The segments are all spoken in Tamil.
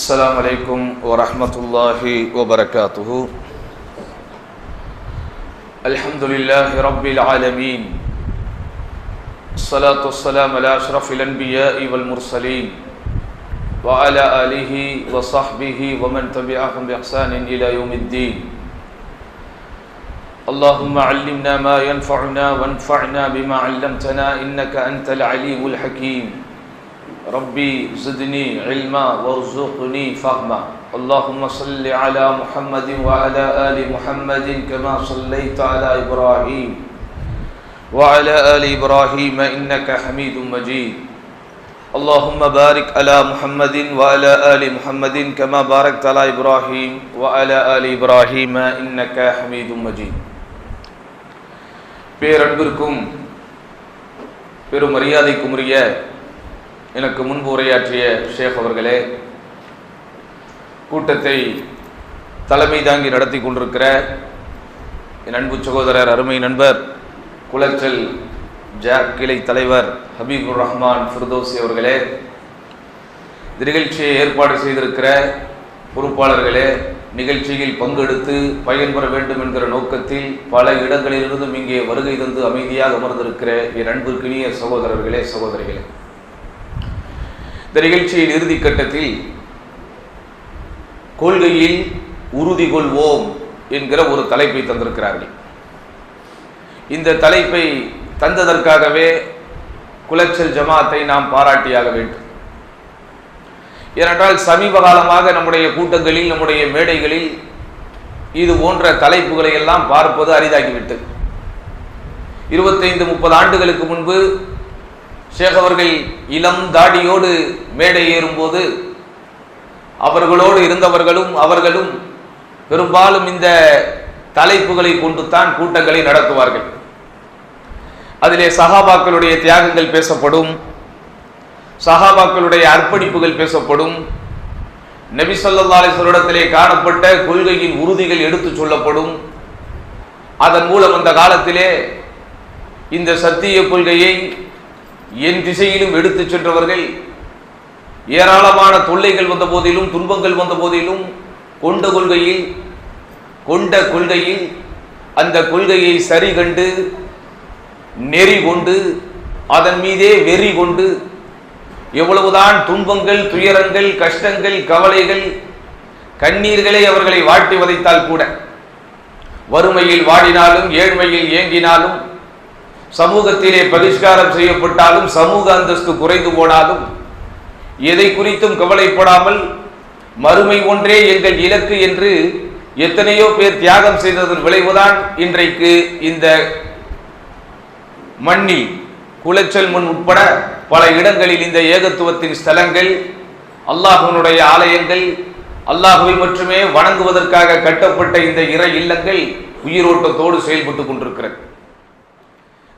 السلام عليكم ورحمة الله وبركاته. الحمد لله رب العالمين، الصلاة والسلام على أشرف الأنبياء والمرسلين وعلى آله وصحبه ومن تبعهم بإحسان إلى يوم الدين. اللهم علمنا ما ينفعنا وانفعنا بما علمتنا إنك أنت العليم الحكيم. ربي زدني علما وارزقني فهما. اللهم صل على محمد وعلى آل محمد كما صليت على إبراهيم وعلى آل إبراهيم إنك حميد مجيد. اللهم بارك على محمد وعلى آل محمد كما باركت على إبراهيم وعلى آل إبراهيم إنك حميد مجيد. பேரன்பிற்கும் பெரும் மரியாதைக்கும் உரிய எனக்கு முன்பு உரையாற்றிய ஷேக் அவர்களே, கூட்டத்தை தலைமை தாங்கி நடத்தி கொண்டிருக்கிற என் அன்பு சகோதரர், அருமை நண்பர், குளச்சல் ஜாக் கிளை தலைவர் ஹபீபுர் ரஹ்மான் ஃபிர்தோசி அவர்களே, நிகழ்ச்சியை ஏற்பாடு செய்திருக்கிற பொறுப்பாளர்களே, நிகழ்ச்சியில் பங்கெடுத்து பயன்பெற வேண்டும் என்கிற நோக்கத்தில் பல இடங்களிலிருந்தும் இங்கே வருகை தந்து அமைதியாக அமர்ந்திருக்கிற என் அன்பிற்கினிய சகோதரர்களே, சகோதரிகளே, இந்த நிகழ்ச்சியின் இறுதி கட்டத்தில் கொள்கையில் உறுதி கொள்வோம் என்கிற ஒரு தலைப்பை தந்திருக்கிறார்கள். இந்த தலைப்பை தந்ததற்காகவே குளச்சல் ஜமாத்தை நாம் பாராட்டியாக வேண்டும். ஏனென்றால் சமீப காலமாக நம்முடைய கூட்டங்களில், நம்முடைய மேடைகளில் இது போன்ற தலைப்புகளை எல்லாம் பார்ப்பது அரிதாகிவிட்டது. 25-30 ஆண்டுகளுக்கு முன்பு ஷேக் அவர்கள் இளம் தாடியோடு மேடை ஏறும்போது அவர்களோடு இருந்தவர்களும் அவர்களும் பெரும்பாலும் இந்த தலைப்புகளை கொண்டுத்தான் கூட்டங்களை நடத்துவார்கள். அதிலே சஹாபாக்களுடைய தியாகங்கள் பேசப்படும், சஹாபாக்களுடைய அர்ப்பணிப்புகள் பேசப்படும், நபி ஸல்லல்லாஹு அலைஹி வஸல்லம் காணப்பட்ட கொள்கையின் உறுதிகள் எடுத்து சொல்லப்படும். அதன் மூலம் அந்த காலத்திலே இந்த சத்திய கொள்கையை என் திசையிலும் எடுத்து சென்றவர்கள் ஏராளமான தொல்லைகள் வந்த போதிலும், துன்பங்கள் வந்த போதிலும் கொண்ட கொள்கையில் அந்த கொள்கையை சரி கண்டு நெறி கொண்டு அதன் மீதே வெறி கொண்டு எவ்வளவுதான் துன்பங்கள், துயரங்கள், கஷ்டங்கள், கவலைகள், கண்ணீர்களை அவர்களை வாட்டி வதைத்தால் கூட, வறுமையில் வாடினாலும், ஏழ்மையில் ஏங்கினாலும், சமூகத்திலே பகிஷ்காரம் செய்யப்பட்டாலும், சமூக அந்தஸ்து குறைந்து போனாலும் எதை குறித்தும் கவலைப்படாமல் மறுமை ஒன்றே எங்கள் இலக்கு என்று எத்தனையோ பேர் தியாகம் செய்ததன் விளைவுதான் இன்றைக்கு இந்த மண்ணில் குளச்சல் மண் உட்பட பல இடங்களில் இந்த ஏகத்துவத்தின் ஸ்தலங்கள், அல்லாஹ்வினுடைய ஆலயங்கள், அல்லாஹ்வை மட்டுமே வணங்குவதற்காக கட்டப்பட்ட இந்த இறை இல்லங்கள் உயிரோட்டத்தோடு செயல்பட்டு கொண்டிருக்கிறது.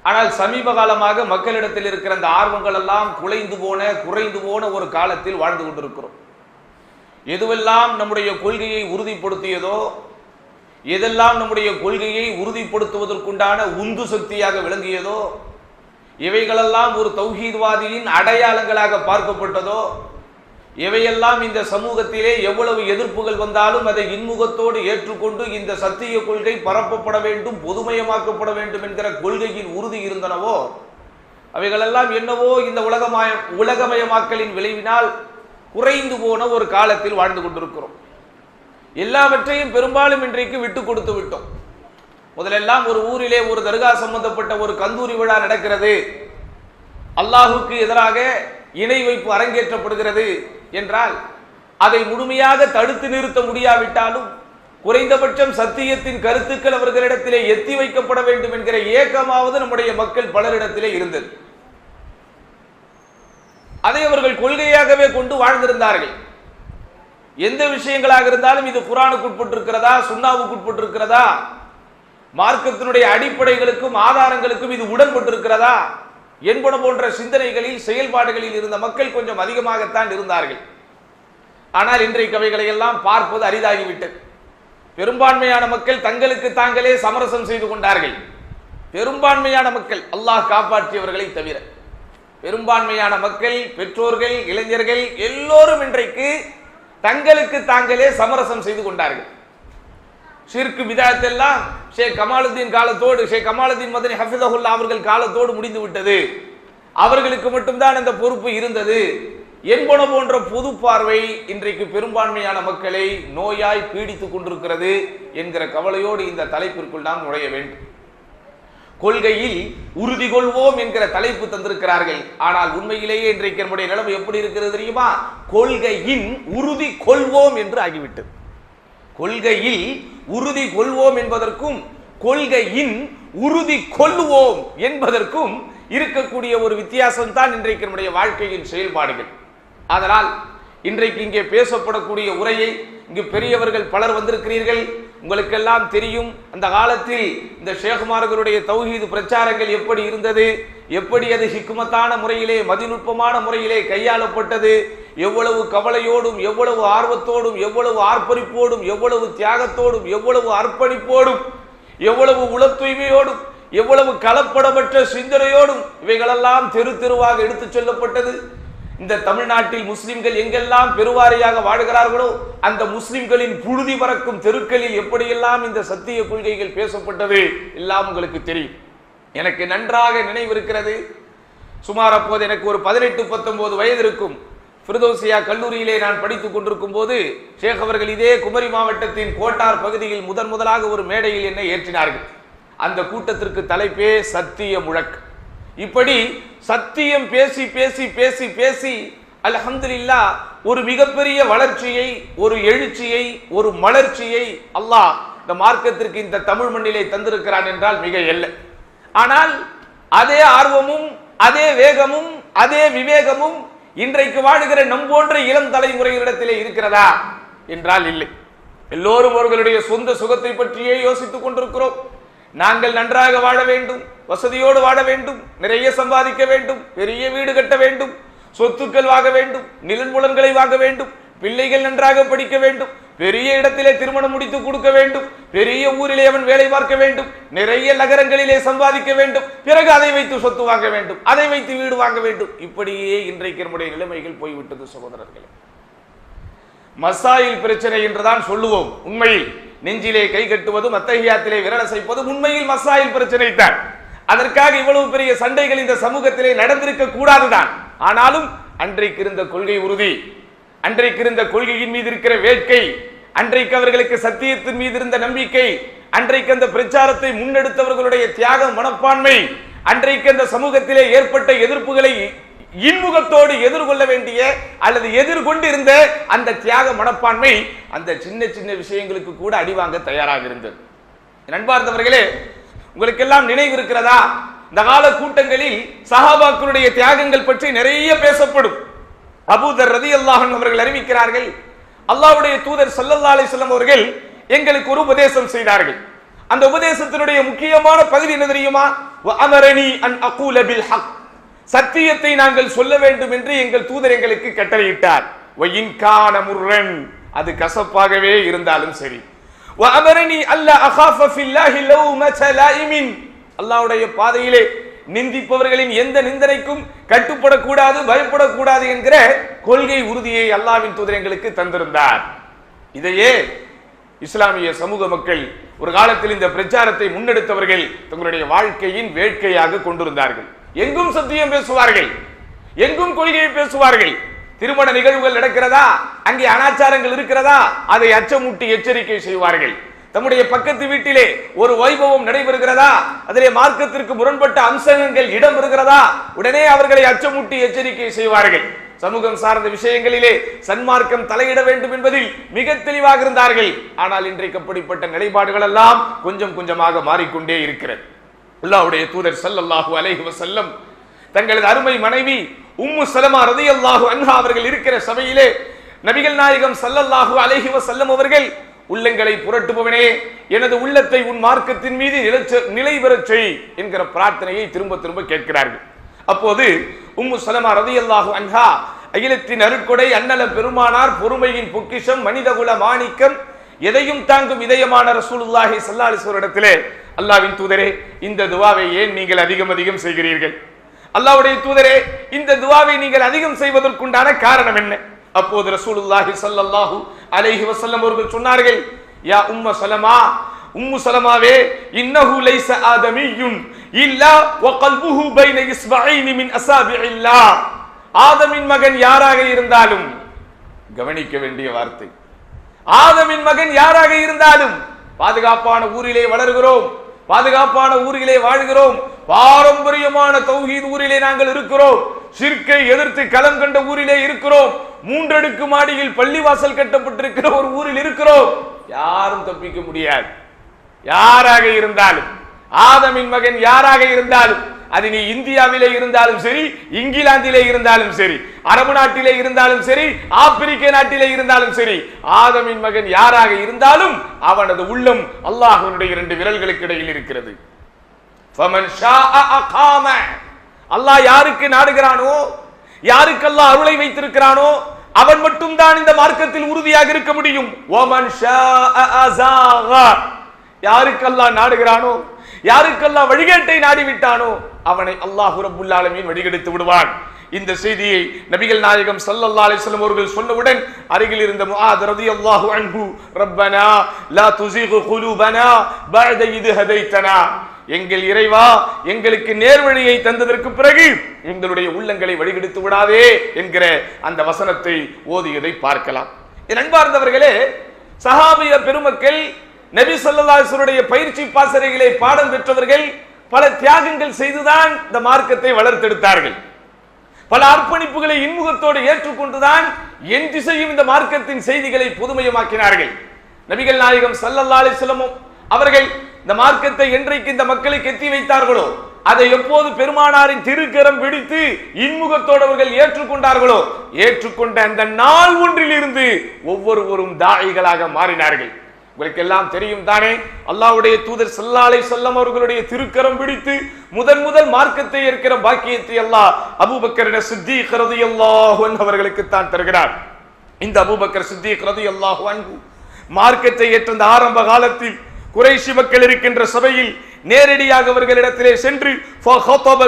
ஆனால் சமீப காலமாக மக்களிடத்தில் இருக்கிற அந்த ஆர்வங்கள் எல்லாம் குறைந்து போன ஒரு காலத்தில் வாழ்ந்து கொண்டிருக்கிறோம். எதுவெல்லாம் நம்முடைய கொள்கையை உறுதிப்படுத்தியதோ, எதெல்லாம் நம்முடைய கொள்கையை உறுதிப்படுத்துவதற்குண்டான உந்து சக்தியாக விளங்கியதோ, இவைகளெல்லாம் ஒரு தௌஹீத்வாதியின் அடையாளங்களாக பார்க்கப்பட்டதோ, இவையெல்லாம் இந்த சமூகத்திலே எவ்வளவு எதிர்ப்புகள் வந்தாலும் அதை இன்முகத்தோடு ஏற்றுக்கொண்டு இந்த சத்திய கொள்கை பரப்பப்பட வேண்டும், பொதுமயமாக்கப்பட வேண்டும் என்கிற கொள்கையின் உறுதி இருந்தனவோ, அவைகளெல்லாம் என்னவோ இந்த உலகமயமாக்கலின் விளைவினால் குறைந்து போன ஒரு காலத்தில் வாழ்ந்து கொண்டிருக்கிறோம். எல்லாவற்றையும் பெரும்பாலும் இன்றைக்கு விட்டு கொடுத்து விட்டோம். முதலெல்லாம் ஒரு ஊரிலே ஒரு தர்கா சம்பந்தப்பட்ட ஒரு கந்தூரி விழா நடக்கிறது, அல்லாஹுக்கு எதிராக இணை வைப்பு அரங்கேற்றப்படுகிறது என்றால் அதை முழுமையாக தடுத்து நிறுத்த முடியாவிட்டாலும் குறைந்தபட்சம் சத்தியத்தின் கருத்துக்கள் அவர்களிடத்திலே எத்தி வைக்கப்பட வேண்டும் என்கிற ஏக்கமாவது நம்முடைய மக்கள் பலரிடத்திலே இருந்தது. அதை அவர்கள் கொள்கையாகவே கொண்டு வாழ்ந்திருந்தார்கள். எந்த விஷயங்களாக இருந்தாலும் இது குர்ஆனுக்கு உட்பட்டிருக்கிறதா, சுன்னாவுக்கு உட்பட்டிருக்கிறதா, மார்க்கத்தினுடைய அடிப்படைகளுக்கும் ஆதாரங்களுக்கும் இது உடன்பட்டிருக்கிறதா என்பன போன்ற சிந்தனைகளில், செயல்பாடுகளில் இருந்த மக்கள் கொஞ்சம் அதிகமாகத்தான் இருந்தார்கள். ஆனால் இன்றைக்கு அவைகளை எல்லாம் பார்ப்பது அரிதாகிவிட்டது. பெரும்பான்மையான மக்கள் தங்களுக்கு தாங்களே சமரசம் செய்து கொண்டார்கள். பெரும்பான்மையான மக்கள், அல்லாஹ் காப்பாற்றியவர்களை தவிர பெரும்பான்மையான மக்கள், பெற்றோர்கள், இளைஞர்கள் எல்லோரும் இன்றைக்கு தங்களுக்கு தாங்களே சமரசம் செய்து கொண்டார்கள். ஷிர்க் பிதஅத் எல்லாம் ஷேக் கமாலுதீன் காலத்தோடு, ஷேக் கமாலுதீன் மதனி ஹஃபிஸஹுல்லாஹ் அவர்கள் காலத்தோடு முடிந்து விட்டது, அவர்களுக்கு மட்டும்தான் அந்த பொறுப்பு இருந்தது என்பன போன்ற பொது பார்வை இன்றைக்கு பெரும்பான்மையான மக்களை நோயாய் பீடித்துக் கொண்டிருக்கிறது என்கிற கவலையோடு இந்த தலைப்பிற்குள் நாம் நுழைய வேண்டும். கொள்கையில் உறுதி கொள்வோம் என்கிற தலைப்பு தந்திருக்கிறார்கள். ஆனால் உண்மையிலேயே இன்றைக்கு நம்முடைய நிலைமை எப்படி இருக்கிறது தெரியுமா? கொள்கையின் உறுதி கொள்வோம் என்று ஆகிவிட்டது. கொள்கையில் உறுதி கொள்வோம் என்பதற்கும் கொள்கையின் உறுதி கொள்வோம் என்பதற்கும் இருக்கக்கூடிய ஒரு வித்தியாசம் தான் இன்றைக்கு நம்முடைய வாழ்க்கையின் செயல்பாடுகள். அதனால் இன்றைக்கு இங்கே பேசப்படக்கூடிய உரையை இங்கு பெரியவர்கள் பலர் வந்திருக்கிறீர்கள். உங்களுக்கெல்லாம் தெரியும், அந்த காலத்தில் இந்த ஷேகுமார்களுடைய தௌஹீது பிரச்சாரங்கள் எப்படி இருந்தது, எப்படி அது ஹிக்மத்தான முறையிலே மதிநுட்பமான முறையிலே கையாளப்பட்டது, எவ்வளவு கவலையோடும் எவ்வளவு ஆர்வத்தோடும் எவ்வளவு ஆர்ப்பரிப்போடும் எவ்வளவு தியாகத்தோடும் எவ்வளவு அர்ப்பணிப்போடும் எவ்வளவு உள தூய்மையோடும் எவ்வளவு கலப்படமற்ற சிந்தனையோடும் இவைகளெல்லாம் தெரு தெருவாக எடுத்துச் செல்லப்பட்டது. இந்த தமிழ்நாட்டில் முஸ்லிம்கள் எங்கெல்லாம் பெருவாரியாக வாழ்கிறார்களோ அந்த முஸ்லிம்களின் புழுதி பறக்கும் தெருக்களில் எப்படியெல்லாம் இந்த சத்திய கொள்கைகள் பேசப்பட்டது எல்லாம் உங்களுக்கு தெரியும். எனக்கு நன்றாக நினைவிருக்கிறது. சுமார் அப்போது எனக்கு ஒரு 18-19 வயது இருக்கும். ஃபிர்தௌசியா கல்லூரியிலே நான் படித்துக் கொண்டிருக்கும் போது ஷேக் அவர்கள் இதே குமரி மாவட்டத்தின் கோட்டார் பகுதியில் முதலாக ஒரு மேடையில் என்னை ஏற்றினார்கள். அந்த கூட்டத்திற்கு தலைப்பே சத்திய முழக்கு. இப்படி சத்தியம் பேசி பேசி பேசி பேசி அல்ஹம்துலில்லாஹ் ஒரு மிகப்பெரிய வளர்ச்சியை, ஒரு எழுச்சியை, ஒரு மலர்ச்சியை அல்லாஹ் இந்த மார்க்கத்திற்கு இந்த தமிழ் மண்ணிலே தந்திருக்கிறான் என்றால் மிக இல்லை. ஆனால் அதே ஆர்வமும் அதே வேகமும் அதே விவேகமும் இன்றைக்கு வாழுகிற நம் போன்ற இளம் தலைமுறைகளிடத்திலே இருக்கிறதா என்றால் இல்லை. எல்லோரும் அவர்களுடைய சொந்த சுகத்தை பற்றியே யோசித்துக் கொண்டிருக்கிறோம். நாங்கள் நன்றாக வாழ வேண்டும், வசதியோடு வாழ வேண்டும், நிறைய சம்பாதிக்க வேண்டும், பெரிய வீடு கட்ட வேண்டும், சொத்துக்கள் வாங்க வேண்டும், நிலன்புலன்களை வாங்க வேண்டும், பிள்ளைகள் நன்றாக படிக்க வேண்டும், பெரிய இடத்திலே திருமணம் முடித்து கொடுக்க வேண்டும், பெரிய ஊரிலே அவன் வேலை பார்க்க வேண்டும், நிறைய நகரங்களிலே சம்பாதிக்க வேண்டும், பிறகு அதை வைத்து சொத்து வாங்க வேண்டும், அதை வைத்து வீடு வாங்க வேண்டும். இப்படியே இன்றைக்கு நம்முடைய நிலைமைகள் போய்விட்டது சகோதரர்களே. மசாயில் பிரச்சனை என்றுதான் சொல்லுவோம். உண்மையில் நெஞ்சிலே கை கட்டுவதும் அத்தஹியாத்திலே விரலசைப்பதும் உண்மையில் மசாயில் பிரச்சனை தான். அதற்காக இவ்வளவு பெரிய சண்டைகள் இந்த சமூகத்திலே நடந்திருக்க கூடாதுதான். ஆனாலும் அன்றைக்கு இருந்த கொள்கை உறுதி, அன்றைக்கு இருந்த கொள்கையின் மீது இருக்கிற வேட்கை, அன்றைக்கு அவர்களுக்கு சத்தியத்தின் மீது இருந்த நம்பிக்கை, அன்றைக்கு அந்த பிரச்சாரத்தை முன்னெடுத்தவர்களுடைய தியாக மனப்பான்மை, அன்றைக்கு அந்த சமூகத்திலே ஏற்பட்ட எதிர்ப்புகளை இன்முகத்தோடு எதிர்கொள்ள வேண்டிய அல்லது எதிர்கொண்டு இருந்த அந்த தியாக மனப்பான்மை அந்த சின்ன சின்ன விஷயங்களுக்கு கூட அடிவாங்க தயாராக இருந்தது. நண்பார்ந்தவர்களே, உங்களுக்கெல்லாம் நினைவு இருக்கிறதா? இந்த கால கூட்டங்களில் சஹாபாக்களுடைய தியாகங்கள் பற்றி நிறைய பேசப்படும். அபூதர் ரலியல்லாஹு அன்ஹு அவர்கள் அறிவிக்கிறார்கள், அல்லாஹ்வுடைய தூதர் ஸல்லல்லாஹு அலைஹி வஸல்லம் அவர்கள் எங்களுக்கு ஒரு உபதேசம் செய்தார்கள். அந்த உபதேசத்தினுடைய முக்கியமான பகுதி என்ன தெரியுமா? வஅமரனி அன் அகூல பில் ஹக், சத்தியத்தை நாங்கள் சொல்ல வேண்டும் என்று எங்கள் தூதர் எங்களுக்கு கட்டளையிட்டார். வயின் கான முர்ரன், அது கசப்பாகவே இருந்தாலும் சரி. வஅமரனி அல்லா அகாஃப ஃபில்லாஹி லௌமத லாயிமின், அல்லாஹ்வுடைய பாதையிலே நிந்திப்பவர்களின் எந்த நிந்தனைக்கும் கட்டுப்படக்கூடாது, பயப்படக்கூடாது என்கிற கொள்கை உறுதியை அல்லாஹ்வின் தூதர் எங்களுக்கு தந்திருந்தார். இதையே இஸ்லாமிய சமூக மக்கள் ஒரு காலத்தில் இந்த பிரச்சாரத்தை முன்னெடுத்தவர்கள் தங்களுடைய வாழ்க்கையின் வேட்கையாக கொண்டிருந்தார்கள். எங்கும் சத்தியம் பேசுவார்கள், எங்கும் கொள்கையை பேசுவார்கள். திருமண நிகழ்வுகள் நடக்கிறதா, அங்கே அனாச்சாரங்கள் இருக்கிறதா, அதை அச்சமூட்டி எச்சரிக்கை செய்வார்கள். தம்முடைய பக்கத்து வீட்டிலே ஒரு வைபவம் நடைபெறுகிறதா, அதிலே மார்க்கத்திற்கு முரண்பட்ட அம்சங்கள் இடம் பெறுகிறதா, உடனே அவர்களை அச்சமூட்டி எச்சரிக்கை செய்வார்கள். சமூகம் சார்ந்த விஷயங்களிலே சன்மார்க்கம் தலையிட வேண்டும் என்பதில் மிக தெளிவாக இருந்தார்கள். ஆனால் இன்றைக்கு அப்படிப்பட்ட நிலைப்பாடுகள் எல்லாம் கொஞ்சம் கொஞ்சமாக மாறிக்கொண்டே இருக்கிறது. அல்லாஹ்வுடைய தூதர் ஸல்லல்லாஹு அலைஹி வஸல்லம் தங்களது அருமை மனைவி உம்மு சலமா ரலியல்லாஹு அன்ஹா அவர்கள் இருக்கிற சபையிலே நபிகள் நாயகம் ஸல்லல்லாஹு அலைஹி வஸல்லம் அவர்கள், உள்ளங்களை புரட்டுபவனே, எனது உள்ளத்தை உன் மார்க்கத்தின் மீது நிலை பெறச் செய் என்கிற பிரார்த்தனையை திரும்ப திரும்ப கேட்கிறார்கள். அப்போது உம்மு சலமா ரலியல்லாஹு அன்ஹா, அகிலத்தின் அருட்கொடை அன்னல பெருமானார், பொறுமையின் பொக்கிஷம், மனிதகுல மாணிக்கம், எதையும் தாங்கும் இதயமான ரசூலுல்லாஹி ஸல்லல்லாஹு அலைஹி வஸல்லம் இடத்திலே, அல்லாஹ்வின் தூதரே, இந்த துஆவை ஏன் நீங்கள் அதிகம் செய்கிறீர்கள்? அல்லாஹ்வுடைய தூதரே, இந்த துஆவை நீங்கள் அதிகம் செய்வதற்குண்டான காரணம் என்ன? அப்போது ரசூலுல்லாஹி ஸல்லல்லாஹு அலைஹி வஸல்லம் அவர்கள் சொன்னார்கள், யா உம்மு சலமா, உம்மு சலமாவே, இன்னஹு லைஸ ஆதமியுன் இல்லா வ கல்புஹு பைன இஸ்பஐனி மின் அஸாபிஇல்லாஹ். ஆதமின் மகன் யாராக இருந்தாலும், கவனிக்க வேண்டிய வார்த்தை, ஆதமின் மகன் யாராக இருந்தாலும், பாதுகாப்பான ஊரிலே வளர்கிறோம், பாதுகாப்பான ஊரிலே வாழ்கிறோம், பாரம்பரியமான தௌஹீத் ஊரிலே நாங்கள் இருக்கிறோம், ஷிர்க்கை எதிர்த்து களம் கண்ட ஊரிலே இருக்கிறோம், 3 அடுக்கு மாடியில் பள்ளிவாசல் கட்டப்பட்டிருக்கிற ஒரு ஊரில் இருக்கிறோம், யாரும் தப்பிக்க முடியாது. யாராக இருந்தாலும், ஆதமின் மகன் யாராக இருந்தாலும், அது நீ இந்தியாவிலே இருந்தாலும் சரி, இங்கிலாந்திலே இருந்தாலும் சரி, அரபு நாட்டிலே இருந்தாலும் சரி, ஆப்பிரிக்க நாட்டிலே இருந்தாலும் சரி, ஆதமின் மகன் யாராக இருந்தாலும் அவனது உள்ளம் அல்லாஹ்வுடைய 2 விரல்களுக்கு இடையில் இருக்கிறது. ஃபமன் ஷாஅ அகாம. அல்லாஹ் யாருக்கு நாடுகிறானோ, யாருக்கு அல்லாஹ் அருளை வைத்திருக்கிறானோ அவன் மட்டும் தான் இந்த மார்க்கத்தில் உறுதியாக இருக்க முடியும். வமன் ஷாஅ அஸாக. யாருக்கு அல்லாஹ் நாடுகிறானோ, யாருக்கு அல்லாஹ் வழிகேட்டை நாடிவிட்டானோ அவனை அல்லாஹ் ரப்புல் ஆலமீன் வழிகெடுத்து விடுவான். இந்த செய்தியை நபிகள் நாயகம் ஸல்லல்லாஹு அலைஹி வஸல்லம் அவர்கள் சொன்னவுடன் அருகில் இருந்த முஆத் ரலியல்லாஹு அன்ஹு, ரப்பனா லா துஸிக் குலூபனா பஅத இத் ஹதைதனா. எங்கள் இறைவா, எங்களுக்கு நேர்வழியை தந்ததற்கு பிறகு எங்களுடைய உள்ளங்களை வழிகெடுத்து விடாதே என்கிற அந்த வசனத்தை ஓதியதை பார்க்கலாம். என் அன்பார்ந்தவர்களே, சஹாபிய பெருமக்கள், நபி ஸல்லல்லாஹு அலைஹி வஸல்லம் பயிற்சி பாசறைகளை பாடம் பெற்றவர்கள் பல தியாகங்கள் செய்துதான் இந்த மார்க்கத்தை வளர்த்தெடுத்தார்கள். பல அர்ப்பணிப்புகளை இன்முகத்தோடு ஏற்றுக்கொண்டுதான் என் திசையும் இந்த மார்க்கத்தின் செய்திகளை பொதுமயமாக்கினார்கள். நபிகள் நாயகம் ஸல்லல்லாஹு அலைஹி வஸல்லம் அவர்கள் இந்த மார்க்கத்தை என்றைக்கு இந்த மக்களுக்கு எத்தி வைத்தார்களோ, அதை எப்போது பெருமானாரின் திருக்கரம் பிடித்து இன்முகத்தோடு அவர்கள் ஏற்றுக்கொண்டார்களோ, ஏற்றுக்கொண்ட அந்த நாள் ஒன்றிலிருந்து ஒவ்வொருவரும் தாயிகளாக மாறினார்கள். உங்களுக்கு எல்லாம் தெரியும் தானே, அல்லாஹ்வுடைய தூதர் ஸல்லல்லாஹு அலைஹி வஸல்லம் அவர்களுடைய திருக்கரம் பிடித்து முதல் மார்க்கத்தை ஏற்கிற பாக்கியத்தை அல்லாஹ் அபூபக்கர் சித்தீக் ரலியல்லாஹு அன்ஹு அவர்களுக்கு தான் தருகிறார். இந்த அபூபக்கர் சித்தீக் ரலியல்லாஹு அன்ஹு மார்க்கத்தை ஏற்ற அந்த ஆரம்ப காலத்தில் குறைஷி மக்கள் இருக்கின்ற சபையில் நேரடியாக அவர்களிடத்திலே சென்று ஃபஹதப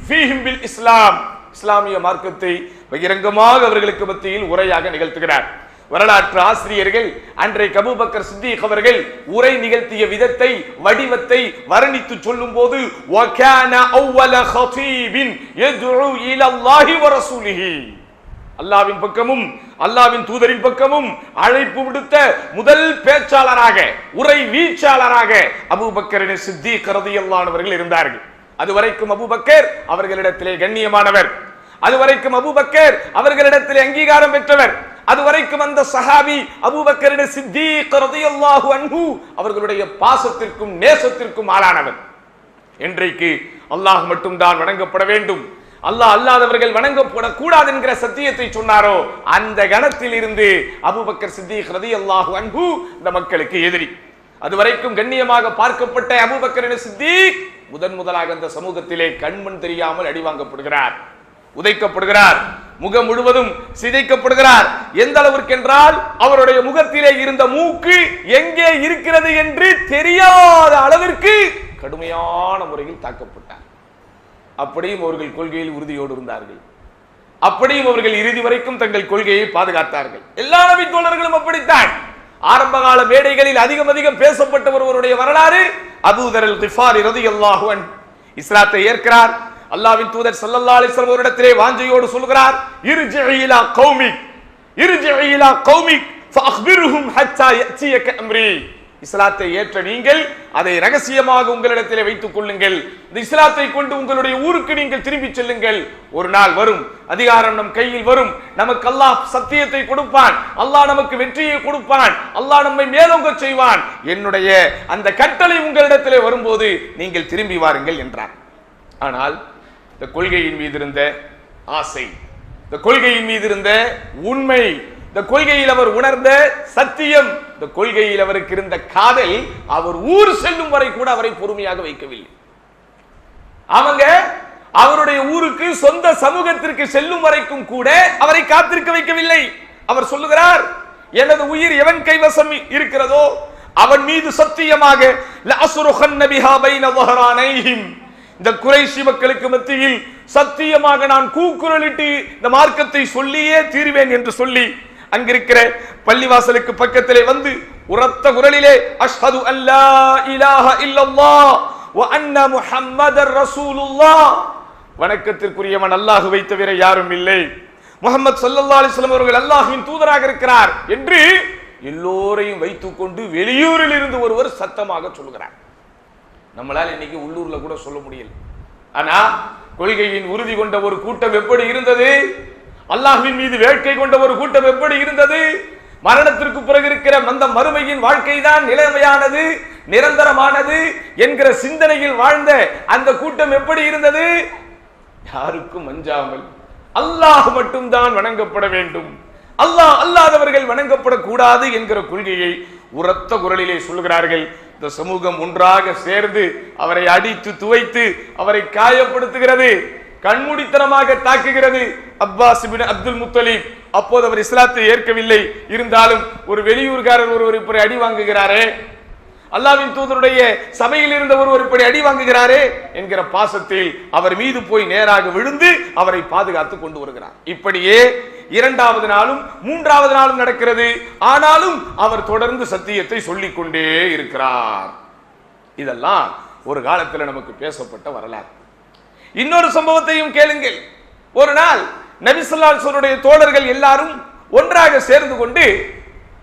ஃபீஹிம் பில் இஸ்லாம், இஸ்லாமிய மார்க்கத்தை பகிரங்கமாக அவர்களுக்கு மத்தியில் உரையாக நிகழ்த்துகிறார். வரலாற்று ஆசிரியர்கள் அன்றைக்கு அபூபக்கர் சித்தீக் அவர்கள் உரை நிகழ்த்திய விதத்தை, வடிவத்தை வர்ணித்து சொல்லும் போது, வகான அவ்வல ஹதீபின் யதுஉ இலல்லாஹி வ ரசூலிஹி, அல்லாஹ்வின் பக்கமும் அல்லாஹ்வின் தூதரின் பக்கமும் அழைப்பு விடுத்த முதல் பேச்சாளராக, உரை வீச்சாளராக அபூபக்கர் சித்தீக் ரலியல்லாஹு அன்ஹு அவர்கள் இருந்தார்கள். அதுவரைக்கும் அபூபக்கர் அவர்களிடத்திலே கண்ணியமானவர், அதுவரைக்கும் அபூபக்கர் அவர்களிடத்திலே அங்கீகாரம் பெற்றவர், அதுவரைக்கும் அந்த சஹாபி அபூபக்கர் சித்தீக் ரலியல்லாஹு அன்ஹு அவர்களுடைய பாசத்திற்கும் நேசத்திற்கும் ஆளானவர். இன்றைக்கு அல்லாஹ் மட்டும்தான் வணங்கப்பட வேண்டும், அல்லாஹ் அல்லாதவர்கள் வணங்கப்படக்கூடாது என்கிற சத்தியத்தை சொன்னாரோ, அந்த கணத்தில் இருந்து அபூபக்கர் சித்தீக் ரலியல்லாஹு அன்ஹு இந்த மக்களுக்கு எதிரி. அதுவரைக்கும் கண்ணியமாக பார்க்கப்பட்ட அபூபக்கர் சித்தீக் முதலாக அந்த சமூகத்திலே கண்மண் தெரியாமல் அடிவாங்கப்படுகிறார், உதைக்கப்படுகிறார், முகம் முழுவதும் சிதைக்கப்படுகிறார். எந்த அளவிற்கு என்றால் அவருடைய முகத்திலே இருந்த மூக்கு எங்கே இருக்கிறது என்று தெரியாத அளவிற்கு கடுமையான முறையில் தாக்கப்பட்டார். அப்படியும் அவர்கள் கொள்கையில் உறுதியோடு இருந்தார்கள், அப்படியும் அவர்கள் இறுதி வரைக்கும் தங்கள் கொள்கையை பாதுகாத்தார்கள். எல்லா நபி தோழர்களும் அப்படித்தான். ஆரம்பகால மேடைகளில் அதிகம் பேசப்பட்ட ஒருவருடைய வரலாறு அபூதர் அல் கிஃபாரி ரலியல்லாஹு அன்ஹு. இஸ்லாத்தை ஏற்கிறார். அல்லாஹ்வின் தூதர் ஸல்லல்லாஹு அலைஹி வஸல்லம் அவரிடத்திலே வாஞ்சையோடு சொல்கிறார், இர்ஜிஇ இலா கௌமிக் ஃபஅக்பிர்ஹும் ஹத்தா யஅதியக அம்ரி. இஸ்லாத்தை ஏற்ற நீங்கள் அதை ரகசியமாக உங்களிடத்திலே வைத்துக் கொள்ளுங்கள், இந்த இஸ்லாத்தை கொண்டு உங்களுடைய ஊருக்கு நீங்கள் திரும்பி செல்லுங்கள். ஒரு நாள் வரும், அதிகாரம் நம் கையில் வரும், நமக்கு அல்லாஹ் சத்தியத்தை கொடுப்பான், அல்லாஹ் நமக்கு வெற்றியை கொடுப்பான், அல்லாஹ் நம்மை மேலோங்க செய்வான். என்னுடைய அந்த கட்டளை உங்களிடத்திலே வரும்போது நீங்கள் திரும்பி வாருங்கள் என்றார். ஆனால் இந்த கொள்கையின் மீது இருந்த ஆசை, இந்த கொள்கையின் மீது இருந்த உண்மை, இந்த கொள்கையில் அவர் உணர்ந்த சத்தியம், இந்த கொள்கையில் அவருக்கு இருந்த காதல் அவர் ஊர் செல்லும் வரை கூட அவரை பொறுமையாக வைக்கவில்லை. அவங்க அவருடைய ஊருக்கு, சொந்த சமூகத்திற்கு செல்லும் வரைக்கும் கூட அவரை காத்திருக்க வைக்கவில்லை. அவர் சொல்லுகிறார், எனது உயிர் எவன் கைவசம் இருக்கிறதோ அவன் மீது சத்தியமாக இந்த குறைஷி மக்களுக்கு மத்தியில் சத்தியமாக நான் கூக்குரலிட்டு இந்த மார்க்கத்தை சொல்லியே தீருவேன் என்று சொல்லி அங்கிருக்கிற பள்ளிவாசலுக்கு பக்கத்திலே வந்து உரத்த குரலிலே அஷ்ஹது அல்லா இலாஹ இல்லல்லாஹ் வ அன்ன முஹம்மதர் ரசூலுல்லாஹ், வணக்கத்திற்குரியவன் அல்லாஹ்வை தவிர யாரும் இல்லை, முஹம்மது ஸல்லல்லாஹு அலைஹி வஸல்லம் அவர்கள் அல்லாஹ்வின் தூதராக இருக்கிறார் என்று எல்லோரையும் வைத்துக் கொண்டு வெளியூரில் இருந்து ஒருவர் சத்தமாக சொல்கிறார். நம்மளால் இன்னைக்கு உள்ளூர்ல கூட சொல்ல முடியல. ஆனா கொள்கையின் உறுதி கொண்ட ஒரு கூட்டம் எப்படி இருந்தது, அல்லாஹ்வின் மீது வேட்கை கொண்ட ஒரு கூட்டம் எப்படி இருந்தது, மரணத்திற்கு பிறகு இருக்கிற அந்த மறுமையின் வாழ்க்கை தான் நிலைமையானது, நிரந்தரமானது என்கிற சிந்தனையில் வாழ்ந்த அந்த கூட்டம் எப்படி இருந்தது? யாருக்கும் அஞ்சாமல் அல்லாஹ் மட்டும்தான் வணங்கப்பட வேண்டும், அல்லாஹ் அல்லாதவர்கள் வணங்கப்படக்கூடாது என்கிற கொள்கையை உரத்த குரலிலே சொல்கிறார்கள். இந்த சமூகம் ஒன்றாக சேர்ந்து அவரை அடித்து துவைத்து அவரை காயப்படுத்துகிறது, கண்மூடித்தனமாக தாக்குகிறது. அப்பாஸ் இப்னு அப்துல் முத்தலிப் அப்போது அவர் இஸ்லாத்தை ஏற்கவில்லை, இருந்தாலும் ஒரு வெளியூர்காரர் ஒருவர் இப்படி அடி வாங்குகிறாரே, அல்லாஹ்வின் தூதருடைய சபையில் இருந்த ஒருவர் இப்படி அடி வாங்குகிறாரே என்கிற பாசத்தில் அவர் மீது போய் நேராக விழுந்து அவரை பாதுகாத்து கொண்டு வருகிறார். இப்படியே இரண்டாவது நாளும் மூன்றாவது நாளும் நடக்கிறது. ஆனாலும் அவர் தொடர்ந்து சத்தியத்தை சொல்லிக் கொண்டே இருக்கிறார். இதெல்லாம் ஒரு காலத்தில் நமக்கு பேசப்பட்ட வரலாறு. இன்னொரு சம்பவத்தையும் கேளுங்கள். ஒரு நாள் நபி ஸல்லல்லாஹு அலைஹி வஸல்லம் தோழர்கள் எல்லாரும் ஒன்றாக சேர்ந்து கொண்டு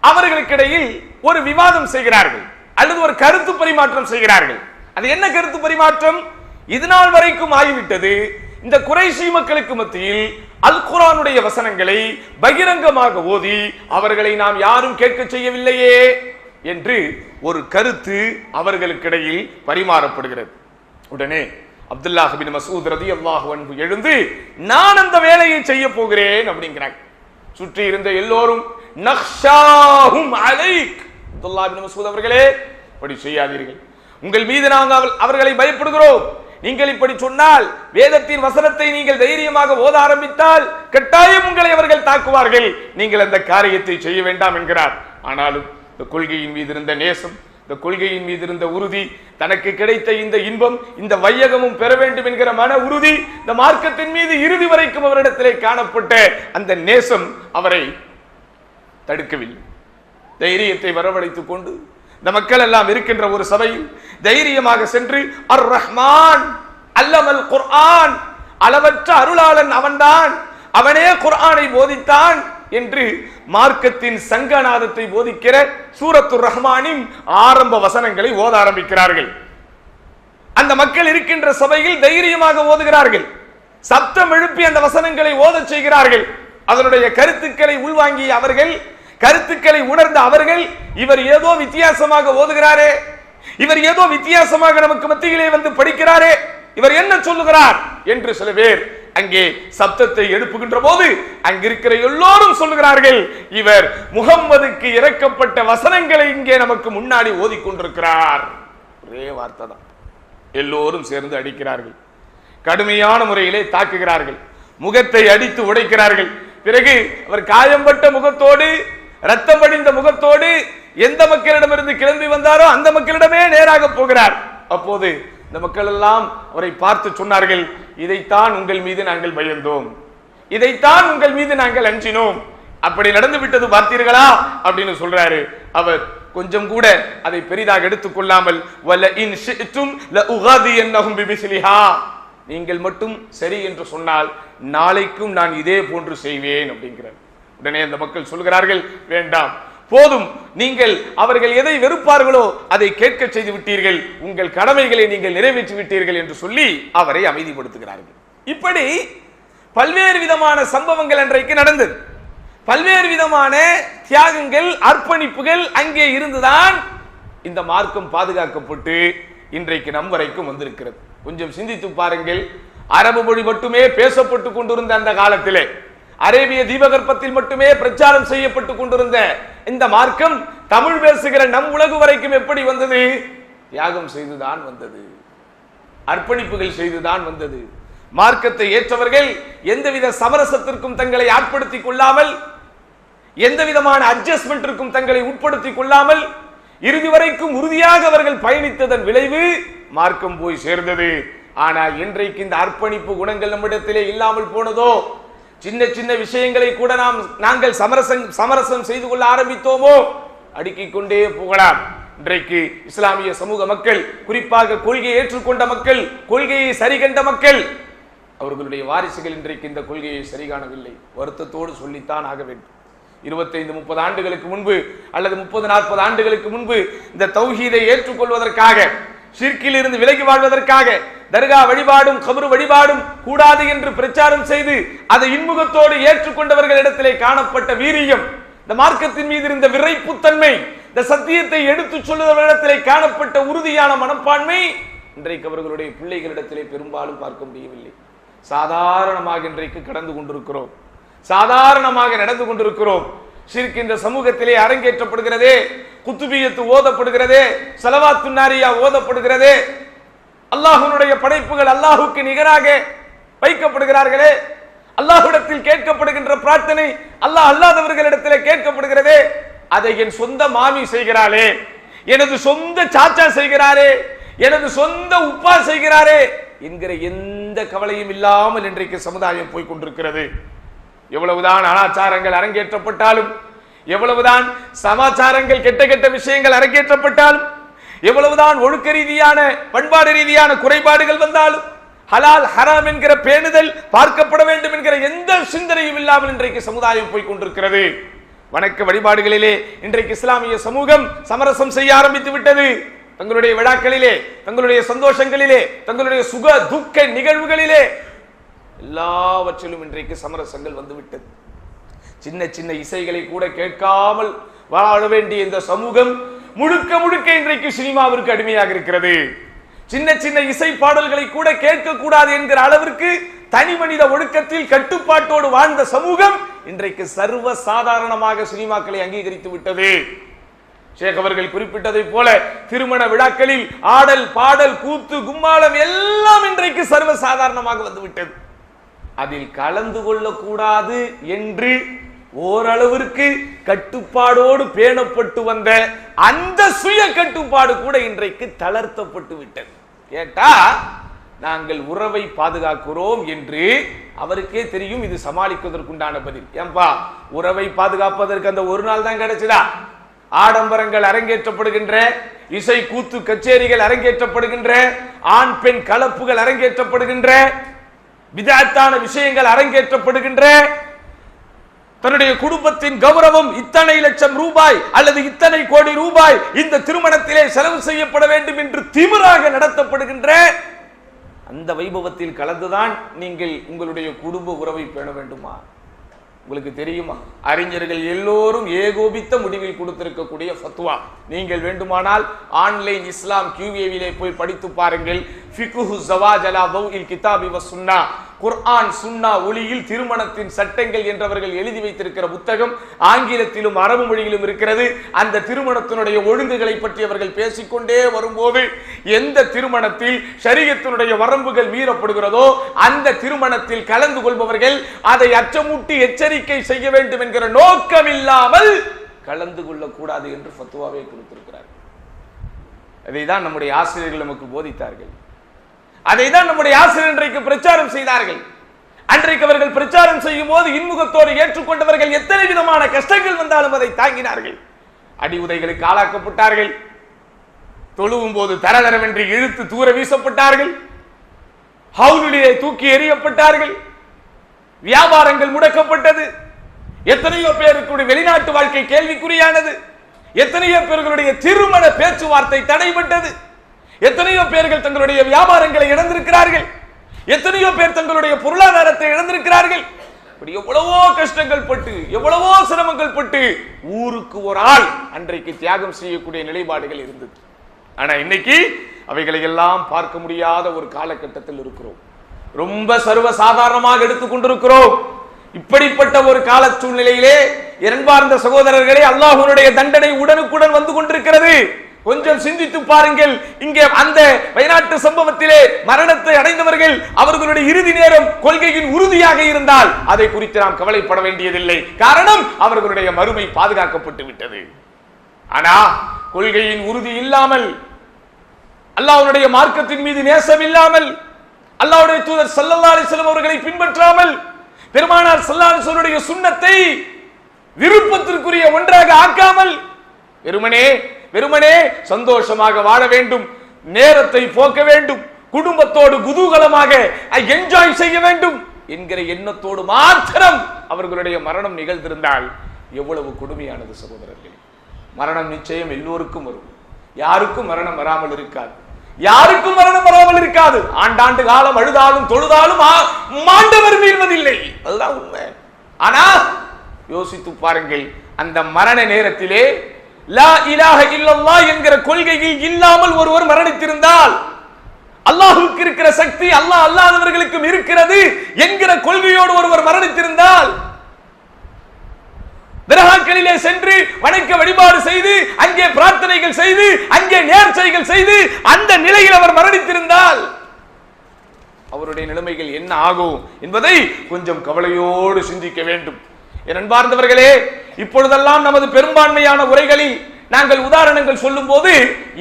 அவர்களுக்கிடையில் ஒரு விவாதம் செய்கிறார்கள் அல்லது ஒரு கருத்து பரிமாற்றம் செய்கிறார்கள். அது என்ன கருத்து பரிமாற்றம்? இது நாள் வரைக்கும் ஆகிவிட்டது, இந்த குறைஷி மக்களுக்கு மத்தியில் அல் குர்ஆனுடைய வசனங்களை பகிரங்கமாக ஓதி அவர்களை நாம் யாரும் கேட்க செய்யவில்லையே என்று ஒரு கருத்து அவர்களுக்கிடையில் பரிமாறப்படுகிறது. உடனே அப்துல்லாஹ் பின் மஸ்ஊத் ரலியல்லாஹு அன்ஹு எழுந்து நான் அந்த வேலையை செய்ய போகிறேன் அப்படிங்கிறாங்க. சுற்றி இருந்த எல்லோரும் நக்ஷாஹும் அலைக், அப்துல்லாஹ் பின் மஸ்ஊத் அவர்களே இப்படி செய்யாதீர்கள், உங்கள் மீது நாங்கள் அவர்களை பயப்படுகிறோம், நீங்கள் இப்படி சொன்னால் வேதத்தின் வசனத்தை நீங்கள் தைரியமாக ஓத ஆரம்பித்தால் கட்டாயம் உங்களை அவர்கள் தாக்குவார்கள், நீங்கள் அந்த காரியத்தை செய்ய வேண்டாம் என்கிறார். ஆனாலும் இந்த கொள்கையின் மீது இருந்த நேசம், இந்த கொள்கையின் மீது இருந்த உறுதி, தனக்கு கிடைத்த இந்த இன்பம் இந்த வையகமும் பெற வேண்டும் என்கிற மன உறுதி, இந்த மார்க்கத்தின் மீது இறுதி வரைக்கும் அவரிடத்திலே காணப்பட்ட அந்த நேசம் அவரை தடுக்கவில்லை. தைரியத்தை வரவழைத்துக் கொண்டு இந்த மக்கள் எல்லாம் இருக்கின்ற ஒரு சபையில் தைரியமாக சென்று அர் ரஹ்மான் அல்லமல் குர்ஆன், அளவற்ற அருளாளன் அவன்தான், அவனே குர்ஆனை போதித்தான் என்று மார்க்கத்தின் சங்கநாதத்தை போதிக்கிற சூரத்து ரஹ்மானின் ஆரம்ப வசனங்களை ஓத ஆரம்பிக்கிறார்கள். அந்த மக்கள் இருக்கின்ற சபையில் தைரியமாக ஓதுகிறார்கள், சப்தம் எழுப்பி அந்த வசனங்களை ஓதச் செய்கிறார்கள். அதனுடைய கருத்துக்களை உள்வாங்கிய அவர்கள், கருத்துக்களை உணர்ந்த அவர்கள், இவர் ஏதோ வித்தியாசமாக ஓதுகிறாரே, இவர் ஏதோ வித்தியாசமாக நமக்கு மத்தியிலே வந்து படிக்கிறாரே, இவர் என்ன சொல்லுகிறார் என்று சில பேர் அங்கே சப்தத்தை எழுப்புகின்ற போது அங்கிருக்கிற எல்லோரும் சொல்லுகிறார்கள், இவர் முகம்மதுக்கு இறக்கப்பட்ட வசனங்களை இங்கே நமக்கு முன்னாடி ஓதிக்கொண்டிருக்கிறார். ஒரே வார்த்தை தான். எல்லோரும் சேர்ந்து அடிக்கிறார்கள், கடுமையான முறையிலே தாக்குகிறார்கள், முகத்தை அடித்து உடைக்கிறார்கள். பிறகு அவர் காயம்பட்ட முகத்தோடு ரத்தம் படிந்த முகத்தோடு எந்த மக்களிடமிருந்து கிளம்பி வந்தாரோ அந்த மக்களிடமே நேராக போகிறார். அப்போது இந்த மக்கள் எல்லாம் அவரை பார்த்து சொன்னார்கள், இதைத்தான் உங்கள் மீது நாங்கள் பயந்தோம், இதைத்தான் உங்கள் மீது நாங்கள் அஞ்சினோம், அப்படி நடந்து விட்டது பார்த்தீர்களா அப்படின்னு சொல்றாரு. அவர் கொஞ்சம் கூட அதை பெரிதாக எடுத்துக் கொள்ளாமல் வல இன் ஷி'தும் லஉகாதியன்னஹும் பிமிஸ்லிஹா, நீங்கள் மட்டும் சரி என்று சொன்னால் நாளைக்கும் நான் இதே போன்று செய்வேன் அப்படிங்கிறார். உடனே அந்த மக்கள் சொல்கிறார்கள், வேண்டாம் போதும், நீங்கள் அவர்கள் எதை வெறுப்பார்களோ அதை கேட்க செய்து விட்டீர்கள், உங்கள் கடமைகளை நீங்கள் நிறைவேற்றி விட்டீர்கள் என்று சொல்லி அவரை அமைதிப்படுத்துகிறார்கள். இப்படி பல்வேறு விதமான சம்பவங்கள் அன்றைக்கு நடந்தது. பல்வேறு விதமான தியாகங்கள், அர்ப்பணிப்புகள் அங்கே இருந்துதான் இந்த மார்க்கம் பாதுகாக்கப்பட்டு இன்றைக்கு நம் வரைக்கும் வந்திருக்கிறது. கொஞ்சம் சிந்தித்து பாருங்கள். அரபு மொழி மட்டுமே பேசப்பட்டு கொண்டிருந்த அந்த காலத்திலே, அரேபிய தீபகற்பத்தில் மட்டுமே பிரச்சாரம் செய்யப்பட்டு கொண்டிருந்த இந்த மார்க்கம் தமிழ் பேசுகிற நம் உலகு வரைக்கும் எப்படி வந்தது? தியாகம் செய்துதான் வந்தது, அர்ப்பணிப்புகள் செய்துதான் வந்தது. மார்க்கத்தை ஏற்றவர்கள் எந்தவித சமரசத்திற்கும் தங்களை ஆட்படுத்திக் கொள்ளாமல், எந்த விதமான அட்ஜஸ்ட்மெண்டிற்கும் தங்களை உட்படுத்திக் கொள்ளாமல் இறுதி வரைக்கும் உறுதியாக அவர்கள் பயணித்ததன் விளைவு மார்க்கம் போய் சேர்ந்தது. ஆனால் இன்றைக்கு இந்த அர்ப்பணிப்பு குணங்கள் நம்மிடத்திலே இல்லாமல் போனதோ, சின்ன சின்ன விஷயங்களை கூட நாங்கள் சமரசம் செய்து கொள்ள ஆரம்பித்தோமோ, அடுக்கிக் கொண்டே போகலாம். இன்றைக்கு இஸ்லாமிய சமூக மக்கள், குறிப்பாக கொள்கையை ஏற்றுக்கொண்ட மக்கள், கொள்கையை சரி கண்ட மக்கள், அவர்களுடைய வாரிசுகள் இன்றைக்கு இந்த கொள்கையை சரி காணவில்லை. வருத்தத்தோடு சொல்லித்தான் ஆக வேண்டும். 25-30 ஆண்டுகளுக்கு முன்பு அல்லது 30-40 ஆண்டுகளுக்கு முன்பு இந்த தௌஹீதை ஏற்றுக்கொள்வதற்காக, ஷிர்கில் இருந்து விலகி வாழ்வதற்காக தர்கா வழிபாடும் கபர் வழிபாடும் கூடாது என்று பிரச்சாரம் செய்து அதை இன்முகத்தோடு ஏற்றுக்கொண்டவர்களிடத்திலே காணப்பட்ட வீரியம், இந்த மார்க்கத்தின் மீது இருந்த விரைப்புத்தன்மை, இந்த சத்தியத்தை எடுத்துச் சொல்லுவர்களிடத்திலே காணப்பட்ட உறுதியான மனப்பான்மை இன்றைக்கு அவர்களுடைய பிள்ளைகளிடத்திலே பெரும்பாலும் பார்க்க முடியவில்லை. சாதாரணமாக இன்றைக்கு கடந்து கொண்டிருக்கிறோம், சாதாரணமாக நடந்து கொண்டிருக்கிறோம். ஷிர்க் இந்த சமூகத்திலே அரங்கேற்றப்படுகிறதே, குத்துபியத்து ஓதப்படுகிறதே, ஸலவாத்து நாரியா ஓதப்படுகிறதே, அல்லாஹ்வுடைய படைப்புகள் அல்லாஹ்வுக்கு நிகராக வைக்கப்படுகிறார்களே, அல்லாஹ்விடத்தில் கேட்கப்படுகின்ற பிரார்த்தனை அல்லாஹ் அல்லாதவர்களிடத்திலே கேட்கப்படுகிறதே, அதை என் சொந்த மாமி செய்கிறாளே, எனது சொந்த சாச்சா செய்கிறாரே, எனது சொந்த உப்பா செய்கிறாரே என்கிற எந்த கவலையும் இல்லாமல் இன்றைக்கு சமுதாயம் போய் கொண்டிருக்கிறது. எவ்வளவுதான் அனாச்சாரங்கள் அரங்கேற்றப்பட்டாலும், எவ்வளவுதான் சமாச்சாரங்கள் கெட்ட கெட்ட விஷயங்கள் அரங்கேற்றப்பட்டாலும், எவ்வளவுதான் ஒழுக்க ரீதியான பண்பாடு ரீதியான குறைபாடுகள் வந்தாலும், ஹலால் ஹராம் என்கிற பேணுதல் பார்க்கப்பட வேண்டும் என்கிற எந்த சிந்தனையும் இல்லாமல் இன்றைக்கு சமுதாயம் போய் கொண்டிருக்கிறது. வணக்க வழிபாடுகளிலே இன்றைக்கு இஸ்லாமிய சமூகம் சமரசம் செய்ய ஆரம்பித்து விட்டது. தங்களுடைய விழாக்களிலே, தங்களுடைய சந்தோஷங்களிலே, தங்களுடைய சுக துக்க நிகழ்வுகளிலே எல்லாவற்றிலும் இன்றைக்கு சமரசங்கள் வந்துவிட்டது. சின்ன சின்ன இசைகளை கூட கேட்காமல் வாழ வேண்டிய இந்த சமூகம் முழுக்க முழுக்க இன்றைக்கு சினிமாவிற்கு அடிமையாக இருக்கிறது. சின்ன சின்ன இசை பாடல்களை கூட கேட்கக்கூடாது என்கிற அளவிற்கு தனி மனித ஒழுக்கத்தில் கட்டுப்பாட்டோடு வாழ்ந்த சமூகம் இன்றைக்கு சர்வ சாதாரணமாக சினிமாக்களை அங்கீகரித்து விட்டது. ஷேக் அவர்கள் குறிப்பிட்டதை போல திருமண விழாக்களில் ஆடல் பாடல் கூத்து கும்மாளம் எல்லாம் இன்றைக்கு சர்வ சாதாரணமாக வந்துவிட்டது. அதில் கலந்து கொள்ளக்கூடாது என்று ஓரளவிற்கு கட்டுப்பாடோடு பேணப்பட்டு வந்த அந்த சுய கட்டுப்பாடு கூட இன்றைக்கு தளர்த்தப்பட்டு விட்டது. கேட்டா நாங்கள் உறவை பாதுகாக்கிறோம் என்று அவருக்கே தெரியும், இது சமாளிப்பதற்குண்டான பதில். ஏன்பா உறவை பாதுகாப்பதற்கு அந்த ஒரு நாள் தான் கிடைச்சதா? ஆடம்பரங்கள் அரங்கேற்றப்படுகின்ற, இசை கூத்து கச்சேரிகள் அரங்கேற்றப்படுகின்ற, ஆண் பெண் கலப்புகள் அரங்கேற்றப்படுகின்ற, விதத்தான விஷயங்கள் அரங்கேற்றப்படுகின்ற, தன்னுடைய குடும்பத்தின் கௌரவம் இத்தனை லட்சம் ரூபாய் அல்லது இத்தனை கோடி ரூபாய் இந்த திருமணத்திலே செலவு செய்யப்பட வேண்டும் என்று திமிராக நடத்தப்படுகின்ற அந்த வைபவத்தில் கலந்துதான் நீங்கள் உங்களுடைய குடும்ப உறவை பேண வேண்டுமா? உங்களுக்கு தெரியுமா? அறிஞர்கள் எல்லோரும் ஏகோபித்த முடிவில் கொடுத்திருக்கக்கூடிய ஃபத்வா. நீங்கள் வேண்டுமானால் ஆன்லைன் இஸ்லாம் QAவிலே போய் படித்து பாருங்கள். ஃபிக்ஹு ஸவாஜ் அலா தௌஇல் கிதாபி வ சுன்னா, குர்ஆன் சுன்னா ஒளியில் திருமணத்தின் சட்டங்கள் என்றவர்கள் எழுதி வைத்திருக்கிற புத்தகம் ஆங்கிலத்திலும் அரபு மொழியிலும் இருக்கிறது. அந்த திருமணத்தினுடைய ஒழுங்குகளை பற்றி அவர்கள் பேசிக்கொண்டே வரும்போது எந்த திருமணத்தில் ஷரியத்தினுடைய வரம்புகள் மீறப்படுகிறதோ அந்த திருமணத்தில் கலந்து கொள்பவர்கள் அதை அச்சமூட்டி எச்சரிக்கை செய்ய வேண்டும் என்கிற நோக்கம் இல்லாமல் கலந்து கொள்ளக்கூடாது என்று ஃபத்வாவை கொடுத்திருக்கிறார். அதைதான் நம்முடைய ஆசிரியர்கள் நமக்கு போதித்தார்கள். அதைதான் நம்முடைய ஆசிரியர் இன்றைக்கு பிரச்சாரம் செய்தார்கள். அன்றைக்கு அவர்கள் பிரச்சாரம் செய்யும் போது இன்முகத்தோடு ஏற்றுக்கொண்டவர்கள் எத்தனை விதமான கஷ்டங்கள் வந்தாலும் அதை தாங்கினார்கள். அடி உதைகளுக்கு ஆளாக்கப்பட்டார்கள். தொழுவும் போது தரதரவென்று இழுத்து தூர வீசப்பட்டார்கள். ஹவுலிலே தூக்கி எறியப்பட்டார்கள். வியாபாரங்கள் முடக்கப்பட்டது. எத்தனையோ பேருக்கு வெளிநாட்டு வாழ்க்கை கேள்விக்குறியானது. எத்தனையோ பேர்களுடைய திருமண பேச்சுவார்த்தை தடைபட்டது. எத்தனையோ பேர்கள் தங்களுடைய வியாபாரங்களை இழந்திருக்கிறார்கள். எத்தனையோ பேர் தங்களுடைய பொருளாதாரத்தை இழந்திருக்கிறார்கள். இப்படி எவ்வளவோ கஷ்டங்கள் பட்டு, எவ்வளவோ சிரமங்கள் பட்டு ஊருக்கு ஒரு ஆள் அன்றைக்கு தியாகம் செய்யக்கூடிய நிலைப்பாடுகள் இருந்தது. ஆனா இன்னைக்கு அவைகளை எல்லாம் பார்க்க முடியாத ஒரு காலகட்டத்தில் இருக்கிறோம். ரொம்ப சர்வ சாதாரணமாக எடுத்துக் கொண்டிருக்கிறோம். இப்படிப்பட்ட ஒரு கால சூழ்நிலையிலே இரண்டார்ந்த சகோதரர்களே, அல்லாஹ்வுடைய தண்டனை உடனுக்குடன் வந்து கொண்டிருக்கிறது. கொஞ்சம் சிந்தித்து பாருங்கள். இங்கே அந்த வயநாட்டு சம்பவத்திலே மரணத்தை அடைந்தவர்கள் அவர்களுடைய இறுதி நேரம் கொள்கையின் உறுதியாக இருந்தால் அதை குறித்து நாம் கவலைப்பட வேண்டியதில்லை. காரணம் அவர்களுடைய மறுமை பாதுகாக்கப்பட்டு விட்டது. ஆனா கொள்கையின் உறுதி இல்லாமல், அல்லாஹ்வுடைய மார்க்கத்தின் மீது நேசம் இல்லாமல், அல்லாஹ்வுடைய தூதர் ஸல்லல்லாஹு அலைஹி வஸல்லம் அவர்களை பின்பற்றாமல் பெருமானார் ஸல்லல்லாஹு அலைஹி வஸல்லம் சுன்னத்தை விருப்பத்திற்குரிய ஒன்றாக ஆக்காமல் வெறுமனே சந்தோஷமாக வாழ வேண்டும், நேரத்தை போக்க வேண்டும், குடும்பத்தோடு குதூகலமாக என்ஜாய் செய்ய வேண்டும் என்கிற எண்ணத்தோடு மாத்திரம் அவர்களுடைய மரணம் நிகழ்ந்திருந்தால் எவ்வளவு கொடுமையானது சகோதரர்களே. மரணம் நிச்சயம் எல்லோருக்கும் வரும், யாருக்கும் மரணம் வராமல் இருக்காது. ஆண்டாண்டு காலம் அழுதாலும் தொழுதாலும் மாண்டவர் மீள்வதில்லை, அதுதான் உண்மை. ஆனா யோசித்து பாருங்கள், அந்த மரண நேரத்திலே லா இலாஹ இல்லல்லாஹ் என்கிற கொள்கையில் இல்லாமல் ஒருவர் மரணித்திருந்தால், அல்லாஹ்வுக்கு இருக்கிற சக்தி அல்லாஹ் அல்லாதவர்களுக்கும் இருக்கிறது என்கிற கொள்கையோடு ஒருவர் மரணித்திருந்தால், தர்காக்களிலே சென்று வணக்க வழிபாடு செய்து அங்கே பிரார்த்தனைகள் செய்து அங்கே நேர்ச்சைகள் செய்து அந்த நிலையில் அவர் மரணித்திருந்தால் அவருடைய நிலைமைகள் என்ன ஆகும் என்பதை கொஞ்சம் கவலையோடு சிந்திக்க வேண்டும். என் அன்பார்ந்தவர்களே, இப்பொழுதெல்லாம் நமது பெரும்பான்மையான உரைகளில் நாங்கள் உதாரணங்கள் சொல்லும் போது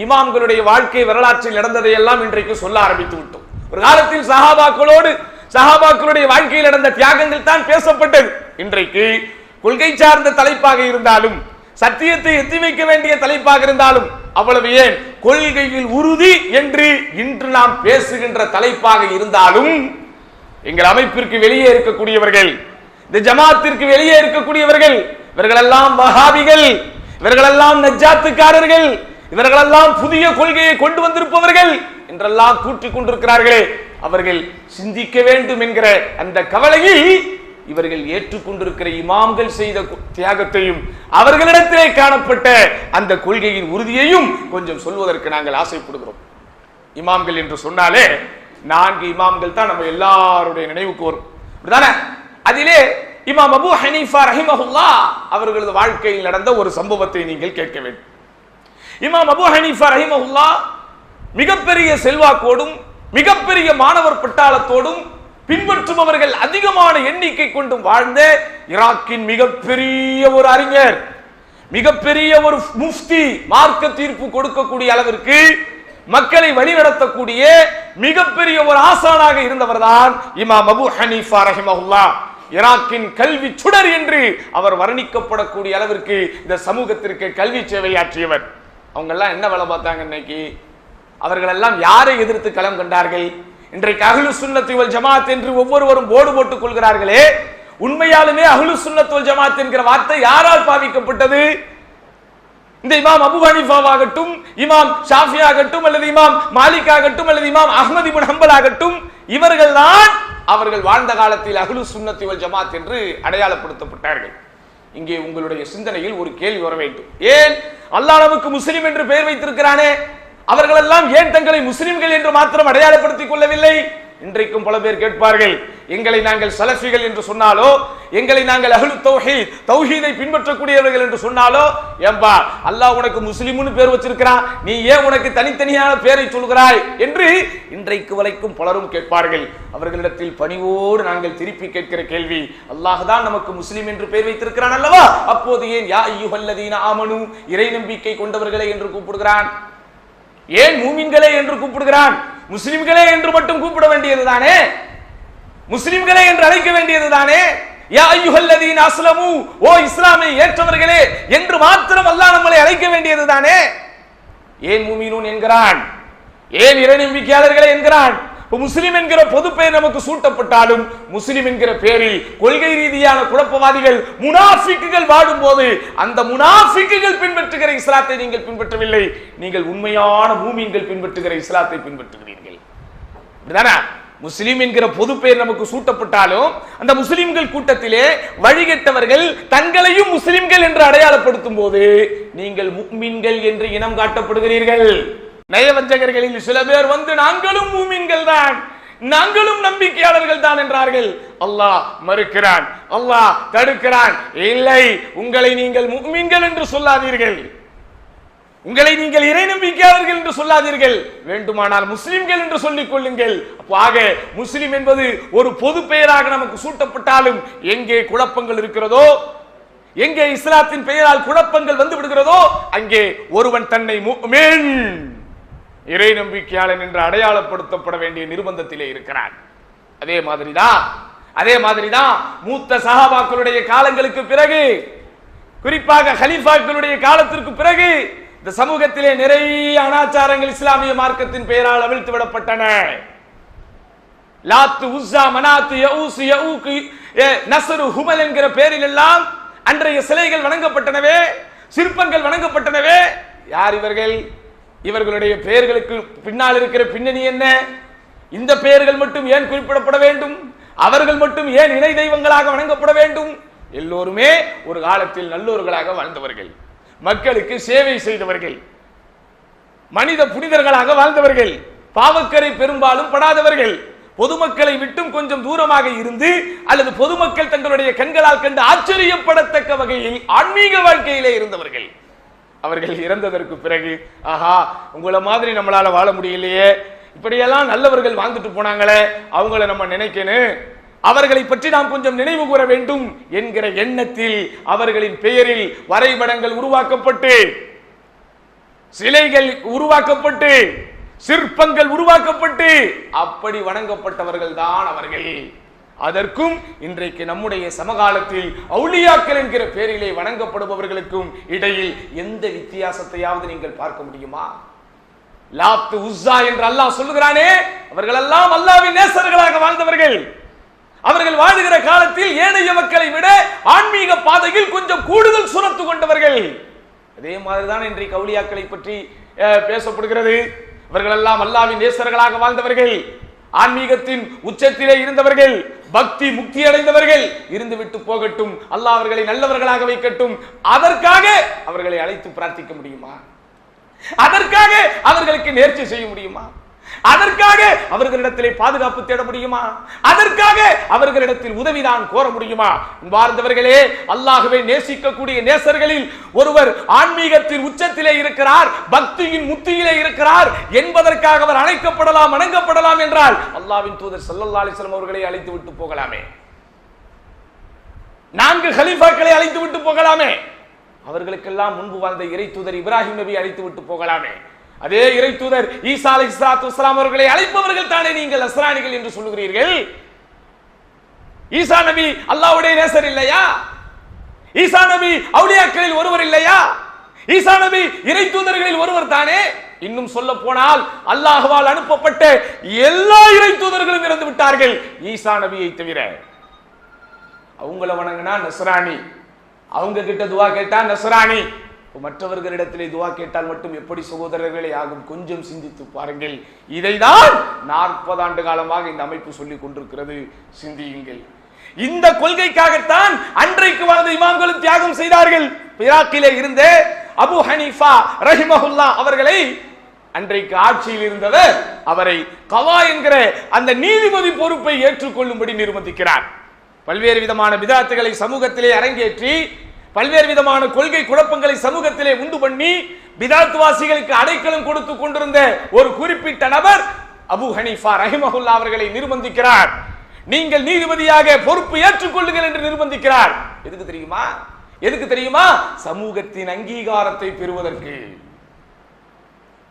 இமாம்களுடைய வாழ்க்கை வரலாற்றில் நடந்ததை எல்லாம் இன்றைக்கு சொல்ல ஆரம்பித்து விட்டோம். ஒரு காலத்தில் சஹாபாக்களுடைய வாழ்க்கையில் நடந்த தியாகங்கள் தான் பேசப்பட்டது. இன்றைக்கு கொள்கை சார்ந்த தலைப்பாக இருந்தாலும், சத்தியத்தை எத்தி வைக்க வேண்டிய தலைப்பாக இருந்தாலும், அவ்வளவு ஏன் கொள்கையில் உறுதி என்று இன்று நாம் பேசுகின்ற தலைப்பாக இருந்தாலும், எங்கள் அமைப்பிற்கு வெளியே இருக்கக்கூடியவர்கள், இந்த ஜமாத்திற்கு வெளியே இருக்கக்கூடியவர்கள், இவர்களெல்லாம் வஹாபிகள், இவர்களெல்லாம் நஜ்ஜாத்துக்காரர்கள், இவர்களெல்லாம் புதிய கொள்கையை கொண்டு வந்திருப்பவர்கள் என்றெல்லாம் கூட்டிக் கொண்டிருக்கிறார்களே, அவர்கள் சிந்திக்க வேண்டும் என்கிற அந்த கவலையில் இவர்கள் ஏற்றுக்கொண்டிருக்கிற இமாம்கள் செய்த தியாகத்தையும் அவர்களிடத்திலே காணப்பட்ட அந்த கொள்கையின் உறுதியையும் கொஞ்சம் சொல்வதற்கு நாங்கள் ஆசைப்படுகிறோம். இமாம்கள் என்று சொன்னாலே 4 இமாம்கள் தான் நம்ம எல்லாருடைய நினைவுக்கு வரும். அதிலே இமாம் அபூ ஹனீஃபா ரஹிமஹுல்லாஹ் அவர்களது வாழ்க்கையில் நடந்த ஒரு சம்பவத்தை நீங்கள் கேட்க வேண்டும். இமாம் அபூ ஹனீஃபா ரஹிமஹுல்லாஹ் மிகப்பெரிய செல்வாக்கோடும் மிகப்பெரிய மாணவர் பட்டாளத்தோடும் பின்பற்றுபவர்கள் அதிகமான எண்ணிக்கை கொண்டும் வாழ்ந்த ஈராக்கின் மிகப்பெரிய ஒரு அறிஞர், மிகப்பெரிய ஒரு முஃப்தி, மார்க்க தீர்ப்பு கொடுக்கக்கூடிய அளவிற்கு மக்களை வழிநடத்தக்கூடிய மிகப்பெரிய ஒரு ஆசானாக இருந்தவர்தான் இமாம் அபூ ஹனீஃபா ரஹிமஹுல்லாஹ். ஈராக்கின் கல்வி சுடர் என்று அவர் வர்ணிக்கப்படக்கூடிய அளவிற்கு இந்த சமூகத்திற்கு கல்வி சேவையாற்றியவர். அவங்க எல்லாம் என்ன வேலை பார்த்தாங்க? இன்னைக்கு அவர்கள் எல்லாம் யாரை எதிர்த்து களம் கண்டார்கள்? இன்றைக்கு அஹ்லு சுன்னத் வல் ஜமாத் என்று ஒவ்வொருவரும் போர்டு போட்டுக் கொள்கிறார்களே, உண்மையாலுமே அஹ்லு சுன்னத் வல் ஜமாத் என்கிற வார்த்தை யாரால் பாவிக்கப்பட்டது? இந்த இமாம் அபூ ஹனீஃபாவாகட்டும், இமாம் ஷாஃபி ஆகட்டும், அல்லது இமாம் மாலிக் ஆகட்டும், அல்லது இமாம் அஹ்மத் இப்னு ஹம்பல் ஆகட்டும், இவர்கள் தான் அவர்கள் வாழ்ந்த காலத்தில் அஹ்லு சுன்னத் வல் ஜமாத் என்று அடையாளப்படுத்தப்பட்டார்கள். இங்கே உங்களுடைய சிந்தனையில் ஒரு கேள்வி வர வேண்டும். ஏன் அல்லாஹ் நமக்கு முஸ்லிம் என்று பெயர் வைத்திருக்கிறானே, அவர்கள் எல்லாம் ஏன் தங்களை முஸ்லிம்கள் என்று மாத்திரம் அடையாளப்படுத்திக் கொள்ளவில்லை? இன்றைக்கும் பல பேர் கேட்பார்கள், எங்களை நாங்கள் சலஃபிகள் என்று சொன்னாலோ, எங்களை நாங்கள் அஹ்லு தௌஹீத், தௌஹீதை பின்பற்றக்கூடியவர்கள் என்று சொன்னாலோ, ஏம்பா அல்லாஹ் உனக்கு முஸ்லிம்னு பேர் வச்சிருக்கிறான், நீ ஏன் உனக்கு தனித்தனியான பேரை சொல்கிறாய் என்று இன்றைக்கு வரைக்கும் பலரும் கேட்பார்கள். அவர்களிடத்தில் பணிவோடு நாங்கள் திருப்பி கேட்கிற கேள்வி, அல்லாஹ் தான் நமக்கு முஸ்லிம் என்று பெயர் வைத்திருக்கிறான் அல்லவா, அப்போது ஏன் யா அய்யுஹல்லதீன ஆமனு, இறை நம்பிக்கை கொண்டவர்களே என்று கூப்பிடுகிறான்? ஏன் மூமின்களே என்று கூப்பிடுகிறான்? முஸ்லிம்களே என்று மட்டும் கூப்பிட வேண்டியதுதானே, முஸ்லிம்களே என்று அழைக்க வேண்டியதுதானே. யா அய்யுஹல்லதீன அஸ்லமு, ஓ இஸ்லாமை ஏற்றவர்களே என்று மாத்திரம் அல்லாஹ் நம்மளை அழைக்க வேண்டியதுதானே. ஏன் மூமினூன் என்கிறான்? ஏன் இறை நம்பிக்கையாளர்களே என்கிறான்? முஸ்லிம் என்கிற பொது பெயர் நமக்கு சூட்டப்பட்டாலும் முஸ்லிம் என்கிற பெயரில் கொள்கை ரீதியான குழப்பவாதிகள், முனாஃபிக்குகள் வாடும் போது அந்த முனாஃபிக்குகள் பின்பற்றுகிற இஸ்லாத்தை நீங்கள் பின்பற்றவில்லை, நீங்கள் உண்மையான மூமின்கள் பின்பற்றுகிற இஸ்லாத்தை பின்பற்றுகிறீர்கள். முஸ்லிம் என்கிற பொது பெயர் நமக்கு சூட்டப்பட்டாலும் அந்த முஸ்லிம்கள் கூட்டத்திலே வழிகட்டவர்கள் தங்களையும் முஸ்லிம்கள் என்று அடையாளப்படுத்தும் போது நீங்கள் முஃமின்கள் என்று இனம் காட்டப்படுகிறீர்கள். நயவஞ்சகர்களில் சில பேர் வந்து நாங்களும் மூமின்கள் தான், நாங்களும் நம்பிக்கையாளர்கள் தான் என்றார்கள். அல்லாஹ் மறுக்கிறான், அல்லாஹ் தடுக்கிறான். இல்லை, உங்களை நீங்கள் முஃமின்கள் என்று சொல்லாதீர்கள், உங்களை நீங்கள் இறை நம்பிக்கையாளர்கள் என்று சொல்லாதீர்கள், வேண்டுமானால் முஸ்லிம்கள் என்று சொல்லிக் கொள்ளுங்கள். ஆக முஸ்லிம் என்பது ஒரு பொது பெயராக நமக்கு சூட்டப்பட்டாலும் எங்கே குழப்பங்கள் இருக்கிறதோ, எங்கே இஸ்லாத்தின் பெயரால் குழப்பங்கள் வந்து விடுகிறதோ, அங்கே ஒருவன் தன்னை முஃமின் இறை நம்பிக்கையாளன் என்று அடையாளப்படுத்தப்பட வேண்டிய நிர்பந்தத்திலே இருக்கிறான். அதே மாதிரிதான் மூத்த சஹாபாக்களுடைய காலங்களுக்கு பிறகு, குறிப்பாக ஹலீஃபாக்களுடைய காலத்திற்கு பிறகு இந்த சமூகத்திலே நிறைய அனாச்சாரங்கள் இஸ்லாமிய மார்க்கத்தின் பெயரால் அவிழ்த்து விடப்பட்டன. லாத்து, உஸ்ஸா, மனாத்து, யஊஸ், யஊக், நஸ்ரு, ஹுமல் என்கிற பெயரில் எல்லாம் அன்றைய சிலைகள் வணங்கப்பட்டனவே, சிற்பங்கள் வணங்கப்பட்டனவே. யார் இவர்கள்? இவர்களுடைய பெயர்களுக்கு பின்னால் இருக்கிற பின்னணி என்ன? இந்த பெயர்கள் மட்டும் ஏன் குறிப்பிடப்பட வேண்டும்? அவர்கள் மட்டும் ஏன் இணை தெய்வங்களாக வணங்கப்பட வேண்டும்? எல்லோருமே ஒரு காலத்தில் நல்லோர்களாக வாழ்ந்தவர்கள், மக்களுக்கு சேவை செய்தவர்கள், மனித புனிதர்களாக வாழ்ந்தவர்கள், பாவக்கரை பெரும்பாலும் படாதவர்கள், பொதுமக்களை விட்டும் கொஞ்சம் தூரமாக இருந்து அல்லது பொதுமக்கள் தங்களுடைய கண்களால் கண்டு ஆச்சரியப்படத்தக்க வகையில் ஆன்மீக வாழ்க்கையிலே இருந்தவர்கள். அவர்கள் இறந்ததற்கு பிறகு, ஆஹா, உங்களை மாதிரி நம்மளால வாழ முடியலையே, இப்படியெல்லாம் நல்லவர்கள் வாழ்ந்துட்டு போனாங்களே, அவங்கள நம்ம நினைக்கணும், அவர்களை பற்றி நாம் கொஞ்சம் நினைவு கூற வேண்டும் என்கிற எண்ணத்தில் அவர்களின் பெயரில் வரைபடங்கள் உருவாக்கப்பட்டு, சிலைகள் உருவாக்கப்பட்டு, சிற்பங்கள் உருவாக்கப்பட்டு அப்படி வணங்கப்பட்டவர்கள் தான் அவர்கள். அதற்கும் இன்றைக்கு நம்முடைய சமகாலத்தில் அவுலியாக்கள் என்கிற பெயரிலே வணங்கப்படுபவர்களுக்கும் இடையில் எந்த வித்தியாசத்தையாவது நீங்கள் பார்க்க முடியுமா? லாத்து, உஸ்ஸா என்று அல்லாஹ் சொல்லுகிறானே, அவர்கள் எல்லாம் அல்லாஹ்வின் நேசர்களாக வாழ்ந்தவர்கள். அவர்கள் வாழுகிற காலத்தில் ஏனைய மக்களை விட ஆன்மீக பாதையில் கொஞ்சம் கூடுதல் சுரத்து கொண்டவர்கள். அதே மாதிரிதான் இன்றைக்கு அவுலியாக்களை பற்றி பேசப்படுகிறது. இவர்கள் எல்லாம் அல்லாஹ்வின் நேசர்களாக வாழ்ந்தவர்கள், ஆன்மீகத்தின் உச்சத்திலே இருந்தவர்கள், பக்தி முக்தி அடைந்தவர்கள். இருந்து விட்டு போகட்டும், அல்லாஹ் அவர்களை நல்லவர்களாக வைக்கட்டும். அதற்காக அவர்களை அழைத்து பிரார்த்திக்க முடியுமா? அதற்காக அவர்களுக்கு நேர்ச்சி செய்ய முடியுமா? அதற்காக அவர்களிடத்திலே பாதுகாப்பு தேட முடியுமா? அதற்காக அவர்களிடத்தில் உதவிதான் கோர முடியுமா? வாழ்ந்தவர்களே, அல்லாஹ்வை நேசிக்கக்கூடிய நேசர்களில் ஒருவர் ஆன்மீகத்தின் உச்சத்திலே இருக்கிறார், பக்தியின் முத்தியிலே இருக்கிறார் என்பதற்காக அவர் அழைக்கப்படலாம், வணங்கப்படலாம் என்றால் அல்லாஹ்வின் தூதர் ஸல்லல்லாஹு அலைஹி வஸல்லம் அவர்களை அழைத்து விட்டு போகலாமே, 4 கலீஃபாக்களை அழைத்து விட்டு போகலாமே, அவர்களுக்கெல்லாம் முன்பு வாழ்ந்த இறை தூதர் இப்ராஹிம் நபி அழைத்து விட்டு போகலாமே, அதே இறை தூதர் ஈசா அலைஹிஸ்ஸலாத்து வஸ்ஸலாம் அவர்களை அழைப்பவர்கள் தானே நீங்கள் நஸ்ரானிகள் என்று சொல்லுகிறீர்கள். ஈசா நபி அல்லாஹ்வுடைய நேசர் இல்லையா? ஈசா நபி அவுலியாக்களில் ஒருவர் இல்லையா? ஈசா நபி இறை தூதர்களில் ஒருவர் தானே. இன்னும் சொல்ல போனால் அல்லாஹ்வால் அனுப்பப்பட்ட எல்லா இறை தூதர்களும் இறந்து விட்டார்கள் ஈசா நபியை தவிர. அவங்கள வணங்கினா நஸ்ரானி, அவங்க கிட்ட துவா கேட்டா நஸ்ரானி, மற்றவர்களிடத்திலே துவா கேட்டால் மட்டும் எப்படி சகோதரர்களே ஆகும்? கொஞ்சம் சிந்தித்து பாருங்கள். இதைதான் 40 ஆண்டு காலமாக இந்த அமைப்பு சொல்லிக் கொண்டிருக்கிறது. சிந்தியுங்கள். இந்த கொள்கைக்காகத்தான் அன்றைக்கு வாழ்ந்த இமாம்களும் தியாகம் செய்தார்கள். ஈராக்கிலே இருந்த அபு ஹனீஃபா ரஹிமஹுல்லா அவர்களை அன்றைக்கு ஆட்சியில் இருந்தவர் அவரை கவா என்கிற அந்த நீதிபதி பொறுப்பை ஏற்றுக்கொள்ளும்படி நிர்பந்திக்கிறார். பல்வேறு விதமான பிதாத்துகளை சமூகத்திலே அரங்கேற்றி, பல்வேறு விதமான கொள்கை குழப்பங்களை சமூகத்திலே உண்டு பண்ணி பிதாத்வாசிகளுக்கு அடைக்கலம் கொடுத்து கொண்டிருந்த ஒரு குறிப்பிட்ட நபர் அபு ஹனீஃபா ரஹிமஹுல்லா அவர்களை நிர்பந்திக்கிறார். நீங்கள் நீதிபதியாக பொறுப்பு ஏற்றுக்கொள்ளுங்கள் என்று நிர்பந்திக்கிறார். எதுக்கு தெரியுமா? எதுக்கு தெரியுமா? சமூகத்தின் அங்கீகாரத்தை பெறுவதற்கு.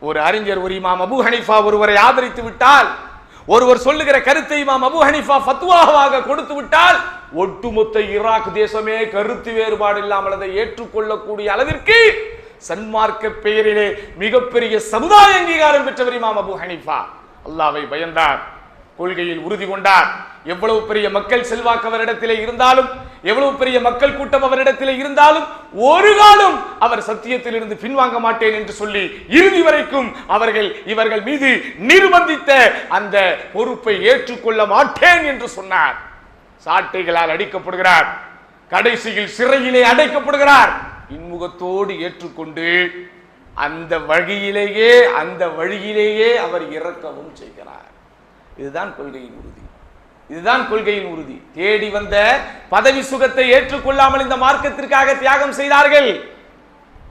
ஒரு அறிஞர், ஒரு இமாம் அபு ஹனீஃபா ஒருவரை ஆதரித்து விட்டால், ஒருவர் சொல்லுகிற கருத்தை இமாம் அபு ஹனீஃபா ஃபத்வாவாக கொடுத்து விட்டால், ஒட்டுமொத்த ஈராக் தேசமே கருத்து வேறுபாடு இல்லாமல் அதை ஏற்றுக்கொள்ளக்கூடிய அளவிற்கு சன்மார்க்க பெயரிலே மிகப்பெரிய சமுதாய அங்கீகாரம் பெற்றவர் இமாம் அபு ஹனீஃபா. அல்லாஹ்வை பயந்தார், கொள்கையில் உறுதி கொண்டார். எவ்வளவு பெரிய மக்கள் செல்வாக்கு அவரிடத்திலே இருந்தாலும், எவ்வளவு பெரிய மக்கள் கூட்டம் அவரிடத்திலே இருந்தாலும் ஒரு காலம் அவர் சத்தியத்தில் இருந்து பின்வாங்க மாட்டேன் என்று சொல்லி இறுதி வரைக்கும் இவர்கள் மீது நிர்பந்தித்த அந்த பொறுப்பை ஏற்றுக்கொள்ள மாட்டேன் என்று சொன்னார். சாட்டைகளால் அடிக்கப்படுகிறார், கடைசியில் சிறையிலே அடைக்கப்படுகிறார். இன்முகத்தோடு ஏற்றுக்கொண்டு அந்த வழியிலேயே அவர் இறக்கவும் செய்கிறார். இதுதான் கொள்கையின் உறுதி. இதுதான் கொள்கையின் உறுதி. தேடி வந்த பதவி சுகத்தை ஏற்றுக்கொள்ளாமல் இந்த மார்க்கத்திற்காக தியாகம் செய்தார்கள்.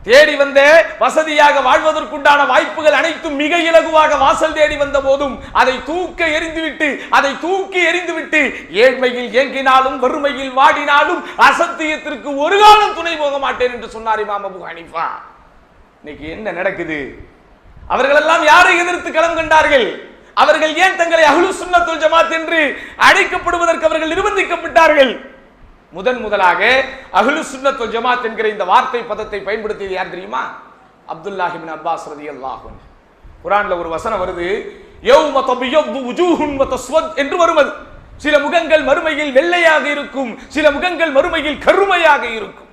தேடி வந்த வசதியாக வாழ்வதற்குண்டான வாய்ப்புகள் அனைத்தும் மிக இலகுவாக வாசல் தேடி வந்த போதும் அதை தூக்கி எறிந்துவிட்டு ஏழ்மையில் ஏங்கினாலும் வறுமையில் வாடினாலும் அசத்தியத்திற்கு ஒரு காலம் துணை போக மாட்டேன் என்று சொன்னார் இமாம் அபு ஹனீஃபா. இன்னைக்கு என்ன நடக்குது? அவர்கள் எல்லாம் யாரை எதிர்த்து களம் கண்டார்கள்? அவர்கள் ஏன் தங்களை அஹ்லுஸ் சுன்னத் வல் ஜமாத் என்று அழைக்கப்படுவதற்கு அவர்கள் நிர்பந்திக்கப்பட்டார்கள்? முதலாக அஹ்லுஸ் சுன்னத் வல் ஜமாத் என்கிற இந்த வார்த்தை பதத்தை பயன்படுத்தியது யார் தெரியுமா? அப்துல்லாஹ் இப்னு அப்பாஸ் ரலியல்லாஹு அன்ஹு. குர்ஆன்ல ஒரு வசனம் வருது, யௌம தபியது வுஜூஹுன் வ தஸ்வத் என்று வருவது. சில முகங்கள் மறுமையில் வெள்ளையாக இருக்கும், சில முகங்கள் மறுமையில் கருமையாக இருக்கும்.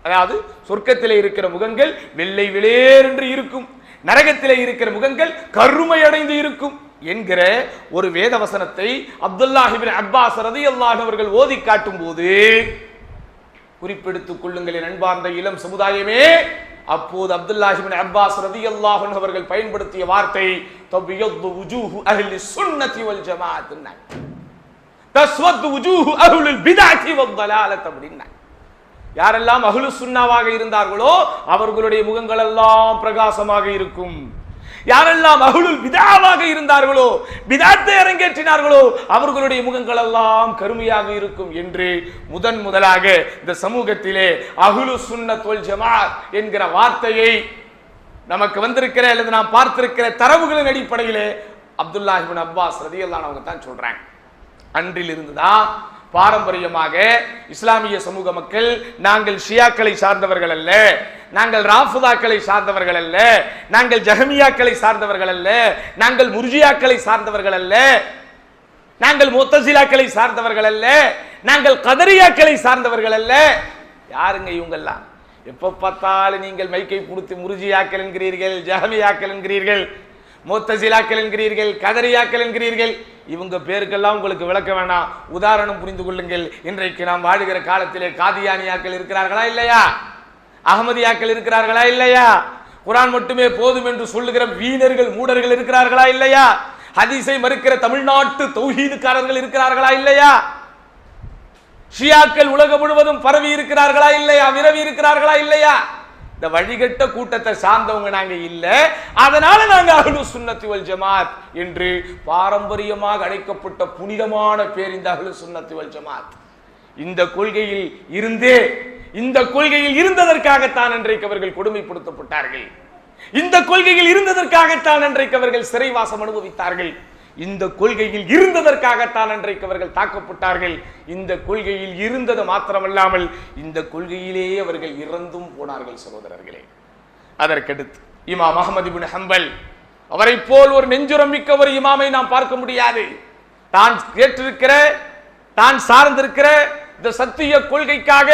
அதாவது சொர்க்கத்திலே இருக்கிற முகங்கள் வெள்ளை வெளியேர் என்று இருக்கும், நரகத்திலே இருக்கிற முகங்கள் கருமை அடைந்து இருக்கும் என்கிற ஒரு வேத வசனத்தை அப்துல்லாஹ் இப்னு அப்பாஸ் ரலியல்லாஹு அவர்கள் ஓதி காட்டும் போது குறிப்பெடுத்துக் கொள்ளுங்கள் என் அன்பார்ந்த இளம் சமுதாயமே. அப்போது அப்துல்லாஹ் இப்னு அப்பாஸ் ரலியல்லாஹு அன்ஹு அவர்கள் பயன்படுத்திய வார்த்தை தபியது வுஜூஹு அஹ்லி சுன்னத்தி வல் ஜமாஅத், தஸ்வது வுஜூஹு அஹ்லுல் பித்அத்தி வல் ضلالத் அப்படின்னா. யாரெல்லாம் அஹ்லுஸ் சுன்னாவாக இருந்தார்களோ அவர்களுடைய முகங்கள் எல்லாம் பிரகாசமாக இருக்கும். யாரெல்லாம் அஹ்லுல் பித்ஆவாக இருந்தார்களோ, பித்அத்தை அரங்கேற்றினார்களோ அவர்களுடைய முகங்கள் எல்லாம் கருமையாக இருக்கும் என்று முதலாக இந்த சமூகத்திலே அஹ்லுஸ் சுன்னத் வல் ஜமாஅத் என்கிற வார்த்தையை நமக்கு வந்திருக்கிற அல்லது நாம் பார்த்திருக்கிற தரவுகளின் அடிப்படையிலே அப்துல்லாஹ் இப்னு அப்பாஸ் ரலியல்லாஹு அன்ஹு தான் சொல்றாங்க. அன்றில் இருந்துதான் பாரம்பரியமாக இஸ்லாமிய சமூக மக்கள் நாங்கள் ஷியாக்களை சார்ந்தவர்கள் அல்ல, நாங்கள் ராஃபிதாக்களை சார்ந்தவர்கள் அல்ல, நாங்கள் ஜஹமியாக்களை சார்ந்தவர்கள் அல்ல, நாங்கள் முர்ஜியாக்களை சார்ந்தவர்கள் அல்ல, நாங்கள் முத்தசிலாக்களை சார்ந்தவர்கள் அல்ல, நாங்கள் கதரியாக்களை சார்ந்தவர்கள் அல்ல. யாருங்க இவங்கெல்லாம்? எப்ப பார்த்தாலும் நீங்கள் மைக்கை கொடுத்து முர்ஜியாக்கள் என்கிறீர்கள், ஜஹமியாக்கள் என்கிறீர்கள், முத்தசிலாக்கள் என்கிறீர்கள், கதரியாக்கள் என்கிறீர்கள். இவங்க பேருக்கெல்லாம் உங்களுக்கு விளக்க வேணாம், உதாரணம் புரிந்து கொள்ளுங்கள். இன்றைக்கு நாம் வாழுகிற காலத்திலே காதியானியாக்கள் இருக்கிறார்களா இல்லையா? அகமதியாக்கள் இருக்கிறார்களா இல்லையா? குர்ஆன் மட்டுமே போதும் என்று சொல்லுகிற வீணர்கள் மூடர்கள் இருக்கிறார்களா இல்லையா? ஹதீஸை மறுக்கிற தமிழ்நாட்டு தௌஹீதுக்காரர்கள் இருக்கிறார்களா இல்லையா? ஷியாக்கள் உலகம் முழுவதும் பரவி இருக்கிறார்களா இல்லையா? விரவி இருக்கிறார்களா இல்லையா? இந்த வழிகட்ட கூட்டத்தை சார்ந்தவங்க நாங்க இல்ல, அதனால நாங்க அஹ்லுஸ் சுன்னத்தி வல் ஜமாத் என்று பாரம்பரியமாக அழைக்கப்பட்ட புனிதமான பேர் இந்த அஹ்லுஸ் சுன்னத்தி வல் ஜமாத். இந்த கொள்கையில் இருந்தே, இந்த கொள்கையில் இருந்ததற்காகத்தான் அன்றைக்கு அவர்கள் கொடுமைப்படுத்தப்பட்டார்கள். இந்த கொள்கையில் இருந்ததற்காகத்தான் அன்றைக்கு அவர்கள் சிறைவாசம் அனுபவித்தார்கள். இந்த கொள்கையில் இருந்ததற்காகத்தான் அன்றைக்கு அவர்கள் தாக்கப்பட்டார்கள். இந்த கொள்கையில் இருந்தது மாத்திரமல்லாமல் இந்த கொள்கையிலேயே அவர்கள் இறந்தும் போனார்கள் சகோதரர்களே. அதற்கடுத்து இமாம் அஹ்மத் இப்னு ஹம்பல் அவரை போல் ஒரு நெஞ்சுரம் மிக்க ஒரு இமாமை நாம் பார்க்க முடியாது. தான் கேட்டிருக்கிற, தான் சார்ந்திருக்கிற இந்த சத்திய கொள்கைக்காக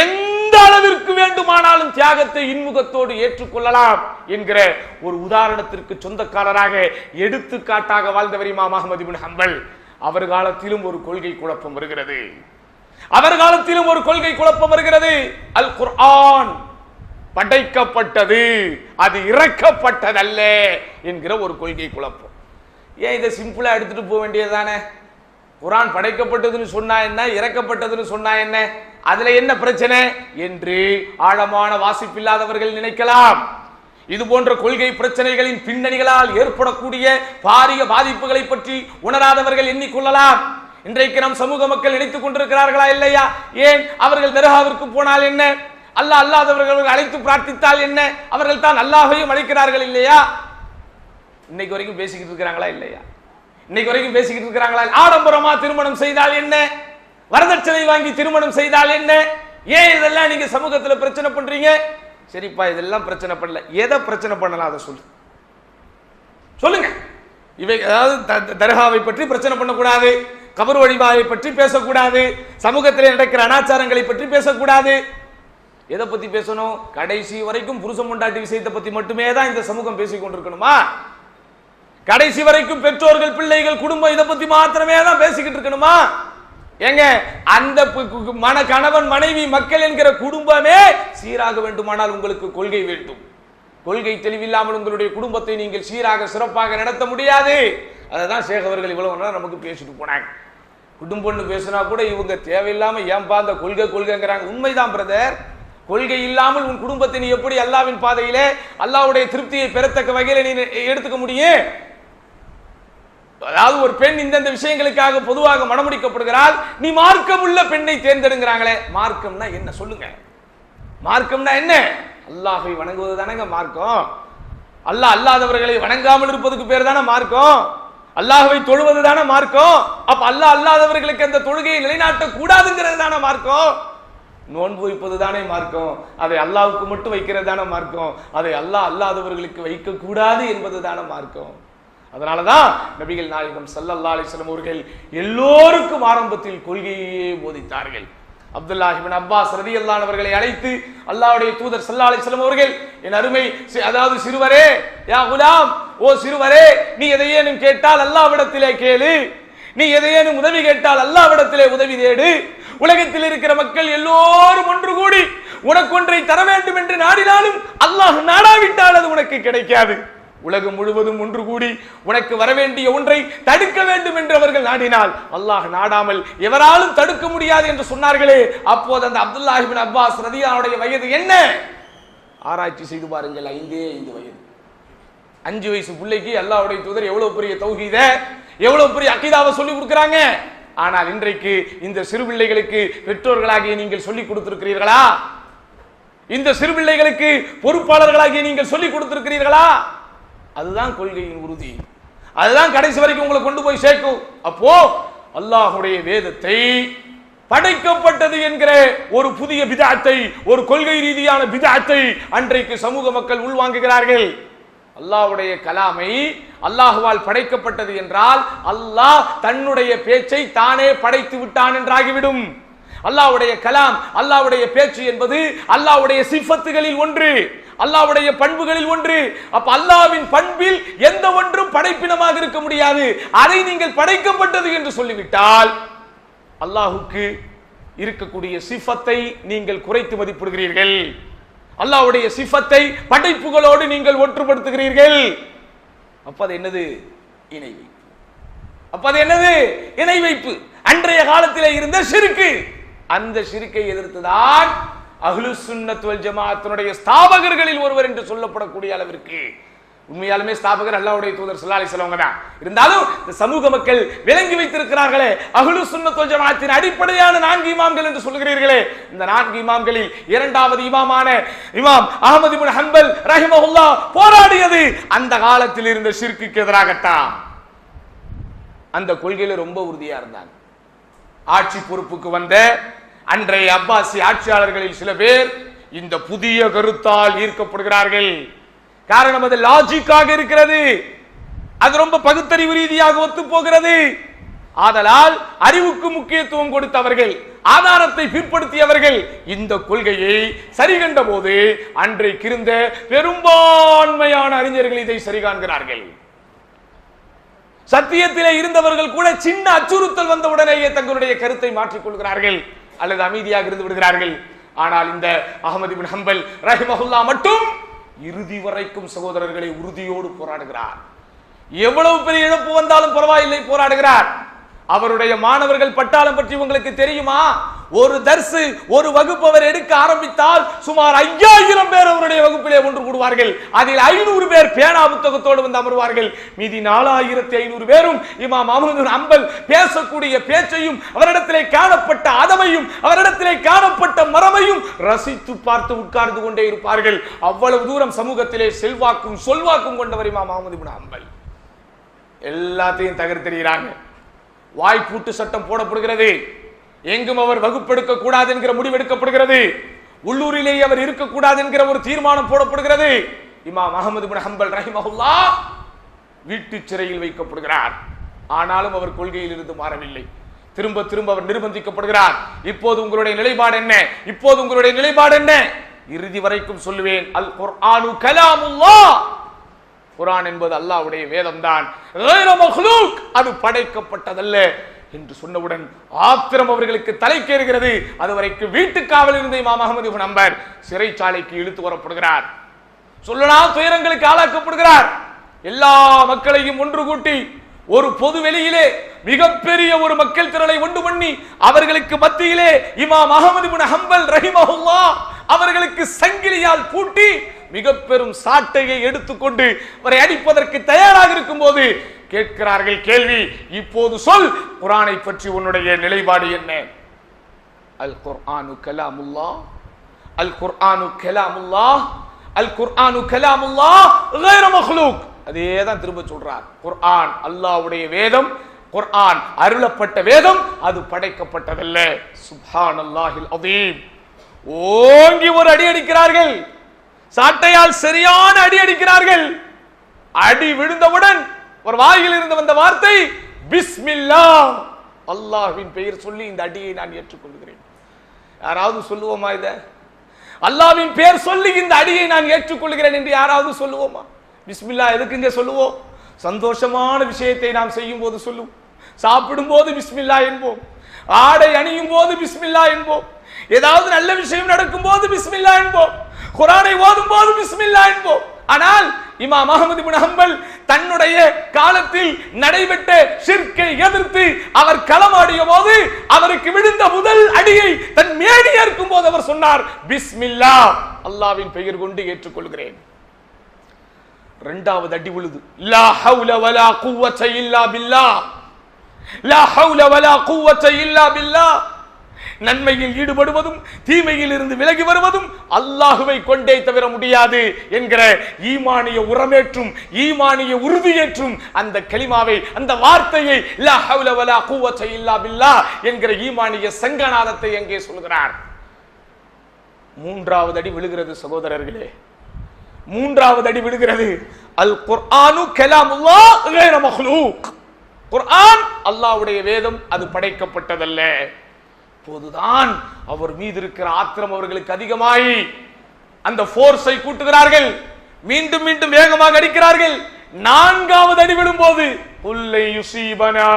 எந்த அளவிற்கு வேண்டுமானாலும் தியாகத்தை இன்முகத்தோடு ஏற்றுக்கொள்ளலாம் என்கிற ஒரு உதாரணத்திற்கு சொந்தக்காரராக எடுத்துக்காட்டாக வாழ்ந்தவர் இமாம் அஹ்மத் இப்னு ஹம்பல். அவர் காலத்திலும் ஒரு கொள்கை குழப்பம் வருகிறது. அவர் காலத்திலும் ஒரு கொள்கை குழப்பம் வருகிறது. அல் குர்ஆன் படைக்கப்பட்டது, அது இறக்கப்பட்டதல்ல என்கிற ஒரு கொள்கை குழப்பம். ஏன் இதை சிம்பிளா எடுத்துட்டு போக வேண்டியதானே? குர்ஆன் படைக்கப்பட்டதுன்னு சொன்னா என்ன, இறக்கப்பட்டதுன்னு சொன்னா என்ன, அதுல என்ன பிரச்சனை என்று ஆழமான வாசிப்பில்லாதவர்கள் நினைக்கலாம். இது போன்ற கொள்கை பிரச்சனைகளின் பின்னணிகளால் ஏற்படக்கூடிய பாரிய பாதிப்புகளை பற்றி உணராதவர்கள் எண்ணிக்கொள்ளலாம். இன்றைக்கு நம் சமூக மக்கள் நினைத்துக் கொண்டிருக்கிறார்களா இல்லையா? ஏன் அவர்கள் தர்காவிற்கு போனால் என்ன, அல்லாஹ் அல்லாதவர்கள் அழைத்து பிரார்த்தித்தால் என்ன, அவர்கள் தான் அல்லாஹையும் அழைக்கிறார்கள் இல்லையா? இன்னைக்கு வரைக்கும் பேசிக்கிட்டு இருக்கிறாங்களா இல்லையா? இன்னைக்கு வரைக்கும் பேசிக்கிட்டு இருக்கிறாங்களா? ஆடம்பரமா திருமணம் செய்தால் என்ன, வரதட்சணை வாங்கி திருமணம் செய்தால் என்ன, ஏன் இதெல்லாம் நீங்க சமூகத்துல பிரச்சனை பண்றீங்க? சரிப்பா, இதெல்லாம் பிரச்சனை பண்ணல, எதை பிரச்சனை பண்ணலாம் அதை சொல்லுங்க. இவை அதாவது தர்காவை பற்றி பிரச்சனை பண்ணக்கூடாது, கபர் வழிபாவை பற்றி பேசக்கூடாது, சமூகத்தில் நடக்கிற அனாச்சாரங்களை பற்றி பேசக்கூடாது. எதை பத்தி பேசணும்? கடைசி வரைக்கும் புருஷன் பொண்டாட்டி விஷயத்தை பத்தி மட்டுமே தான் இந்த சமூகம் பேசிக் கொண்டிருக்கணுமா? கடைசி வரைக்கும் பெற்றோர்கள், பிள்ளைகள், குடும்பம் இதை பத்தி மாத்திரமே தான் பேசிக்கிட்டு இருக்கணுமா? எங்க அந்த கணவன் மனைவி மக்கள் என்கிற குடும்பமே சீராக வேண்டுமானால் உங்களுக்கு கொள்கை வேண்டும். கொள்கை தெளிவில்லாமல் உங்களுடைய குடும்பத்தை நீங்கள் சீராக சிறப்பாக நடத்த முடியாது. அதான் ஷேக் அவர்கள் இவ்வளவு நேரம் நமக்கு பேசிட்டு போனாங்க. குடும்பம்னு பேசினா கூட இவங்க தேவையில்லாம ஏன்பா அந்த கொள்கைங்கிறாங்க. உண்மைதான் பிரதர். கொள்கை இல்லாமல் உன் குடும்பத்தை நீ எப்படி அல்லாவின் பாதையிலே அல்லாஹ்வுடைய திருப்தியை பெறத்தக்க வகையில நீ எடுத்துக்க முடியும்? அதாவது ஒரு பெண் இந்த விஷயங்களுக்காக பொதுவாக மனமுடிக்கப்படுகிறாள், நீ மார்க்கம் உள்ள பெண்ணை தேர்ந்தெடுங்கிறாங்களே. மார்க்கம்னா என்ன சொல்லுங்க? மார்க்கம்னா என்ன? அல்லாஹ்வை வணங்குவது தானங்க மார்க்கம். அல்லாஹ் அல்லாதவர்களை வணங்காமல் இருப்பதுக்கு பேர் தானே மார்க்கம். அல்லாஹ்வை தொழுவது தானே மார்க்கம். அப்ப அல்லாஹ் அல்லாதவர்களுக்கு அந்த தொழுகையை நிலைநாட்ட கூடாதுங்கிறது தானே மார்க்கம். நோன்பு வைப்பது தானே மார்க்கம். அதை அல்லாஹ்வுக்கு மட்டும் வைக்கிறது தானே மார்க்கம். அதை அல்லாஹ் அல்லாதவர்களுக்கு வைக்க கூடாது என்பது தானே மார்க்கம். அதனாலதான் நபிகள் நாயகம் ஸல்லல்லாஹு அலைஹி வஸல்லம் அவர்கள் எல்லோருக்கும் ஆரம்பத்தில் கொள்கையே போதித்தார்கள். அப்துல்லாஹ் இப்னு அப்பாஸ் ரலியல்லாஹு அன்ஹு அவர்களை அழைத்து அல்லாஹ்வுடைய தூதர் ஸல்லல்லாஹு அலைஹி வஸல்லம் அவர்கள், என் அருமை அதாவது சிறுவரே, யா குலாம், ஓ சிறுவரே, நீ எதையேனும் கேட்டால் அல்லாஹ்விடத்திலே கேளு, நீ எதையேனும் உதவி கேட்டால் அல்லாஹ்விடத்திலே உதவி தேடு. உலகத்தில் இருக்கிற மக்கள் எல்லோரும் ஒன்று கூடி உனக்கு ஒன்றை தர வேண்டும் என்று நாடினாலும் அல்லாஹ் நாடாவிட்டால் அது உனக்கு கிடைக்காது. உலகம் முழுவதும் ஒன்று கூடி உனக்கு வரவேண்டிய ஒன்றை தடுக்க வேண்டும் என்று அவர்கள் நாடினால் அல்லாஹ் நாடாமல் எவராலும் தடுக்க முடியாது என்று சொன்னார்களே, அப்போது அந்த அப்துல்லாஹ் இப்னு அப்பாஸ் ரலியல்லாஹு வயது என்ன? ஆராய்ச்சி செய்து பாருங்கள், 5 வயது. 5 வயசு பிள்ளைக்கு அல்லாஹ்வுடைய தூதர் எவ்வளவு பெரிய தௌஹீத, எவ்வளவு பெரிய அகீதாவை சொல்லி கொடுக்கிறாங்க. ஆனால் இன்றைக்கு இந்த சிறு பிள்ளைகளுக்கு பெற்றோர்களாகிய நீங்கள் சொல்லிக் கொடுத்திருக்கிறீர்களா? இந்த சிறு பிள்ளைகளுக்கு பொறுப்பாளர்களாகிய நீங்கள் சொல்லிக் கொடுத்திருக்கிறீர்களா? அதுதான் கொள்கையின் உறுதி. அதுதான் கடைசி வரைக்கும் உங்களை கொண்டு போய் சேர்க்கும். அப்போ அல்லாஹ்வுடைய வேதத்தை படைக்கப்பட்டது என்கிற ஒரு புதிய பிதஅத்தை, ஒரு கொள்கை ரீதியான பிதஅத்தை அன்றைக்கு சமூக மக்கள் உள்வாங்குகிறார்கள். அல்லாஹ்வுடைய கலாமை அல்லாஹ்வால் படைக்கப்பட்டது என்றால் அல்லாஹ் தன்னுடைய பேச்சை தானே படைத்து விட்டான் என்றாகிவிடும். அல்லாஹ்வுடைய கலாம், அல்லாஹ்வுடைய பேச்சு என்பது அல்லாஹ்வுடைய சிஃபத்துகளில் ஒன்று, அல்லாஹ்வுடைய பண்புகளில் ஒன்று. அப்ப அல்லாஹ்வின் பண்பில் எந்த ஒன்றும் படைப்பினமாக இருக்க முடியாது. அதை நீங்கள் படைக்கப்பட்டது என்று சொல்லிவிட்டால் அல்லாஹ்வுக்கு இருக்கக்கூடிய சிஃபத்தை நீங்கள் குறைத்து மதிப்பிடுகிறீர்கள். அல்லாஹ்வுடைய சிஃபத்தை படைப்புகளோடு நீங்கள் ஒற்றுப்படுத்துகிறீர்கள். அப்ப அது என்னது? இணை வைப்பு. அப்ப அது என்னது? இணை வைப்பு. அன்றைய காலத்திலே இருந்த ஷிர்க். அந்த ஷிர்க்கை எதிர்த்துதான் அஹ்லுஸ் சுன்னத் வல் ஜமாஅத்தினுடைய ஸ்தாபகர்களில் ஒருவர் என்று சொல்லப்படக்கூடிய அளவிற்கு உண்மையாலுமே ஸ்தாபகர் அல்லாஹ்வுடைய தூதர் ஸல்லல்லாஹு அலைஹி வஸல்லம் தான். இருந்தாலும் இந்த சமூக மக்கள் விளங்கி வைத்திருக்கிறார்களே, அஹ்லுஸ் சுன்னத் வல் ஜமாஅத்தின் அடிப்படையான 4 இமாம்கள் என்று சொல்கிறீர்களே, இந்த 4 இமாம்களில் இரண்டாவது இமாமான இமாம் அஹ்மத் இப்னு ஹம்பல் ரஹிமஹுல்லாஹ் போராடியது அந்த காலத்தில் இருந்த ஷிர்க்குக்கு எதிராகத்தான். அந்த கொள்கையில ரொம்ப உறுதியா இருந்தாங்க. ஆட்சி பொறுப்புக்கு வந்த அன்றைய அப்பாசி ஆட்சியாளர்களில் சில பேர் இந்த புதிய கருத்தால் ஈர்க்கப்படுகிறார்கள். காரணம் அது லாஜிக்காக இருக்கிறது, அது ரொம்ப பகுத்தறிவு ரீதியாக ஒத்து போகிறது. ஆதலால் அறிவுக்கு முக்கியத்துவம் கொடுத்தவர்கள், ஆதாரத்தை பிற்படுத்தியவர்கள் இந்த கொள்கையை சரிகண்ட போது அன்றைக்கு இருந்த பெரும்பான்மையான அறிஞர்கள் இதை சரிகாண்கிறார்கள். சத்தியத்திலே இருந்தவர்கள் கூட சின்ன அச்சுறுத்தல் வந்த உடனேயே தங்களுடைய கருத்தை மாற்றிக் கொள்கிறார்கள் அல்லது அமைதியாக இருந்து விடுகிறார்கள். ஆனால் இந்த அஹ்மத் இப்னு ஹம்பல் ரஹிமஹுல்லாஹ் மட்டும் இறுதி வரைக்கும் சகோதரர்களை உறுதியோடு போராடுகிறார். எவ்வளவு பெரிய இழப்பு வந்தாலும் பரவாயில்லை, போராடுகிறார். அவருடைய மாணவர்கள் பட்டாளம் பற்றி உங்களுக்கு தெரியுமா? ஒரு தர்சு, ஒரு வகுப்பு அவர் எடுக்க ஆரம்பித்தால் சுமார் 5000 பேர் அவருடைய வகுப்பிலே ஒன்று கூடுவார்கள். அதில் 500 பேர் பேனா புத்தகத்தோடு வந்து அமர்வார்கள். மீதி 4500 பேரும் இமாம் அஹ்மத் இப்னு ஹம்பல் பேசக்கூடிய பேச்சையும் அவரிடத்திலே காணப்பட்ட அதமையும் அவரிடத்திலே காணப்பட்ட மரமையும் ரசித்து பார்த்து உட்கார்ந்து கொண்டே இருப்பார்கள். அவ்வளவு தூரம் சமூகத்திலே செல்வாக்கும் சொல்வாக்கும் கொண்டவர் இமாம் அஹ்மத் இப்னு ஹம்பல். எல்லாத்தையும் தகர்த்தெறிகிறாங்க. வாய்ப்பூட்டு சட்டம் போடப்படுகிறது. எங்கும் அவர் வகுப்பெடுக்க கூடாது என்கிற முடிவு எடுக்கப்படுகிறது. உள்ளூரிலேயே அவர் இருக்கக்கூடாது என்கிற ஒரு தீர்மானம் போடப்படுகிறது. இமாம் அஹ்மத் இப்னு ஹம்பல் ரஹிமஹுல்லாஹ் வீட்டு சிறையில் வைக்கப்படுகிறார். ஆனாலும் அவர் கொள்கையில் இருந்து மாறவில்லை. திரும்ப திரும்ப அவர் நிர்பந்திக்கப்படுகிறார். இப்போது உங்களுடைய நிலைப்பாடு என்ன? இப்போது உங்களுடைய நிலைப்பாடு என்ன? இறுதி வரைக்கும் சொல்லுவேன், அல் குர்ஆனு கலாமுல்லாஹ், குர்ஆன் என்பது அல்லாஹ்வுடைய வேதம் தான், அது படைக்கப்பட்டதல்ல என்று சொன்னவுடன் ஆத்திரம் அவர்களுக்கு தலைக்கேறுகிறது. அதுவரைக்கும் வீட்டுக்காவல் இருந்த இமாம் அஹ்மத் இப்னு ஹம்பல் சிறைச்சாலைக்கு இழுத்து வரப்படுகிறார். சொல்லலாம் துயரங்களுக்கு ஆளாக்கப்படுகிறார். எல்லா மக்களையும் ஒன்று கூட்டி ஒரு பொது வெளியிலே மிகப்பெரிய ஒரு மக்கள் திரளை ஒன்று பண்ணி அவர்களுக்கு மத்தியிலே இமாம் அஹ்மத் இப்னு ஹம்பல் ரஹிமஹுல்லாஹ் அவர்களுக்கு சங்கிலியால் பூட்டி மிக பெரும் சாட்டையை எடுத்துக்கொண்டு அவரை அடிப்பதற்கு தயாராக இருக்கும் போது கேட்கிறார்கள் கேள்வி, இப்போது சொல், குர்ஆனை பற்றி உன்னுடைய நிலைப்பாடு என்ன? அல் குர்ஆனு கலாமுல்லாஹ், அல் குர்ஆனு கலாமுல்லாஹ், அல் குர்ஆனு கலாமுல்லாஹ் கைர மக்லூக். அதேதான் திரும்ப சொல்றார். குர்ஆன் அல்லாஹ்வுடைய வேதம், குர்ஆன் அருளப்பட்ட வேதம், அது படைக்கப்பட்டதல்ல. சுப்ஹானல்லாஹில் அதீம். ஓங்கி ஒரு அடி அடிக்கிறார்கள், சாட்டையால் சரியான அடி அடிக்கிறார்கள். அடி விழுந்தவுடன் ஒரு வாயில் இருந்து வந்த வார்த்தை பிஸ்மில்லாஹ், அல்லாஹ்வின் பெயர் சொல்லி இந்த அடியை நான் ஏற்றுக்கொள்கிறேன். யாராவது சொல்லுவோமா இத? அல்லாஹ்வின் பெயர் சொல்லி இந்த அடியை நான் ஏற்றுக்கொள்கிறேன் என்று யாராவது சொல்லுவோமா? பிஸ்மில்லா எதுக்குங்க சொல்லுவோம்? சந்தோஷமான விஷயத்தை நாம் செய்யும் போது சொல்லுவோம். சாப்பிடும் போது பிஸ்மில்லா என்போம், ஆடை அணியும் போது பிஸ்மில்லா என்போம், ஏதாவது நல்ல விஷயம் நடக்கும் போது பிஸ்மில்லா என்போம், குர்ஆனை ஓதும் போது பிஸ்மில்லா என்போம். ஆனால் இமாம் அஹ்மத் இப்னு ஹம்பல் தன்னுடைய காலத்தில் நடைபெற்ற ஷிர்க்கை எதிர்த்து அவர் களமாடிய போது அவருக்கு விழுந்த முதல் அடியை தன் மேனி ஏற்கும் போது அவர் சொன்னார், பிஸ்மில்லா, அல்லாஹ்வின் பெயர் கொண்டு ஏற்றுக்கொள்கிறேன். இரண்டாவது அடி விழுது, லா ஹவுல வலா குவத்த இல்லா பில்லாஹ், லா ஹவுல வலா குவத்த இல்லா பில்லாஹ். நன்மையில் ஈடுபடுவதும் தீமையில் இருந்து விலகி வருவதும் அல்லாஹுவை கொண்டே தவிர முடியாது என்கிற ஈமானிய உரமேற்றும் ஈமானிய உறுதியேற்றும் அந்த கலிமாவை, அந்த வார்த்தையை லா ஹவுல வலா குவத்த இல்லா பில்லாஹ் என்கிற ஈமானிய சங்கநாதத்தை எங்கே சொல்கிறார். மூன்றாவது அடி விழுகிறது சகோதரர்களே, மூன்றாவது அடி விழுகிறது. அல் குர்ஆனு கலாமுல்லாஹ் கைர மக்லூக். குர்ஆன் அல்லாஹ்வுடைய வேதம், அது படைக்கப்பட்டதல்ல. போதுதான் அவர் மீது இருக்கிற ஆத்திரம் அவர்களுக்கு அதிகமாய் அந்த ஃபோர்ஸை கூட்டுகிறார்கள், மீண்டும் மீண்டும் வேகமாக அடிக்கிறார்கள். நான்காவது அடி விழும்போது குல்லை யுஸீபனா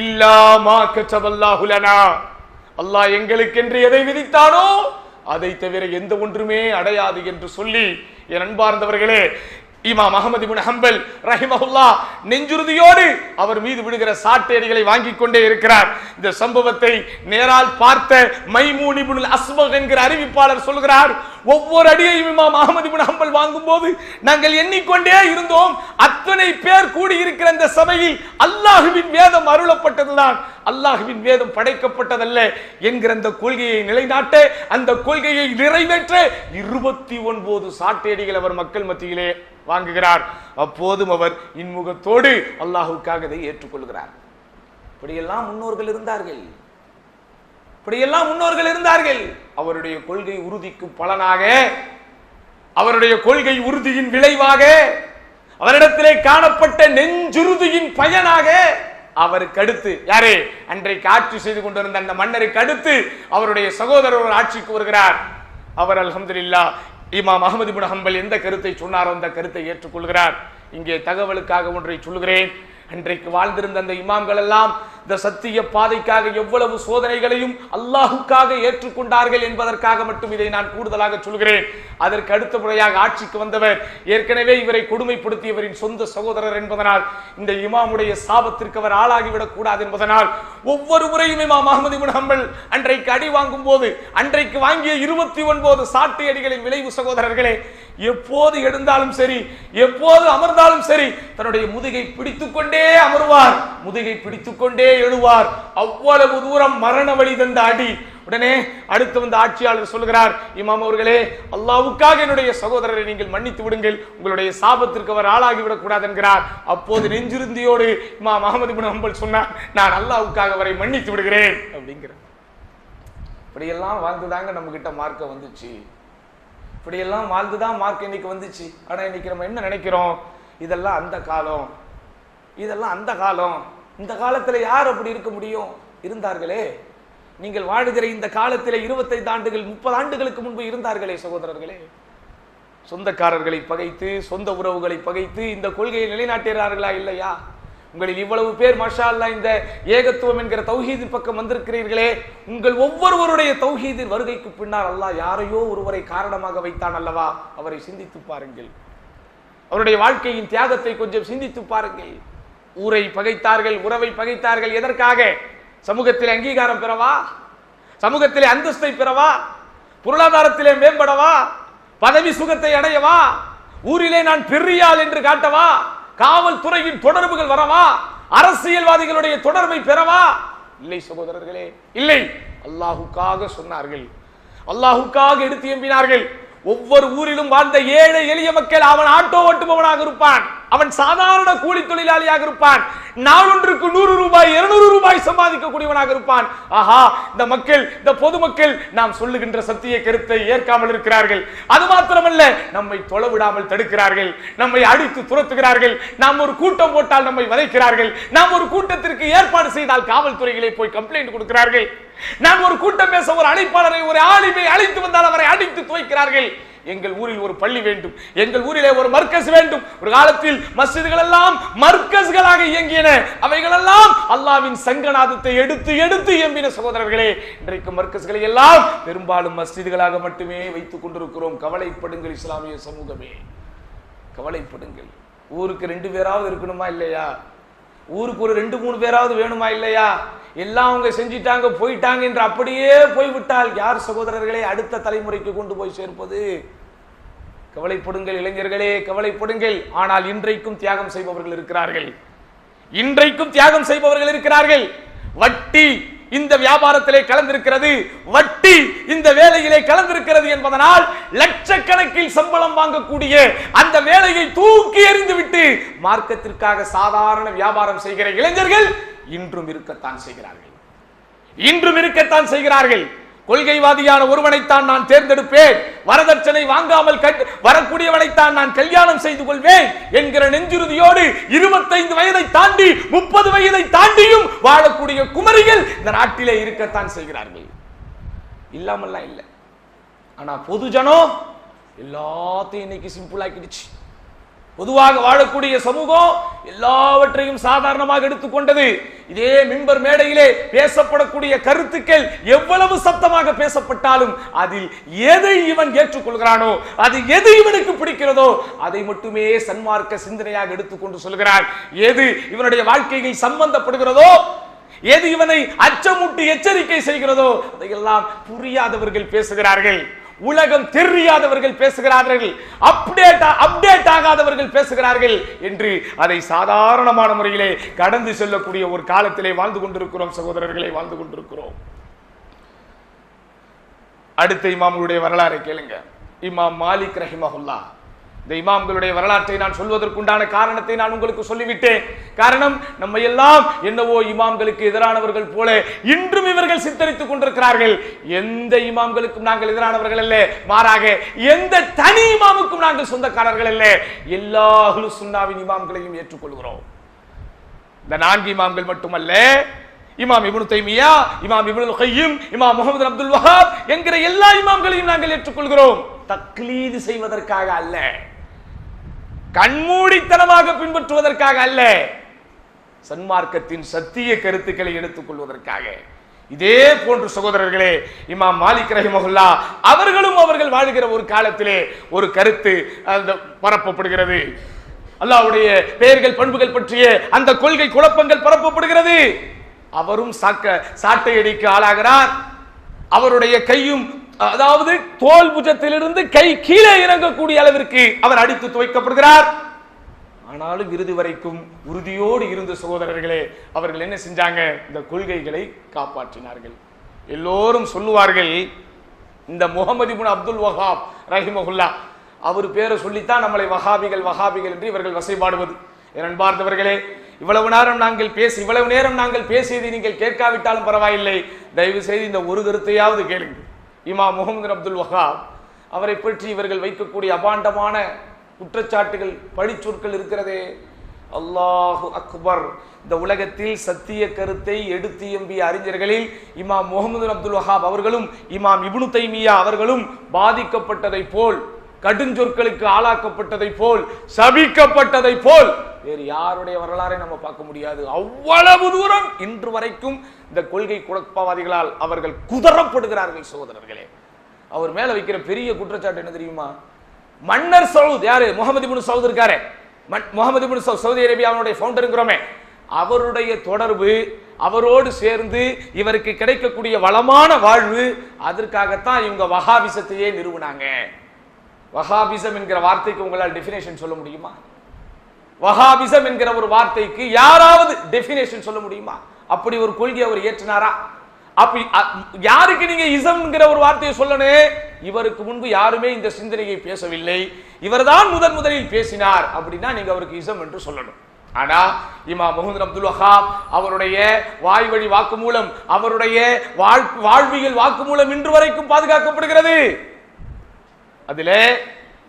இல்லா மா கதபல்லாஹு லனா, அல்லாஹ் எங்களுக்கென்று எதை விதித்தானோ அதை தவிர எந்த ஒன்றுமே அடையாது என்று சொல்லி, என் அன்பார்ந்தவர்களே, இமாம் அஹ்மத் இப்னு ஹம்பல் ரஹிமஹுல்லாஹ் நெஞ்சுறுதியோடு அவர் மீது விடுகிற சாட்டையடிகளை வாங்கிக் கொண்டே இருக்கிறார். இந்த சம்பவத்தை நேரால் பார்த்த மைமூன் இப்னுல் அஸ்பக் என்கிற அறிவிப்பாளர் சொல்கிறார், ஒவ்வொரு அடியையும் இமாம் அஹ்மத் இப்னு ஹம்பல் வாங்கும் போது நாங்கள் எண்ணிக்கொண்டே இருந்தோம், அத்தனை பேர் கூடியிருக்கிற இந்த சபையில் அல்லாஹ்வின் வேதம் அருளப்பட்டதுதான், அல்லாஹ்வின் வேதம் படைக்கப்பட்டதல்ல என்கிற அந்த கொள்கையை நிலைநாட்ட, அந்த கொள்கையை நிறைவேற்ற 29 சாட்டையடிகள் அவர் மக்கள் மத்தியிலே வாங்குகிறார். அப்போதும் அவர் இன்முகத்தோடு அல்லாஹ்வுக்காக இதை ஏற்றுக்கொள்கிறார். இப்படியெல்லாம் முன்னோர்கள் இருந்தார்கள், இப்படியெல்லாம் முன்னோர்கள் இருந்தார்கள். அவருடைய கொள்கை உறுதிக்கு பலனாக, அவருடைய கொள்கை உறுதியின் விளைவாக, அவரிடத்திலே காணப்பட்ட நெஞ்சுறுதியின் பயனாக, அவருக்கு அடுத்து யாரே அன்றைக்கு ஆட்சி செய்து கொண்டிருந்த அந்த மன்னருக்கு அடுத்து அவருடைய சகோதரர் ஆட்சிக்கு வருகிறார். அவர் அல்ஹம்துலில்லாஹ் இமாம் அஹ்மத் இப்னு ஹம்பல் எந்த கருத்தை சொன்னாரோ அந்த கருத்தை ஏற்றுக்கொள்கிறார். இங்கே தகவலுக்காக ஒன்றை சொல்கிறேன். அன்றைக்கு வாழ்ந்திருந்த அந்த இமாம்கள் எல்லாம் இந்த சத்திய பாதைக்காக எவ்வளவு சோதனைகளையும் அல்லாஹுக்காக ஏற்றுக்கொண்டார்கள் என்பதற்காக மட்டும் இதை நான் கூடுதலாக சொல்கிறேன். அதற்கு அடுத்த முறையாக ஆட்சிக்கு வந்தவர் ஏற்கனவே இவரை கொடுமைப்படுத்தியவரின் சொந்த சகோதரர் என்பதனால் இந்த இமாமுடைய சாபத்திற்கு அவர் ஆளாகிவிடக் கூடாது என்பதனால் ஒவ்வொரு முறையும் இமாம் அஹ்மத் இப்னு ஹம்பல் அன்றைக்கு அடி வாங்கும் போது அன்றைக்கு வாங்கிய 29 சாட்டை அடிகளின் விளைவு சகோதரர்களே, எப்போது எழுந்தாலும் சரி, எப்போது அமர்ந்தாலும் சரி, தன்னுடைய முதுகை பிடித்துக்கொண்டே அமர்வார், முதுகை பிடித்துக்கொண்டே எழுவார். அவ்வளவு தூரம் மரண வழி தந்த அடி. உடனே அடுத்து வந்த ஆட்சியாளர் சொல்கிறார், இமாம் அவர்களே, அல்லாஹ்வுக்காக என்னுடைய சகோதரரை நீங்கள் மன்னித்து விடுங்கள், உங்களுடைய சாபத்திற்கு அவர் ஆளாகிவிடக் கூடாது என்கிறார். அப்போது நெஞ்சிருந்தியோடு இமாம் அஹ்மத் இப்னு ஹம்பல் சொன்னார், நான் அல்லாஹ்வுக்காக அவரை மன்னித்து விடுகிறேன் அப்படிங்கிறார். இப்படியெல்லாம் வாழ்ந்துதாங்க நம்ம கிட்ட மார்க்க வந்துச்சு, இப்படியெல்லாம் வாழ்ந்துதான் மார்க் இன்னைக்கு வந்துச்சு. ஆனா இன்னைக்கு நம்ம என்ன நினைக்கிறோம், இதெல்லாம் அந்த காலம், இதெல்லாம் அந்த காலம். இந்த காலத்துல யார் அப்படி இருக்க முடியும்? இருந்தார்களே, நீங்கள் வாழுகிற இந்த காலத்திலே 25 ஆண்டுகள் 30 ஆண்டுகளுக்கு முன்பு இருந்தார்களே சகோதரர்களே. சொந்தக்காரர்களை பகைத்து, சொந்த உறவுகளை பகைத்து இந்த கொள்கையை நிலைநாட்டுகிறார்களா இல்லையா? உங்களில் இவ்வளவு பேர் மாஷா அல்லாஹ் இந்த ஏகத்துவம் என்கிற தௌஹீதின் பக்கம் வந்திருக்கிறீர்களே, உங்கள் ஒவ்வொருவருடைய தௌஹீதின் வருகைக்கு பின்னால் அல்லாஹ் யாரையோ ஒருவரை காரணமாக வைத்தான் அல்லவா? அவரை சிந்தித்து பாருங்கள், அவருடைய வாழ்க்கையின் தியாகத்தை கொஞ்சம் சிந்தித்து பாருங்கள். ஊரை பகைத்தார்கள், உறவை பகைத்தார்கள். எதற்காக? சமூகத்திலே அங்கீகாரம் பெறவா? சமூகத்திலே அந்தஸ்தை பெறவா? பொருளாதாரத்திலே மேம்படவா? பதவி சுகத்தை அடையவா? ஊரிலே நான் பெரியாள் என்று காட்டவா? காவல்துறையின் தொடர்புகள் வரவா? அரசியல்வாதிகளுடைய தொடர்பை பெறவா? இல்லை சகோதரர்களே, இல்லை. அல்லாஹுக்காக சொன்னார்கள், அல்லாஹுக்காக எடுத்து எம்பினார்கள். ஒவ்வொரு ஊரிலும் வாழ்ந்த ஏழை எளிய மக்கள், அவன் ஆட்டோ ஓட்டுபவனாக இருப்பான், அவன் சாதாரண கூலி தொழிலாளியாக இருப்பான், நாளொன்றுக்கு 100 ரூபாய் 200 ரூபாய் சம்பாதிக்கக்கூடியவனாக இருப்பான். ஆஹா, இந்த மக்கள், இந்த பொதுமக்கள் நாம் சொல்லுகின்ற சத்திய கருத்தை ஏற்காமல் இருக்கிறார்கள். அது மாத்திரமல்ல, நம்மை தொலைவிடாமல் தடுக்கிறார்கள், நம்மை அடித்து துரத்துகிறார்கள். நாம் ஒரு கூட்டம் போட்டால் நம்மை வதைக்கிறார்கள், நாம் ஒரு கூட்டத்திற்கு ஏற்பாடு செய்தால் காவல்துறைகளை போய் கம்ப்ளைண்ட் கொடுக்கிறார்கள், நாம் ஒரு கூட்டம் பேச ஒரு அழைப்பாளரை, ஒரு ஆலிமை அழைத்து வந்தால் அவரை அடித்து துவைக்கிறார்கள். எங்கள் ஊரில் ஒரு பள்ளி வேண்டும், எங்கள் ஊரிலே ஒரு மர்கஸ் வேண்டும். ஒரு காலத்தில் மஸ்ஜிதுகள் எல்லாம் மர்கஸ்களாக இயங்கின, அவைகளெல்லாம் அல்லாஹ்வின் சங்கநாதத்தை எடுத்து எடுத்து எம்பின சகோதரர்களே. இன்றைக்கு மர்கஸ்களை எல்லாம் பெரும்பாலும் மஸ்ஜிதுகளாக மட்டுமே வைத்துக் கொண்டிருக்கிறோம். கவலைப்படுங்கள் இஸ்லாமிய சமூகமே, கவலைப்படுங்கள். ஊருக்கு 2 பேராவது இருக்கணுமா இல்லையா? ஊருக்கு ஒரு 2-3 பேராவது வேணுமா இல்லையா? எல்லாம் அவங்க செஞ்சிட்டாங்க போயிட்டாங்க என்று அப்படியே போய்விட்டால் யார் சகோதரர்களே அடுத்த தலைமுறைக்கு கொண்டு போய் சேர்ப்பது? கவலைப்படுங்கள் இளைஞர்களே, கவலைப்படுங்கள். ஆனால் இன்றைக்கும் தியாகம் செய்பவர்கள் இருக்கிறார்கள், இன்றைக்கும் தியாகம் செய்பவர்கள் இருக்கிறார்கள். வட்டி இந்த வியாபாரத்திலே கலந்திருக்கிறது, வட்டி இந்த வேலையிலே கலந்திருக்கிறது என்பதனால் லட்சக்கணக்கில் சம்பளம் வாங்கக்கூடிய அந்த வேலையை தூக்கி எறிந்துவிட்டு மார்க்கத்திற்காக சாதாரண வியாபாரம் செய்கிற இளைஞர்கள் இன்றும் இருக்கத்தான் செய்கிறார்கள், இன்றும் இருக்கத்தான் செய்கிறார்கள். கொள்கைவாதியான ஒருவனைத்தான் நான் தேர்ந்தெடுப்பேன், வரதட்சணை வாங்காமல் வரக்கூடியவனைத்தான் நான் கல்யாணம் செய்து கொள்வேன் என்கிற நெஞ்சுறுதியோடு 25 வயதை தாண்டி 30 வயதை தாண்டியும் வாழக்கூடிய குமரிகள் இந்த நாட்டிலே இருக்கத்தான் செய்கிறார்கள், இல்லாமல்லாம் இல்லை. ஆனா பொதுஜனம் எல்லாத்தையும் இன்னைக்கு சிம்பிள் ஆக்கிடுச்சு. பொதுவாக வாழக்கூடிய சமூகம் எல்லாவற்றையும் சாதாரணமாக எடுத்துக்கொண்டது. இதே மிம்பர் மேடையிலே பேசப்படக்கூடிய கருத்துக்கள் எவ்வளவு சத்தமாக பேசப்பட்டாலும் அதில் எதை இவன் ஏற்றுக்கொள்கிறானோ, அது எது இவனுக்கு பிடிக்கிறதோ அதை மட்டுமே சன்மார்க்க சிந்தனையாக எடுத்துக்கொண்டு சொல்கிறான். எது இவனுடைய வாழ்க்கையில் சம்பந்தப்படுகிறதோ, எது இவனை அச்சமூட்டி எச்சரிக்கை செய்கிறதோ அதையெல்லாம் புரியாதவர்கள் பேசுகிறார்கள், உலகம் தெரியாதவர்கள் பேசுகிறார்கள், அப்டேட் ஆகாதவர்கள் பேசுகிறார்கள் என்று அதை சாதாரணமான முறையிலே கடந்து செல்லக்கூடிய ஒரு காலத்திலே வாழ்ந்து கொண்டிருக்கிறோம் சகோதரர்களை, வாழ்ந்து கொண்டிருக்கிறோம். அடுத்த இமாம்களுடைய வரலாறை கேளுங்க. இமாம் மாலிக் ரஹிமஹுல்லா. இந்த இமாம்களுடைய வரலாற்றை நான் சொல்வதற்குண்டான காரணத்தை நான் உங்களுக்கு சொல்லிவிட்டேன். காரணம், நம்ம எல்லாம் என்னவோ இமாம்களுக்கு எதிரானவர்கள் போல இன்றும் இவர்கள் சித்தரித்துக் கொண்டிருக்கிறார்கள். எந்த இமாம்களுக்கும் நாங்கள் எதிரானவர்கள் அல்ல, மாறாக எந்த தனி இமாமுக்கும் நாங்கள் சொந்தக்காரர்கள் அல்ல. எல்லா அஹ்லு சுன்னாவின் இமாம்களையும் ஏற்றுக்கொள்கிறோம். இந்த 4 இமாம்கள் மட்டுமல்ல, இமாம் இப்னு தைமியா, இமாம் இப்னுல் கய்யிம், இமாம் முஹம்மது அப்துல் வஹாப் என்கிற எல்லா இமாம்களையும் நாங்கள் ஏற்றுக்கொள்கிறோம். தக்லீது செய்வதற்காக அல்ல, கண்மூடித்தனமாக பின்பற்றுவதற்காக அல்ல, சன்மார்க்கத்தின் சத்திய கருத்துக்களை எடுத்துக் கொள்வதற்காக. இதே போன்று சகோதரர்களே, இமாம் மாலிக் ரஹிமஹுல்லா அவர்களும் அவர்கள் வாழ்கிற ஒரு காலத்திலே ஒரு கருத்து பரப்பப்படுகிறது. அல்லாஹ்வுடைய பெயர்கள் பண்புகள் பற்றிய அந்த கொள்கை குழப்பங்கள் பரப்பப்படுகிறது. அவரும் சாட்டையடிக்கு ஆளாகிறார். அவருடைய கையும், அதாவது தோல் புஜத்திலிருந்து கை கீழே இறங்கக்கூடிய அளவிற்கு அவர் அடித்து துவைக்கப்படுகிறார். ஆனாலும் இறுதி வரைக்கும் உறுதியோடு இருந்த சகோதரர்களே, அவர்கள் என்ன செஞ்சாங்க? இந்த கொள்கைகளை காப்பாற்றினார்கள். எல்லோரும் சொல்லுவார்கள், இந்த முஹம்மது இப்னு அப்துல் வஹாப் ரஹிமஹுல்லா அவர் பேரை சொல்லித்தான் நம்மளை வஹாபிகள் வஹாபிகள் என்று இவர்கள் வசைபாடுவது. அன்பார்ந்தவர்களே, இவ்வளவு நேரம் நாங்கள் பேசியதை நீங்கள் கேட்காவிட்டாலும் பரவாயில்லை, தயவு செய்து இந்த ஒரு கருத்தையாவது கேளுங்கள். இமாம் முஹம்மது அப்துல் வஹாப் அவரை பற்றி இவர்கள் வைக்கக்கூடிய அபாண்டமான குற்றச்சாட்டுகள், பழிச்சொற்கள் இருக்கிறதே, அல்லாஹு அக்பர். இந்த உலகத்தில் சத்திய கருத்தை எடுத்து எம்பிய அறிஞர்களில் இமாம் முஹம்மது அப்துல் வஹாப் அவர்களும் இமாம் இப்னு தைமியா அவர்களும் பாதிக்கப்பட்டதை போல், கடுஞ்சொற்களுக்கு ஆளாக்கப்பட்டதை போல், சபிக்கப்பட்டதை போல் வேறு யாருடைய வரலாறை நம்ம பார்க்க முடியாது. அவ்வளவு தூரம் இன்று வரைக்கும் இந்த கொள்கை குழப்பவாதிகளால் அவர்கள் குதறப்படுகிறார்கள் சகோதரர்களே. அவர் மேல வைக்கிற பெரிய குற்றச்சாட்டு என்ன தெரியுமா? மன்னர் சவுத், யாரு? முகமது இப்னு சவுத் இருக்காரு, முகமது இப்னு சவுத், சவுதி அரேபியாவுடைய ஃபவுண்டருங்கிறோமே, அவருடைய தொடர்பு, அவரோடு சேர்ந்து இவருக்கு கிடைக்கக்கூடிய வளமான வாழ்வு, அதற்காகத்தான் இவங்க வஹாபிசத்தையே நிறுவனாங்க. வஹாபிசம் என்கிற வார்த்தைக்கு உங்களால் டெஃபினேஷன் சொல்ல முடியுமா? வஹாபிசம் என்கிற ஒரு வார்த்தைக்கு யாராவது டெஃபினேஷன் சொல்ல முடியுமா? அப்படி ஒரு கொள்கை அவர் ஏற்றினாரா? அப்படி யாருக்கு நீங்க இசம்ங்கிற ஒரு வார்த்தையை சொல்லணும்? இவருக்கு முன்பு யாருமே இந்த சிந்தனையை பேசவில்லை, இவர்தான் முதலில் பேசினார் அப்படின்னா நீங்க அவருக்கு இசம் என்று சொல்லணும். ஆனா இமாம் முஹம்மது அப்துல் வஹாப் அவருடைய வாய் வழி வாக்குமூலம், அவருடைய வாழ்வியல் வாக்குமூலம் இன்று வரைக்கும் பாதுகாக்கப்படுகிறது. அதில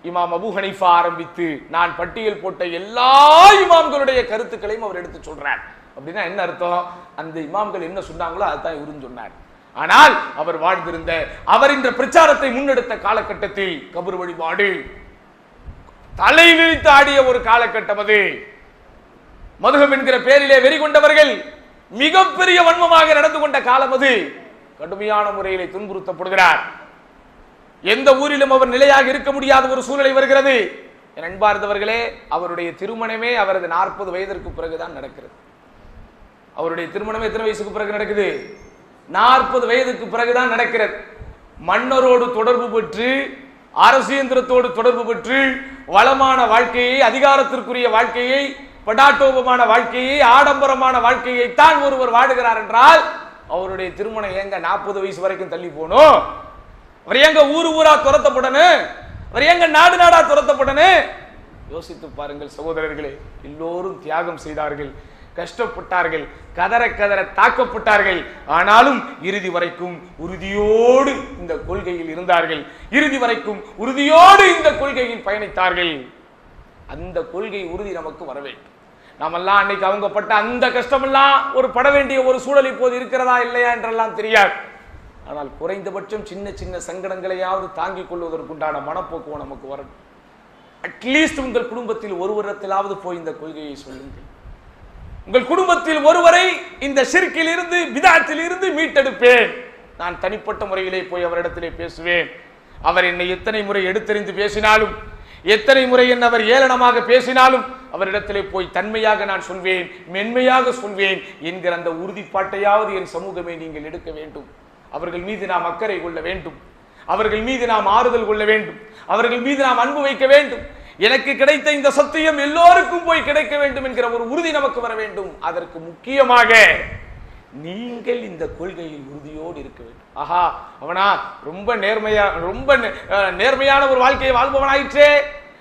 இமாம் அபூ ஹனீஃபா ஆரம்பித்து நான் பட்டியல் போட்ட எல்லா இமாம்களுடைய கருத்துக்களையும் அவர் எடுத்து சொல்றார். அப்படின்னா என்ன அர்த்தம்? அந்த இமாம்கள் என்ன சொன்னாங்களோ அதுதான் இவரும் சொன்னார். ஆனால் அவர் வாழ்ந்திருந்த, அவர் இந்த பிரச்சாரத்தை முன்னெடுத்த காலகட்டத்தில் கபர் வழிபாடு தலை விரித்து ஆடிய ஒரு காலகட்டம் அது. மதுஹப் என்கிற பெயரிலே வெறி கொண்டவர்கள் மிகப்பெரிய வன்மமாக நடந்து கொண்ட காலம் அது. கடுமையான முறையிலே துன்புறுத்தப்படுகிறார். எந்த ஊரிலும் அவர் நிலையாக இருக்க முடியாத ஒரு சூழ்நிலை வருகிறது. என் அன்பார்ந்தவர்களே, அவருடைய திருமணமே அவரது 40 வயதிற்கு பிறகுதான் நடக்கிறது. அவருடைய திருமணமே எத்தனை வயசுக்கு பிறகு நடக்குது? 40 வயதுக்கு பிறகுதான் நடக்கிறது. மன்னரோடு தொடர்பு பெற்று, அரசியந்திரத்தோடு தொடர்பு பெற்று, வளமான வாழ்க்கையை, அதிகாரத்திற்குரிய வாழ்க்கையை, படாட்டோபமான வாழ்க்கையை, ஆடம்பரமான வாழ்க்கையை தான் ஒருவர் வாடுகிறார் என்றால் அவருடைய திருமணம் ஏங்க 40 வயசு வரைக்கும் தள்ளி போகணும்? அவர் எங்க ஊரா துரத்தப்படணும்? அவர் எங்க நாடா துரத்தப்படணும்? யோசித்து பாருங்கள் சகோதரர்களே. எல்லோரும் தியாகம் செய்தார்கள், கஷ்டப்பட்டார்கள், கதற கதற தாக்கப்பட்டார்கள். ஆனாலும் இறுதி வரைக்கும் உறுதியோடு இந்த கொள்கையில் இருந்தார்கள், இறுதி வரைக்கும் உறுதியோடு இந்த கொள்கையில் பயணித்தார்கள். அந்த கொள்கை உறுதி நமக்கு வர வேண்டும். நாமெல்லாம் அன்னைக்கு அவங்க பட்ட அந்த கஷ்டமெல்லாம் ஒரு பட வேண்டிய ஒரு சூழல் இப்போது இருக்கிறதா இல்லையா என்றெல்லாம் தெரியாது. ஆனால் குறைந்தபட்சம் சின்ன சின்ன சங்கடங்களையாவது தாங்கிக் கொள்வதற்குண்டான மனப்போக்குவம் நமக்கு வரும். அட்லீஸ்ட் உங்கள் குடும்பத்தில் ஒருவரத்திலாவது போய் இந்த கொள்கையை சொல்லுங்கள். உங்கள் குடும்பத்தில் ஒருவரை இந்த ஷிர்கில் இருந்து, பிதஅத்தில் இருந்து மீட்டெடுப்பேன். நான் தனிப்பட்ட முறையிலே போய் அவரிடத்திலே பேசுவேன். அவர் என்னை எத்தனை முறை எடுத்தறிந்து பேசினாலும், எத்தனை முறை என்ன அவர் ஏளனமாக பேசினாலும் அவரிடத்திலே போய் தன்மையாக நான் சொல்வேன், மென்மையாக சொல்வேன் என்கிற அந்த உறுதிப்பாட்டையாவது என் சமூகமே நீங்கள் எடுக்க வேண்டும். அவர்கள் மீது நாம் அக்கறை கொள்ள வேண்டும், அவர்கள் மீது நாம் ஆறுதல் கொள்ள வேண்டும், அவர்கள் மீது நாம் அன்பு வைக்க வேண்டும். எனக்கு கிடைத்த இந்த சத்தியம் எல்லோருக்கும் போய் கிடைக்க வேண்டும் என்கிற ஒரு உறுதி நமக்கு வர வேண்டும். அதற்கு முக்கியமாக நீங்கள் இந்த கொள்கையில் உறுதியோடு இருக்க வேண்டும். ஆஹா, அவனா ரொம்ப நேர்மையான ஒரு வாழ்க்கையை வாழ்பவனாயிற்றே,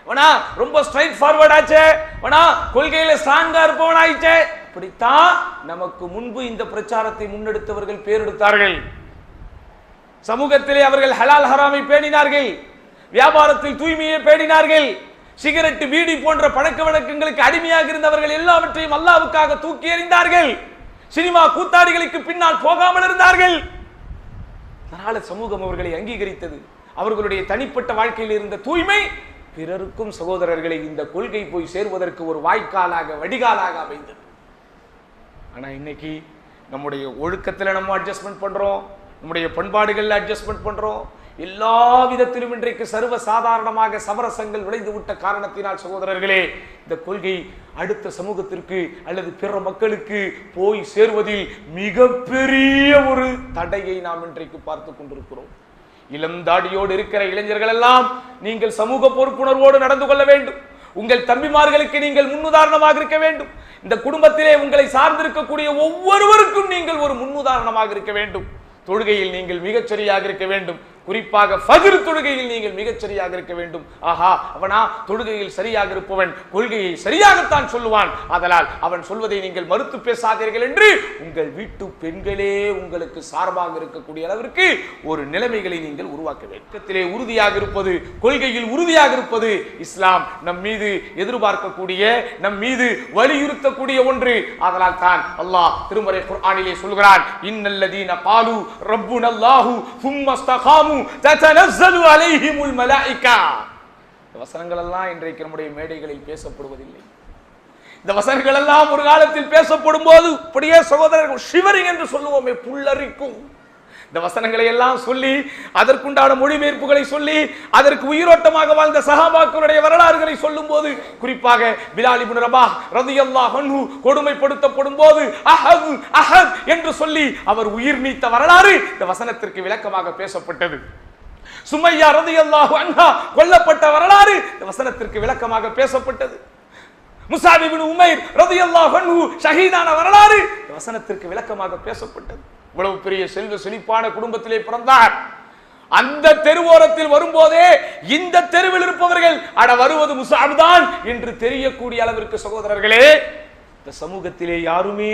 அவனா ரொம்ப ஸ்ட்ரைட் ஃபார்வர்ட் ஆச்சே, அவனா கொள்கையில ஸ்ட்ராங்கா இருப்பவனாயிற்றே. அப்படித்தான் நமக்கு முன்பு இந்த பிரச்சாரத்தை முன்னெடுத்தவர்கள் பேரெடுத்தார்கள். சமூகத்திலே அவர்கள் ஹலால் ஹராமை பேணினார்கள், வியாபாரத்தில் தூய்மையை பேணினார்கள், சிகரெட், பீடி போன்ற பழக்க வழக்கங்களுக்கு அடிமையாக இருந்தவர்கள் எல்லாவற்றையும் அல்லாஹ்வுக்காக தூக்கி எறிந்தார்கள். சினிமா கூத்தாடிகளுக்கு பின்னால் போகாமல் இருந்தார்கள். அதனால சமூகம் அவர்களை அங்கீகரித்தது. அவர்களுடைய தனிப்பட்ட வாழ்க்கையில் இருந்த தூய்மை பிறருக்கும் சகோதரர்களை இந்த கொள்கை போய் சேர்வதற்கு ஒரு வாய்க்காலாக, வடிகாலாக அமைந்தது. ஆனா இன்னைக்கு நம்முடைய ஒழுக்கத்துல நம்ம அட்ஜஸ்ட்மெண்ட் பண்றோம், நம்முடைய பண்பாடுகள்ல அட்ஜஸ்ட்மெண்ட் பண்றோம். எல்லா விதத்திலும் இன்றைக்கு சர்வ சாதாரணமாக சமரசங்கள் விளைந்து விட்ட காரணத்தினால் சகோதரர்களே, இந்த கொள்கை அடுத்த சமூகத்திற்கு அல்லது பிற மக்களுக்கு போய் சேர்வதில் மிகப்பெரிய ஒரு தடையை நாம் இன்றைக்கு பார்த்து கொண்டிருக்கிறோம். இளந்தாடியோடு இருக்கிற இளைஞர்கள் எல்லாம் நீங்கள் சமூக பொறுப்புணர்வோடு நடந்து கொள்ள வேண்டும். உங்கள் தம்பிமார்களுக்கு நீங்கள் முன்னுதாரணமாக இருக்க வேண்டும். இந்த குடும்பத்திலே உங்களை சார்ந்திருக்கக்கூடிய ஒவ்வொருவருக்கும் நீங்கள் ஒரு முன்னுதாரணமாக இருக்க வேண்டும். தொழுகையில் நீங்கள் மிகச்சரியாக இருக்க வேண்டும். குறிப்பாக ஃபஜ்ர் தொழுகையில் நீங்கள் மிகச்சரியாக இருக்க வேண்டும். ஆஹா, அவனா தொழுகையில் சரியாக இருப்பவன் கொள்கையை சரியாகத்தான் சொல்லுவான், அதனால் அவன் சொல்வதை நீங்கள் மறுத்து பேசாதீர்கள் என்று உங்கள் வீட்டு பெண்களே உங்களுக்கு சார்பாக இருக்கக்கூடிய அளவிற்கு ஒரு நிலைமைகளை நீங்கள் உருவாக்க வேண்டும். உறுதியாக இருப்பது, கொள்கையில் உறுதியாக இருப்பது இஸ்லாம் நம் மீது எதிர்பார்க்கக்கூடிய, நம் மீது வலியுறுத்தக்கூடிய ஒன்று. அதனால் தான் அல்லாஹ் திருமறை குர்ஆனிலே சொல்கிறான், இன்னல்லதீன காலு ரப்புனல்லாஹு சும்ம இஸ்தகாமு ததனஸ்ஸலு அலைஹிமுல் மலாயிகா. இந்த வசனங்கள் எல்லாம் இன்றைக்கு நம்முடைய மேடைகளில் பேசப்படுவதில்லை. இந்த வசனங்கள் எல்லாம் ஒரு காலத்தில் பேசப்படும் போது அப்படியே சகோதரர்கள் ஷிவரிங் என்று சொல்லுவோமே, புல்லரிக்கும். இந்த வசனங்களை எல்லாம் சொல்லி, அதற்குண்டான மொழிபெயர்ப்புகளை சொல்லி, அதற்கு உயிரோட்டமாக வாழ்ந்த சஹாபாக்களுடைய வரலாறுகளை சொல்லும் போது, குறிப்பாக பிலால் இப்னு ரபாஹ் ரலியல்லாஹு அன்ஹு கொடுமைப்படுத்தப்படும் போது அஹத் அஹத் என்று சொல்லி அவர் உயிர் நீத்த வரலாறு இந்த வசனத்திற்கு விளக்கமாக பேசப்பட்டது. சுமையா ரலியல்லாஹு அன்ஹா கொல்லப்பட்ட வரலாறு இந்த வசனத்திற்கு விளக்கமாக பேசப்பட்டது. முஸாப் இப்னு உமைர் ரலியல்லாஹு அன்ஹு ஷஹீதான வரலாறு இந்த வசனத்திற்கு விளக்கமாக பேசப்பட்டது. இவ்வளவு பெரிய செல்வ செழிப்பான குடும்பத்திலே பிறந்தார். அந்த தெருவோரத்தில் வரும்போதே இந்த தெருவில் இருப்பவர்கள் அட வருவது முஸ்அப் தான் என்று தெரியக்கூடிய அளவிற்கு சகோதரர்களே, இந்த சமூகத்திலே யாருமே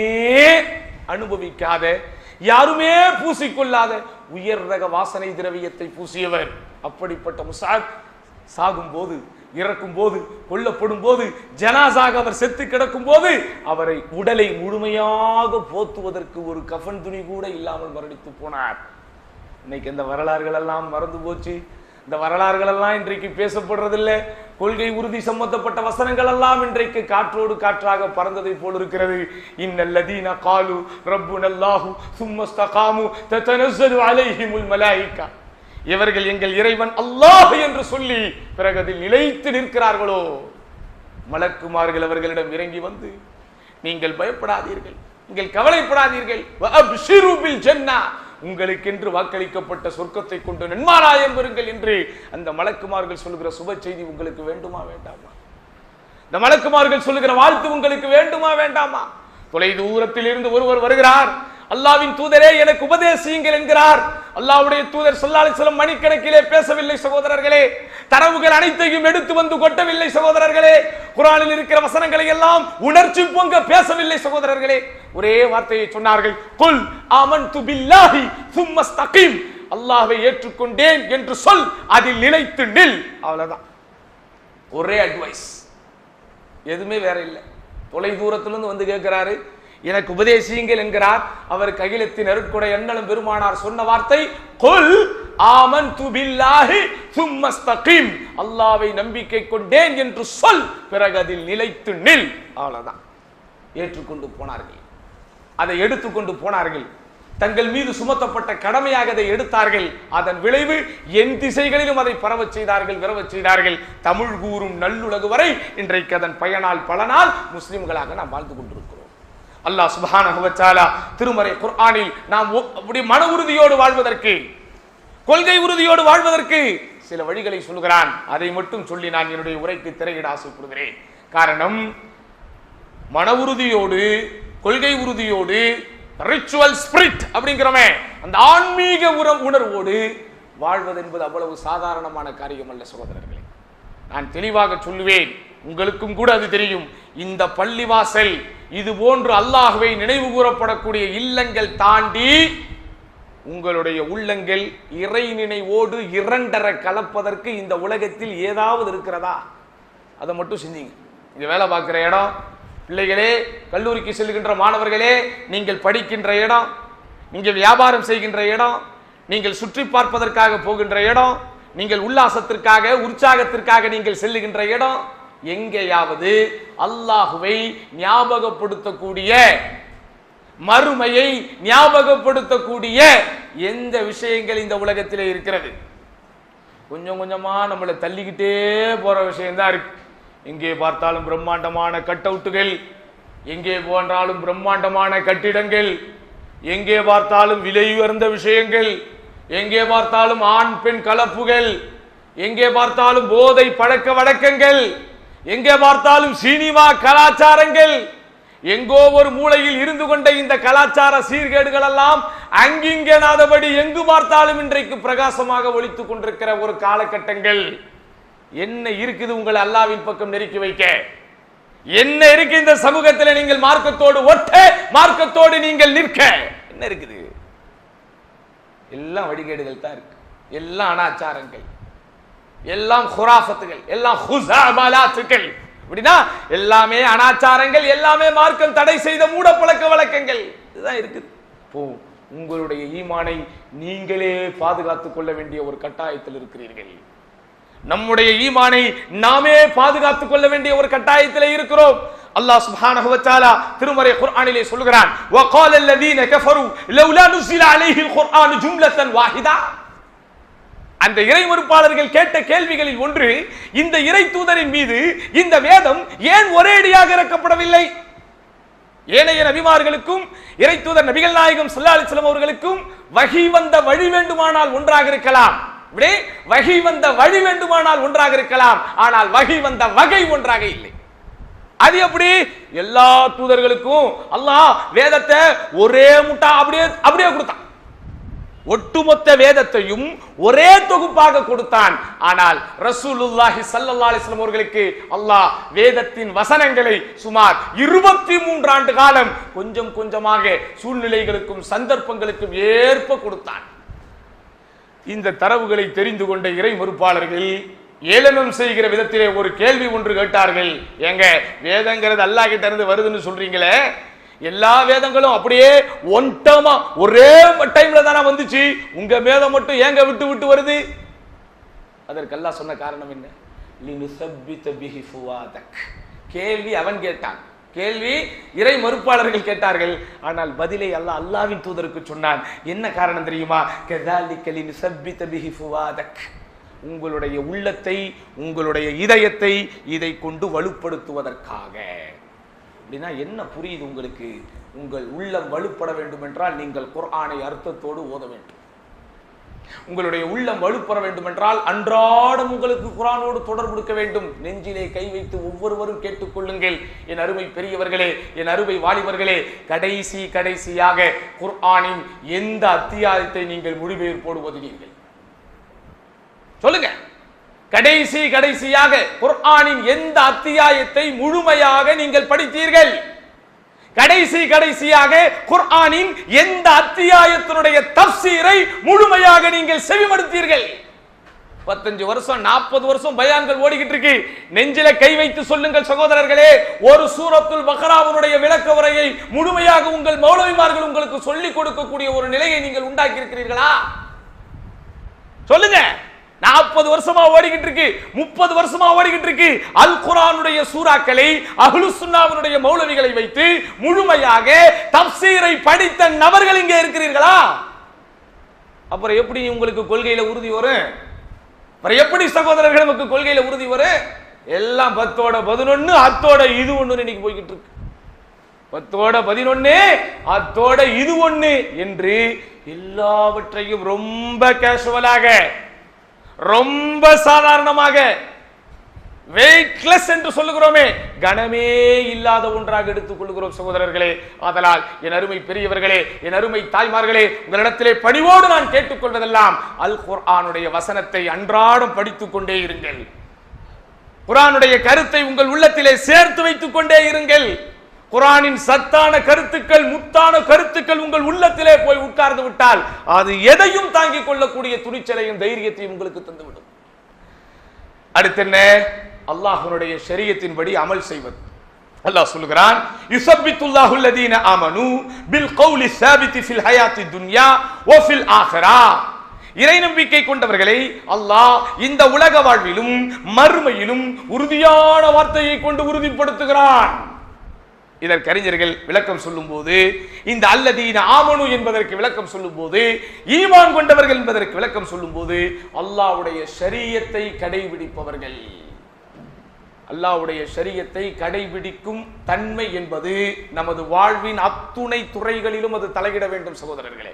அனுபவிக்காத, யாருமே பூசிக்கொள்ளாத உயர் ரக வாசனை திரவியத்தை பூசியவர். அப்படிப்பட்ட முஸ்அப் சாகும் போது, இறக்கும் போது, கொல்லப்படும் போது, ஜனாசாக அவர் செத்து கிடக்கும் போது அவரை உடலை முழுமையாக போத்துவதற்கு ஒரு கஃன் துணி கூட இல்லாமல் மரணித்து போனார். இன்னைக்கு இந்த வரலாறுகள் எல்லாம் மறந்து போச்சு. இந்த வரலாறுகள் எல்லாம் இன்றைக்கு பேசப்படுறதில்லை. கொள்கை உறுதி சம்பந்தப்பட்ட வசனங்கள் எல்லாம் இன்றைக்கு காற்றோடு காற்றாக பறந்ததை போல் இருக்கிறது. இன்னல்லதீன காலு ரப்புனல்லாஹு சும்மஸ்தகாமு ததனஸ்ஸலு அலைஹிமுல் மலாயிகா. இவர்கள் எங்கள் இறைவன் அல்லாஹ் என்று சொல்லி பிறகு அதில் நிலைத்து நிற்கிறார்களோ, மலக்குமார்கள் அவர்களிடம் இறங்கி வந்து, நீங்கள் பயப்படாதீர்கள், நீங்கள் கவலைப்படாதீர்கள், வஅப்ஷிரு பில் ஜன்னா, உங்களுக்கென்று வாக்களிக்கப்பட்ட சொர்க்கத்தை கொண்டு நன்மாராயம் பெறுங்கள் என்று அந்த மலக்குமார்கள் சொல்லுகிற சுப செய்தி உங்களுக்கு வேண்டுமா வேண்டாமா? இந்த மலக்குமார்கள் சொல்லுகிற வாழ்த்து உங்களுக்கு வேண்டுமா வேண்டாமா? தொலை தூரத்தில் இருந்து ஒருவர் வருகிறார். அல்லாஹ்வின் தூதரே எனக்கு உபதேசியுங்கள் என்கிறார். அல்லாஹ்வுடைய தூதர் ஸல்லல்லாஹு அலைஹி வஸல்லம் மணிக்கணக்கிலே பேசவில்லை சகோதரர்களே. தரவுகள் அனைத்தையும் எடுத்து வந்து கொட்டவில்லை சகோதரர்களே. குர்ஆனில் இருக்கிற வசனங்களை எல்லாம் உணர்ச்சி பொங்க பேசவில்லை சகோதரர்களே. ஒரே வார்த்தையை சொன்னார்கள், குல் ஆமன்து பில்லாஹி சும்மஸ்தகீம், அல்லாஹ்வை ஏற்றுக்கொண்டேன் என்று சொல், அதில் நிலைத்து நில். அவ்வளவுதான், ஒரே அட்வைஸ், எதுவுமே வேற இல்லை. தொலை தூரத்திலிருந்து வந்து கேட்கிறாரு, எனக்கு உபதேசியுங்கள் என்கிறார். அவருக்கு அகிலத்தின் அருட்கொடை அண்ணலும் பெருமானார் சொன்ன வார்த்தை, குல் ஆமன்து பில்லாஹி சும்மஸ்தகீம், அல்லாஹ்வை நம்பிக்கை கொண்டேன் என்று சொல், பிறகு அதில் நிலைத்து நில். அவ்வளவுதான். ஏற்றுக்கொண்டு போனார்கள், அதை எடுத்துக்கொண்டு போனார்கள். தங்கள் மீது சுமத்தப்பட்ட கடமையாக அதை எடுத்தார்கள். அதன் விளைவு என் திசைகளிலும் அதை பரவச் செய்தார்கள், விரவச் செய்தார்கள். தமிழ் கூறும் நல்லுலகு வரை இன்றைக்கு அதன் பயனால் பலனால் முஸ்லிம்களாக நாம் வாழ்ந்து கொண்டிருக்கிறோம். அல்லாஹ் சுப்ஹானஹு வ தஆலா திருமறை குர்ஆனில் நாம் மன உறுதியோடு வாழ்வதற்கு, கொள்கை உறுதியோடு வாழ்வதற்கு சில வழிகளை சொல்கிறான். அதை மட்டும் சொல்லி நான் என்னுடைய உரைக்கு திரையிட ஆசைப்படுகிறேன். காரணம், மன உறுதியோடு, கொள்கை உறுதியோடு, ரிச்சுவல் ஸ்பிரிட் அப்படிங்கிறோமே, அந்த ஆன்மீக உணர்வோடு வாழ்வது என்பது அவ்வளவு சாதாரணமான காரியம் அல்ல சகோதரர்களே. நான் தெளிவாக சொல்லுவேன், உங்களுக்கும் கூட அது தெரியும். இந்த பள்ளிவாசல் இது போன்று அல்லாஹ்வை நினைவு கூறப்படக்கூடிய இல்லங்கள் தாண்டி உங்களுடைய உள்ளங்கள் இறை நினைவோடு இரண்டர கலப்பதற்கு இந்த உலகத்தில் ஏதாவது இருக்கிறதா? அதை மட்டும் சிந்திங்க. இங்க வேலை பார்க்கிற இடம், பிள்ளைகளே, கல்லூரிக்கு செல்கின்ற மாணவர்களே, நீங்கள் படிக்கின்ற இடம், நீங்கள் வியாபாரம் செய்கின்ற இடம், நீங்கள் சுற்றி பார்ப்பதற்காக போகின்ற இடம், நீங்கள் உல்லாசத்திற்காக உற்சாகத்திற்காக நீங்கள் செல்லுகின்ற இடம், எங்கேயாவது அல்லாஹுவை ஞாபகப்படுத்தக்கூடிய, மறுமையை ஞாபகப்படுத்தக்கூடிய எந்த விஷயங்கள் இந்த உலகத்திலே இருக்கிறது? கொஞ்சம் கொஞ்சமா நம்மளை தள்ளிக்கிட்டே போற விஷயம்தான் இருக்கு. எங்கே பார்த்தாலும் பிரம்மாண்டமான கட் அவுட்டுகள், எங்கே போன்றாலும் பிரம்மாண்டமான கட்டிடங்கள், எங்கே பார்த்தாலும் விலை உயர்ந்த விஷயங்கள், எங்கே பார்த்தாலும் ஆண் பெண் கலப்புகள், எங்கே பார்த்தாலும் போதை பழக்க வழக்கங்கள், எங்கே பார்த்தாலும் சினிமா கலாச்சாரங்கள், எங்கோ ஒரு மூலையில் இருந்து கொண்ட இந்த கலாச்சார சீர்கேடுகள் எல்லாம் அங்கிங்கனாதபடி எங்கு பார்த்தாலும் இன்றைக்கு பிரகாசமாக ஒளித்துக் கொண்டிருக்கிற ஒரு காலகட்டங்கள். என்ன இருக்குது உங்களை அல்லாஹ்வின் பக்கம் நெருக்கி வைக்க? என்ன இருக்கு இந்த சமூகத்தில்? நீங்கள் மார்க்கத்தோடு ஒட்ட, மார்க்கத்தோடு நீங்கள் நிற்க என்ன இருக்குது? எல்லாம் வழிகேடுகள் தான் இருக்கு, எல்லாம் அனாச்சாரங்கள், எல்லாம் குராஃபத்துகள், எல்லாம் ஹுஸாமலாத்துகள். அப்படின்னா எல்லாமே அனாச்சாரங்கள், எல்லாமே மார்க்கம் தடை செய்த மூட பழக்க வழக்கங்கள், இதுதான் இருக்குது. உங்களுடைய ஈமானை நீங்களே பாதுகாத்துக் கொள்ள வேண்டிய ஒரு கட்டாயத்தில் இருக்கிறீர்கள். நம்முடைய ஈமானை நாமே பாதுகாத்துக் கொள்ள வேண்டிய ஒரு கட்டாயத்திலே இருக்கிறோம். அல்லாஹ் சுப்ஹானஹு வ தஆலா திருமறை குர்ஆனிலே சொல்கிறான், வகால அல்லதீன கஃபரு லவ்லா நுஸில அலைஹில் குர்ஆன் ஜும்லத்தன் வாஹிதா. அந்த இறை மறுப்பாளர்கள் கேட்ட கேள்விகளில் ஒன்று, இந்த இறை தூதரின் மீது இந்த வேதம் ஏன் ஒரேடியாக இறக்கப்படவில்லை? ஏனைய நபிமார்களுக்கும் இறை தூதர் நபிகள் நாயகம் ஸல்லல்லாஹு அலைஹி வஸல்லம் அவர்களுக்கும் வஹி வந்த வழி வேண்டுமானால் ஒன்றாக இருக்கலாம், வஹி வந்த வழி வேண்டுமானால் ஒன்றாக இருக்கலாம், ஆனால் வஹி வந்த வகை ஒன்றாக இல்லை. அது எப்படி? எல்லா தூதர்களுக்கும் அல்லாஹ் வேதத்தை ஒரே முட்டா அப்படியே கொடுத்தான். ஒட்டுமொத்த வேதத்தையும் ஒரே தொகுப்பாக கொடுத்தான். ஆனால் ரசூலுல்லாஹி ஸல்லல்லாஹு அலைஹி வஸல்லம் அவர்களுக்கு அல்லாஹ் வேதத்தின் வசனங்களை சுமார் 23 ஆண்டு காலம் கொஞ்சம் கொஞ்சமாக சூழ்நிலைகளுக்கும் சந்தர்ப்பங்களுக்கும் ஏற்ப கொடுத்தான். இந்த தரவுகளை தெரிந்து கொண்ட இறை மறுப்பாளர்கள் ஏளனம் செய்கிற விதத்திலே ஒரு கேள்வி ஒன்று கேட்டார்கள். ஏங்க, வேதங்கிறது அல்லாஹ் கிட்ட இருந்து வருதுன்னு சொல்றீங்களே, எல்லா வேதங்களும் அப்படியே ஒன்டமா ஒரே டைம்ல தானே வந்துச்சு, உங்க வேதம் மட்டும் ஏங்க விட்டு விட்டு வருது? அதற்கு அல்லாஹ் சொன்ன காரணம் என்ன? லினுஸப்பித பிஹி ஃபுவாதக். கேள்வி அவன் கேட்டான், கேள்வி இறை மறுப்பாளர்கள் கேட்டார்கள். ஆனால் பதிலை அல்லாஹ் அல்லாஹ்வின் தூதருக்கு சொன்னான். என்ன காரணம் தெரியுமா? கஸாலிக லினுஸப்பித பிஹி ஃபுவாதக். உங்களுடைய உள்ளத்தை, உங்களுடைய இதயத்தை இதை கொண்டு வலுப்படுத்துவதற்காக. அப்படின்னா என்ன புரியுது உங்களுக்கு? உங்கள் உள்ளம் வலுப்பட வேண்டும் என்றால் நீங்கள் குர்ஆனை அர்த்தத்தோடு ஓத வேண்டும். உங்களுடைய உள்ளம் வலுப்பெற வேண்டும் என்றால் அன்றாடம் உங்களுக்கு குர்ஆனோடு தொடர்பு இருக்க வேண்டும். நெஞ்சிலே கை வைத்து ஒவ்வொருவரும் கேட்டுக்கொள்ளுங்கள். என் அருமை பெரியவர்களே, என் அருமை வாலிபர்களே, கடைசியாக குர்ஆனின் எந்த அத்தியாயத்தை நீங்கள் மொழிபெயர்ப்போடு ஓதினீர்கள்? சொல்லுங்க. கடைசியாக குர்ஆனின் எந்த அத்தியாயத்தை முழுமையாக நீங்கள் படித்தீர்கள்? கடைசியாக குர்ஆனின் எந்த அத்தியாயத்தினுடைய தஃப்சீரை முழுமையாக நீங்கள் செவிமடுத்தீர்கள்? 15 வருஷம் 40 வருஷம் பயான்கள் ஓடிக்கிட்டு இருக்கு. நெஞ்சில கை வைத்து சொல்லுங்கள் சகோதரர்களே, ஒரு சூரத்துல் பக்ராவுடைய விளக்க உரையை முழுமையாக உங்கள் மௌலவிமார்கள் உங்களுக்கு சொல்லிக் கொடுக்கக்கூடிய ஒரு நிலையை நீங்கள் உண்டாக்கி இருக்கிறீர்களா? சொல்லுங்க. 40 வருஷமா ஓடிக்கிட்டு இருக்கு, 30 வருஷமா ஓடிக்கிட்டு இருக்கு. அல் குர்ஆனுடைய சூறாக்களை அஹ்லுஸ் சுன்னாவுடைய மௌலவிகளை வைத்து முழுமையாக தஃப்சீரை படித்த நபர்கள் இங்கே இருக்கிறீர்களா? அப்புறம் எப்படி உங்களுக்கு கொள்கையில உறுதி வரும்? அப்புறம் எப்படி சகோதரர்கள் நமக்கு கொள்கையில உறுதி வரும்? எல்லாம் 10ஓட 11 அத்தோட இது ஒண்ணு இன்னைக்கு போய்கிட்டு இருக்கு. 10ஓட 11 அத்தோட இது ஒண்ணு என்று எல்லாவற்றையும் ரொம்ப கேஷுவலாக, ரொம்ப சாதாரணமாக, வெயிட்லெஸ் என்று சொல்லுகிறோமே, கனமே இல்லாத ஒன்றாக எடுத்துக் கொள்கிறோம் சகோதரர்களே. ஆதலால் என் அருமை பெரியவர்களே, என் அருமை தாய்மார்களே, உங்களிடத்திலே பணிவோடு நான் கேட்டுக்கொள்வதெல்லாம் அல் குர்ஆனுடைய வசனத்தை அன்றாடம் படித்துக் கொண்டே இருங்கள். குர்ஆனுடைய கருத்தை உங்கள் உள்ளத்திலே சேர்த்து வைத்துக் கொண்டே இருங்கள். குர்ஆனின் சத்தான கருத்துக்கள், முத்தான கருத்துக்கள் உங்கள் உள்ளத்திலே போய் உட்கார்ந்து விட்டால் அது எதையும் தாங்கிக் கொள்ளக்கூடிய துணிச்சலையும் தைரியத்தையும் உங்களுக்கு தந்துவிடும். அடுத்து என்ன? அல்லாஹ்வுடைய ஷரியத்தின்படி அமல் செய்வது. அல்லாஹ் சொல்கிறான், யுஸப்பித்துல்லாஹு அல்லதீன ஆமனூ பில் கௌலி ஸாபிதி ஃபில் ஹயாத்தி துன்யா வ ஃபில் ஆখিরা. இறை நம்பிக்கை கொண்டவர்களை அல்லாஹ் இந்த உலக வாழ்விலும் மறுமையிலும் உறுதியான வார்த்தையை கொண்டு உறுதிப்படுத்துகிறான். இதற்கு அறிஞர்கள் விளக்கம் சொல்லும் போது, இந்த அல்லதீன ஆமனு என்பதற்கு விளக்கம் சொல்லும் போது, ஈமான் கொண்டவர்கள் என்பதற்கு விளக்கம் சொல்லும் போது, அல்லாஹ்வுடைய ஷரியத்தை கடைபிடிப்பவர்கள். அல்லாஹ்வுடைய ஷரியத்தை கடைபிடிக்கும் தன்மை என்பது நமது வாழ்வின் அத்துணை துறைகளிலும் அது தலையிட வேண்டும் சகோதரர்களே.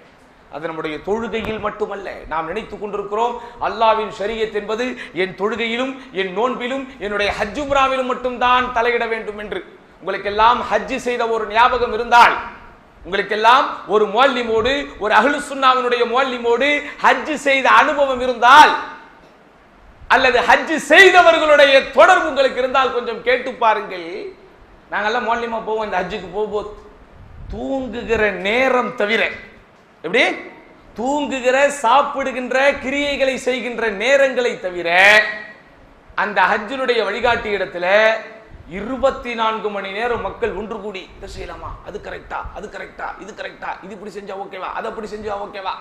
அது நம்முடைய தொழுகையில் மட்டுமல்ல. நாம் நினைத்துக் கொண்டிருக்கிறோம் அல்லாஹ்வின் ஷரியத் என்பது என் தொழுகையிலும், என் நோன்பிலும், என்னுடைய ஹஜ் உம்ராவிலும் மட்டும்தான் தலையிட வேண்டும் என்று. உங்களுக்கெல்லாம் ஹஜ் செய்த ஒரு ஞாபகம் இருந்தால், உங்களுக்கெல்லாம் ஒரு முஅல்லிமோடு, ஒரு அஹ்லுஸ் சுன்னாவினுடைய முஅல்லிமோடு ஹஜ் செய்த அனுபவம் இருந்தால், அல்லது ஹஜ் செய்தவர்களுடைய தொடர்பு உங்களுக்கு இருந்தால் கொஞ்சம் கேட்டு பாருங்கள். நாங்கெல்லாம் முஅல்லிமா போவோம், இந்த ஹஜ்ஜுக்கு போகும்போது தூங்குகிற நேரம் தவிர, எப்படி தூங்குகிற, சாப்பிடுகின்ற, கிரியைகளை செய்கின்ற நேரங்களை தவிர அந்த ஹஜ்ஜினுடைய வழிகாட்டி இடத்துல 24 மணி நேரம் மக்கள் ஒன்று கூடி இதை செய்யலாமா, அது கரெக்டா, அது கரெக்டா, இது கரெக்டா, இது இப்படி செஞ்சா ஓகேவா, அது அப்படி செஞ்சா ஓகேவா,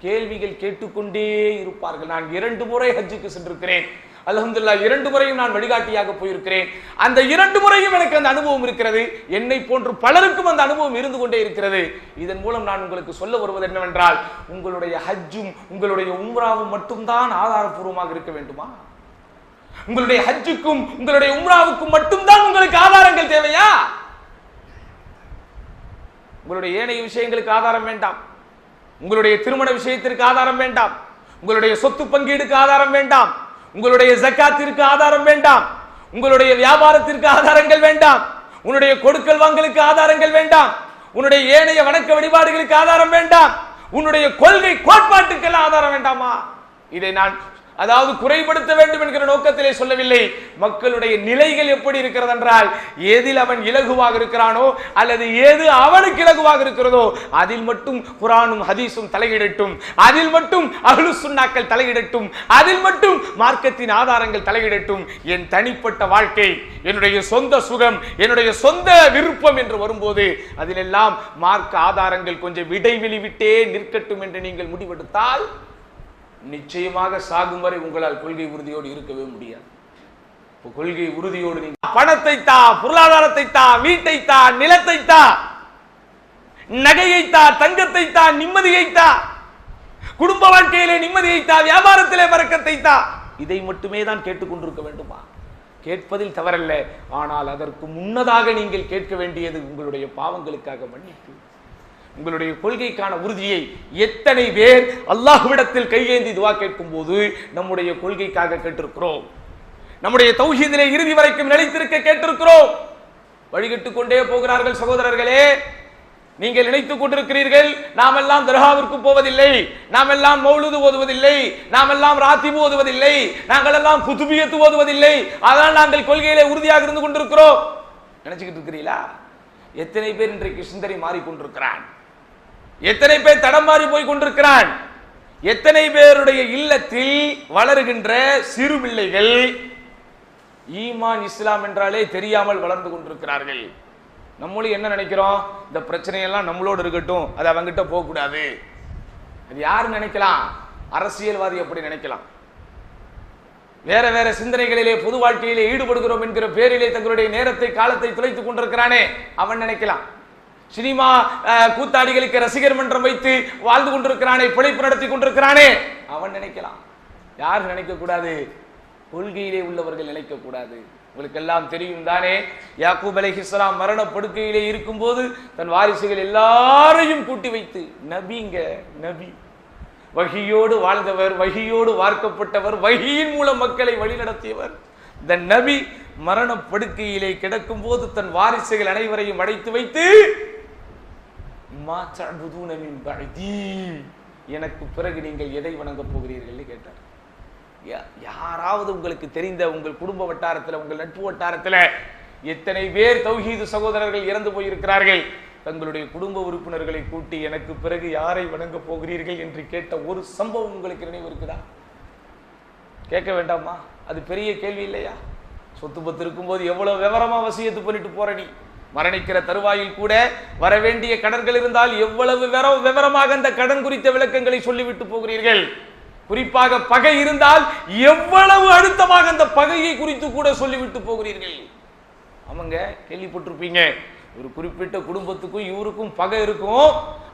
கேள்விகள் கேட்டுக்கொண்டே இருப்பார்கள். நான் 2 முறை ஹஜ்ஜுக்கு சென்றிருக்கிறேன். அல்ஹம்துலில்லாஹ் 2 முறையும் நான் வழிகாட்டியாக போயிருக்கிறேன். அந்த 2 முறையும் எனக்கு அந்த அனுபவம் இருக்கிறது. என்னை போன்று பலருக்கும் அந்த அனுபவம் இருந்து கொண்டே இருக்கிறது. இதன் மூலம் நான் உங்களுக்கு சொல்ல வருவது என்னவென்றால், உங்களுடைய ஹஜ்ஜும் உங்களுடைய உம்ராவும் மட்டும்தான் ஆதாரபூர்வமாக இருக்க வேண்டுமா? உங்களுடைய ஹஜ்ஜுக்கும் உங்களுடைய உம்ராவுக்கும் மட்டும்தான் உங்களுக்கு ஆதாரங்கள் தேவையா? உங்களுடைய ஏனைய விஷயங்களுக்கு ஆதாரம் வேண்டாம். உங்களுடைய திருமண விஷயத்திற்கு ஆதாரம் வேண்டாம். உங்களுடைய சொத்து பங்கீடுக்கு ஆதாரம் வேண்டாம். உங்களுடைய ஜகாத்திற்கு ஆதாரம் வேண்டாம். உங்களுடைய வியாபாரத்திற்கு ஆதாரங்கள் வேண்டாம். உன்னுடைய கொடுக்கல் வாங்கலுக்கு ஆதாரங்கள் வேண்டாம். உன்னுடைய ஏனைய வணக்க வழிபாடுகளுக்கு ஆதாரம் வேண்டாம். உன்னுடைய கொள்கை கோட்பாட்டுக்கெல்லாம் ஆதாரம் வேண்டாமா? இதை நான் அதாவது குறைபடுத்த வேண்டும் என்கிற நோக்கத்திலே சொல்லவில்லை. மக்களுடைய நிலைகள் எப்படி இருக்கிறது என்றால், ஏதில் அவன் இலகுவாக இருக்கிறானோ அல்லது ஏது அவனுக்கு இலகுவாக இருக்கிறதோ அதில் மட்டும் குர்ஆனும் ஹதீஸும் தலையிடட்டும், அதில் மட்டும் அஹ்லுஸ் சுன்னாக்கள் தலையிடட்டும், அதில் மட்டும் மார்க்கத்தின் ஆதாரங்கள் தலையிடட்டும். என் தனிப்பட்ட வாழ்க்கை, என்னுடைய சொந்த சுகம், என்னுடைய சொந்த விருப்பம் என்று வரும்போது அதிலெல்லாம் மார்க்க ஆதாரங்கள் கொஞ்சம் விடைவெளி விட்டே நிற்கட்டும் என்று நீங்கள் முடிவெடுத்தால் நிச்சயமாக சாகும் வரை உங்களால் கொள்கை உறுதியோடு இருக்கவே முடியாது. கொள்கை உறுதியோடு நீங்க பணத்தை தா, பொருளாதாரத்தை தா, வீட்டை தா, நிலத்தை தா, நகையை தா, தங்கத்தை தா, நிம்மதியை தா, குடும்ப வாழ்க்கையிலே நிம்மதியை தா, வியாபாரத்திலே பரக்கத்தை தா, இதை மட்டுமே தான் கேட்டுக்கொண்டிருக்க வேண்டுமா? கேட்பதில் தவறல்ல. ஆனால் அதற்கு முன்னதாக நீங்கள் கேட்க வேண்டியது உங்களுடைய பாவங்களுக்காக மன்னிப்பு, உங்களுடைய கொள்கைக்கான உறுதியை. எத்தனை பேர் அல்லாஹ்விடத்தில் கையேந்தி துஆ கேட்கும் போது நம்முடைய கொள்கைக்காக கேட்டிருக்கிறோம், நம்முடைய தௌஹீதிலே இறுதி வரைக்கும் நிலைத்திருக்க கேட்டிருக்கிறோம். வழிகட்டுக் கொண்டே போகிறார்கள். சகோதரர்களே, நீங்கள் நினைத்துக் கொண்டிருக்கிறீர்கள் நாம் எல்லாம் தர்காவிற்கு போவதில்லை, நாம் எல்லாம் மௌலூது ஓதுவதில்லை, நாம் எல்லாம் ராத்திபு ஓதுவதில்லை, நாங்கள் எல்லாம் குதுபியத்து ஓதுவதில்லை, அதனால் நாங்கள் கொள்கையிலே உறுதியாக இருந்து கொண்டிருக்கிறோம் நினைச்சுக்கிட்டு இருக்கிறீங்களா? எத்தனை பேர் இன்றைக்கு சிந்தனை மாறிக்கொண்டிருக்கிறான், எத்தனை பேர் தடம் மாறி போய் கொண்டிருக்கிறான், எத்தனை பேருடைய இல்லத்தில் வளருகின்ற சிறு பிள்ளைகள் ஈமான் இஸ்லாம் என்றாலே தெரியாமல் வளர்ந்து கொண்டிருக்கிறார்கள். நம்மளும் என்ன நினைக்கிறோம், இந்த பிரச்சனையெல்லாம் நம்மளோடு இருக்கட்டும், அது அவங்கிட்ட போக கூடாது. அது யாரு நினைக்கலாம்? அரசியல்வாதி அப்படி நினைக்கலாம். வேற வேற சிந்தனைகளிலே பொது வாழ்க்கையிலே ஈடுபடுகிறோம் என்கிற பேரிலே தங்களுடைய நேரத்தை காலத்தை துளைத்துக் கொண்டிருக்கிறானே அவன் நினைக்கலாம். சினிமா கூத்தாடிகளுக்கு ரசிகர் மன்றம் வைத்து வாழ்ந்து கொண்டிருக்கிறானே, பிழைப்பு நடத்தி கொண்டிருக்கிறானே அவன் நினைக்கலாம். யார் நினைக்க கூடாது? கொள்கையிலே உள்ளவர்கள் நினைக்க கூடாது. உங்களுக்கு எல்லாம் தெரியும் தானே, யாக்கூப் அலைஹிஸ்ஸலாம் மரண படுக்கையிலே இருக்கும் போது தன் வாரிசுகள் எல்லாரையும் கூட்டி வைத்து, நபிங்க நபி, வஹியோடு வாழ்ந்தவர், வஹியோடு வார்க்கப்பட்டவர், வஹியின் மூலம் மக்களை வழிநடத்தியவர், இந்த நபி மரண படுக்கையிலே கிடக்கும் போது தன் வாரிசுகள் அனைவரையும் அழைத்து வைத்து, மா தஅபுதூன மின் பஅதி, எனக்கு பிறகு நீங்கள் எதை வணங்கப் போகிறீர்கள் கேட்டார். யாராவது உங்களுக்கு தெரிந்த உங்கள் குடும்ப வட்டாரத்தில், உங்கள் நட்பு வட்டாரத்தில் எத்தனை பேர் தௌஹீது சகோதரர்கள் இறந்து போயிருக்கிறார்கள்? தங்களுடைய குடும்ப உறுப்பினர்களை கூட்டி எனக்கு பிறகு யாரை வணங்க போகிறீர்கள் என்று கேட்ட ஒரு சம்பவம் உங்களுக்கு நினைவு இருக்குதா? கேட்க வேண்டாமா? அது பெரிய கேள்வி இல்லையா? சொத்து பத்து இருக்கும்போது எவ்வளவு விவரமா வசியத்து பண்ணிட்டு போற நீ, மரணிக்கிற தருவாயில் கூட வர வேண்டிய கடன்கள் இருந்தால் எவ்வளவு விவரமாக அந்த கடன் குறித்த விளக்கங்களை சொல்லிவிட்டு போகிறீர்கள். குறிப்பாக பகை இருந்தால் எவ்வளவு அழுத்தமாக அந்த பகையை குறித்து கூட சொல்லிவிட்டு போகிறீர்கள். அவங்க கேள்விப்பட்டிருப்பீங்க, ஒரு குறிப்பிட்ட குடும்பத்துக்கும் இவருக்கும் பகை இருக்கும்,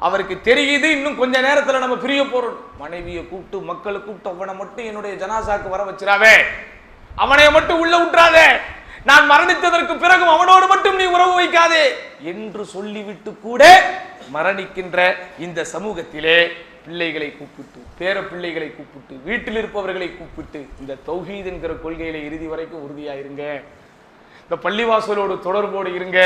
அவருக்கு தெரியுது இன்னும் கொஞ்ச நேரத்துல நம்ம பிரிய போறோம், மனைவியை கூப்பிட்டு மக்களை கூப்பிட்டு அவனை மட்டும் என்னுடைய ஜனாசாக்கு வர வச்சிராவே, அவனை மட்டும் உள்ள விட்டுறாதே, நான் மரணித்ததற்கு பிறகும் அவனோடு மட்டும் நீ உறவு வைக்காதே என்று சொல்லிவிட்டு கூட மரணிக்கின்ற இந்த சமூகத்திலே பிள்ளைகளை கூப்பிட்டு, பேர பிள்ளைகளை கூப்பிட்டு, வீட்டில் இருப்பவர்களை கூப்பிட்டு, இந்த தௌஹீத் என்கிற கொள்கையில இறுதி வரைக்கும் உறுதியா இருங்க, இந்த பள்ளிவாசலோடு தொடர்போடு இருங்க,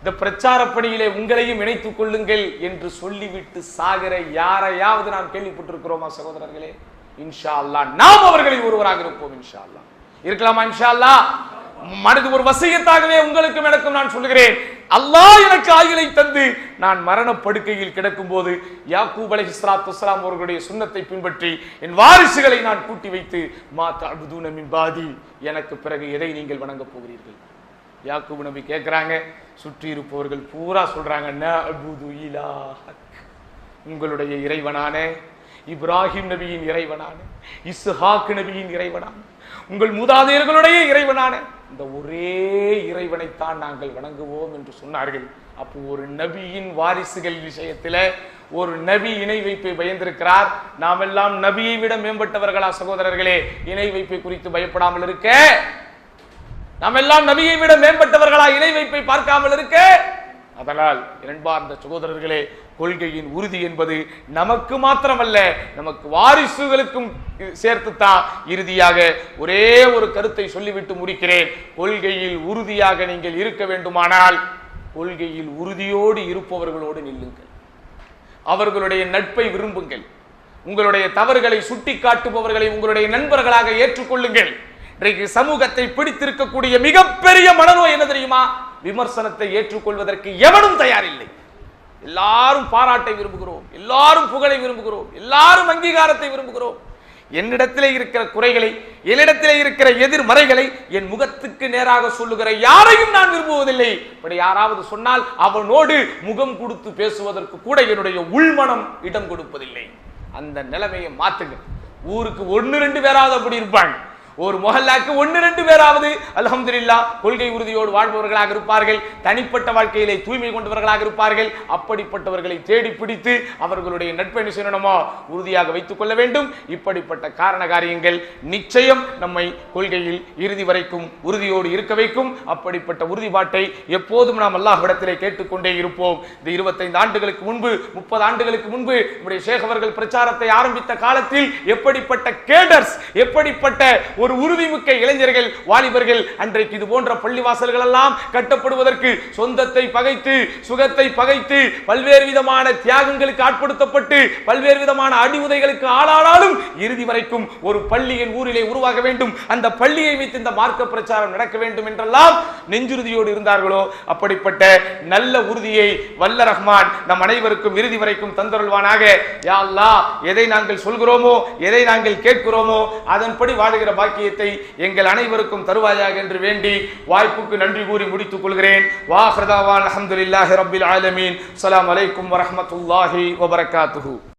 இந்த பிரச்சார பணியிலே உங்களையும் இணைத்துக் கொள்ளுங்கள் என்று சொல்லிவிட்டு சாகிற யாரையாவது நாம் கேள்விப்பட்டிருக்கிறோமா சகோதரர்களே? இன்ஷா அல்லாஹ் நாம் அவர்களில் ஒருவராக இருப்போம். இன்ஷா அல்லாஹ் இருக்கலாமா? இன்ஷா அல்லாஹ் மனது ஒரு வசியத்தாகவே உங்களுக்கும் எனக்கும் நான் சொல்லுகிறேன், அல்லாஹ் எனக்கு ஆயுளை தந்து நான் மரண படுக்கையில் கிடக்கும் போது யாக்கூப் அலைஹிஸ்ஸலாத்து வஸ்ஸலாம் அவர்களுடைய சுன்னத்தை பின்பற்றி என் வாரிசுகளை நான் கூட்டி வைத்து, மா தஅபுதூன மின் பாதி, எனக்கு பிறகு எதை நீங்கள் வணங்க போகிறீர்கள்? யாக்கூப் நபி கேட்கிறாங்க, சுற்றி இருப்பவர்கள் பூரா சொல்றாங்க, நஅபுது இலாஹக், உங்களுடைய இறைவனான இப்ராஹிம் நபியின் இறைவனான, இஸ்ஹாக் நபியின் இறைவனான, உங்கள் மூதாதையர்களுடைய இறைவனான இந்த ஒரே இறைவனைத்தான் நாங்கள் வணங்குவோம் என்று சொன்னார்கள். அப்போ ஒரு நபியின் வாரிசுகள் விஷயத்தில் ஒரு நபி இணை வைப்பை பயந்திருக்கிறார். நாம் எல்லாம் நபியை விட மேம்பட்டவர்களா சகோதரர்களே? இணை வைப்பை குறித்து பயப்படாமல் இருக்க, நாம் எல்லாம் நபியை விட மேம்பட்டவர்களா இணை வைப்பை பார்க்காமல் இருக்க? அதனால் இரண்டார்ந்த சகோதரர்களே, கொள்கையின் உறுதி என்பது நமக்கு மாத்திரமல்ல, நமக்கு வாரிசுகளுக்கும் சேர்த்துத்தான். இறுதியாக ஒரே ஒரு கருத்தை சொல்லிவிட்டு முடிக்கிறேன். கொள்கையில் உறுதியாக நீங்கள் இருக்க வேண்டுமானால் கொள்கையில் உறுதியோடு இருப்பவர்களோடு நில்லுங்கள். அவர்களுடைய நட்பை விரும்புங்கள். உங்களுடைய தவறுகளை சுட்டி காட்டுபவர்களை உங்களுடைய நண்பர்களாக ஏற்றுக்கொள்ளுங்கள். இன்றைக்கு சமூகத்தை பிடித்திருக்கக்கூடிய மிகப்பெரிய மனநோய் என்ன தெரியுமா? விமர்சனத்தை ஏற்றுக்கொள்வதற்கு எவனும் தயாரில்லை. எல்லாரும் பாராட்டை விரும்புகிறோம், எல்லாரும் புகழை விரும்புகிறோம், எல்லாரும் அங்கீகாரத்தை விரும்புகிறோம். என்னிடத்திலே இருக்கிற குறைகளை, என்னிடத்திலே இருக்கிற எதிர்மறைகளை என் முகத்துக்கு நேராக சொல்லுகிற யாரையும் நான் விரும்புவதில்லை. இப்படி யாராவது சொன்னால் அவனோடு முகம் கொடுத்து பேசுவதற்கு கூட என்னுடைய உள்மனம் இடம் கொடுப்பதில்லை. அந்த நிலைமையை மாத்துங்க. ஊருக்கு 1-2 பேராவது அப்படி இருப்பாங்க. ஒரு மொஹல்லாக்கு 1-2 பேராவது அல்ஹம்துலில்லாஹ் கொள்கை உறுதியோடு வாழ்பவர்களாக இருப்பார்கள். தனிப்பட்ட வாழ்க்கையிலே தூய்மை கொண்டவர்களாக இருப்பார்கள். அப்படிப்பட்டவர்களை தேடி பிடித்து அவர்களுடைய நட்பை செய்யணுமோ உறுதியாக வைத்துக் கொள்ள வேண்டும். இப்படிப்பட்ட காரண காரியங்கள் நிச்சயம் நம்மை கொள்கையில் இறுதி வரைக்கும் உறுதியோடு இருக்க வைக்கும். அப்படிப்பட்ட உறுதிப்பாட்டை எப்போதும் நாம் அல்லாஹ்விடத்திலே கேட்டுக்கொண்டே இருப்போம். இந்த 25 ஆண்டுகளுக்கு முன்பு, 30 ஆண்டுகளுக்கு முன்பு நம்முடைய ஷேக் அவர்கள் பிரச்சாரத்தை ஆரம்பித்த காலத்தில் எப்படிப்பட்ட கேடர்ஸ், எப்படிப்பட்ட ஒரு உறுதிமிக்க இளைஞர்கள், வாலிபர்கள் அன்றைக்கு இது போன்ற பள்ளிவாசல்கள் எல்லாம் கட்டப்படுவதற்கு சொந்தத்தை பகைத்து, சுகத்தை பகைத்து, பல்வேறு விதமான தியாகங்களுக்கு ஆட்படுத்தப்பட்டு, பல்வேறு விதமான அடிவுதைகளுக்கு ஆளானாலும் இறுதி வரைக்கும் ஒரு பள்ளியின் ஊரிலே உருவாக வேண்டும், அந்த பள்ளியை வைத்து இந்த மார்க்க பிரச்சாரம் நடக்க வேண்டும் என்றெல்லாம் நெஞ்சுறுதியோடு இருந்தார்களோ அப்படிப்பட்ட நல்ல உறுதியை வல்ல ரஹ்மான் நம் அனைவருக்கும் இறுதி வரைக்கும் தந்தருள்வானாக. யா அல்லாஹ், எதை நாங்கள் சொல்கிறோமோ, எதை நாங்கள் கேட்கிறோமோ அதன்படி வாழுகிற பாக்கியத்தை எங்கள் அனைவருக்கும் தருவாயாக என்று வேண்டி வாய்ப்புக்கு நன்றி கூறி முடித்துக் கொள்கிறேன். வாஹ்ரதாவான் அல்ஹம்துலில்லாஹி ரப்பில் ஆலமீன். அஸ்ஸலாமு அலைக்கும் வரஹ்மத்துல்லாஹி வபரகாத்துஹு.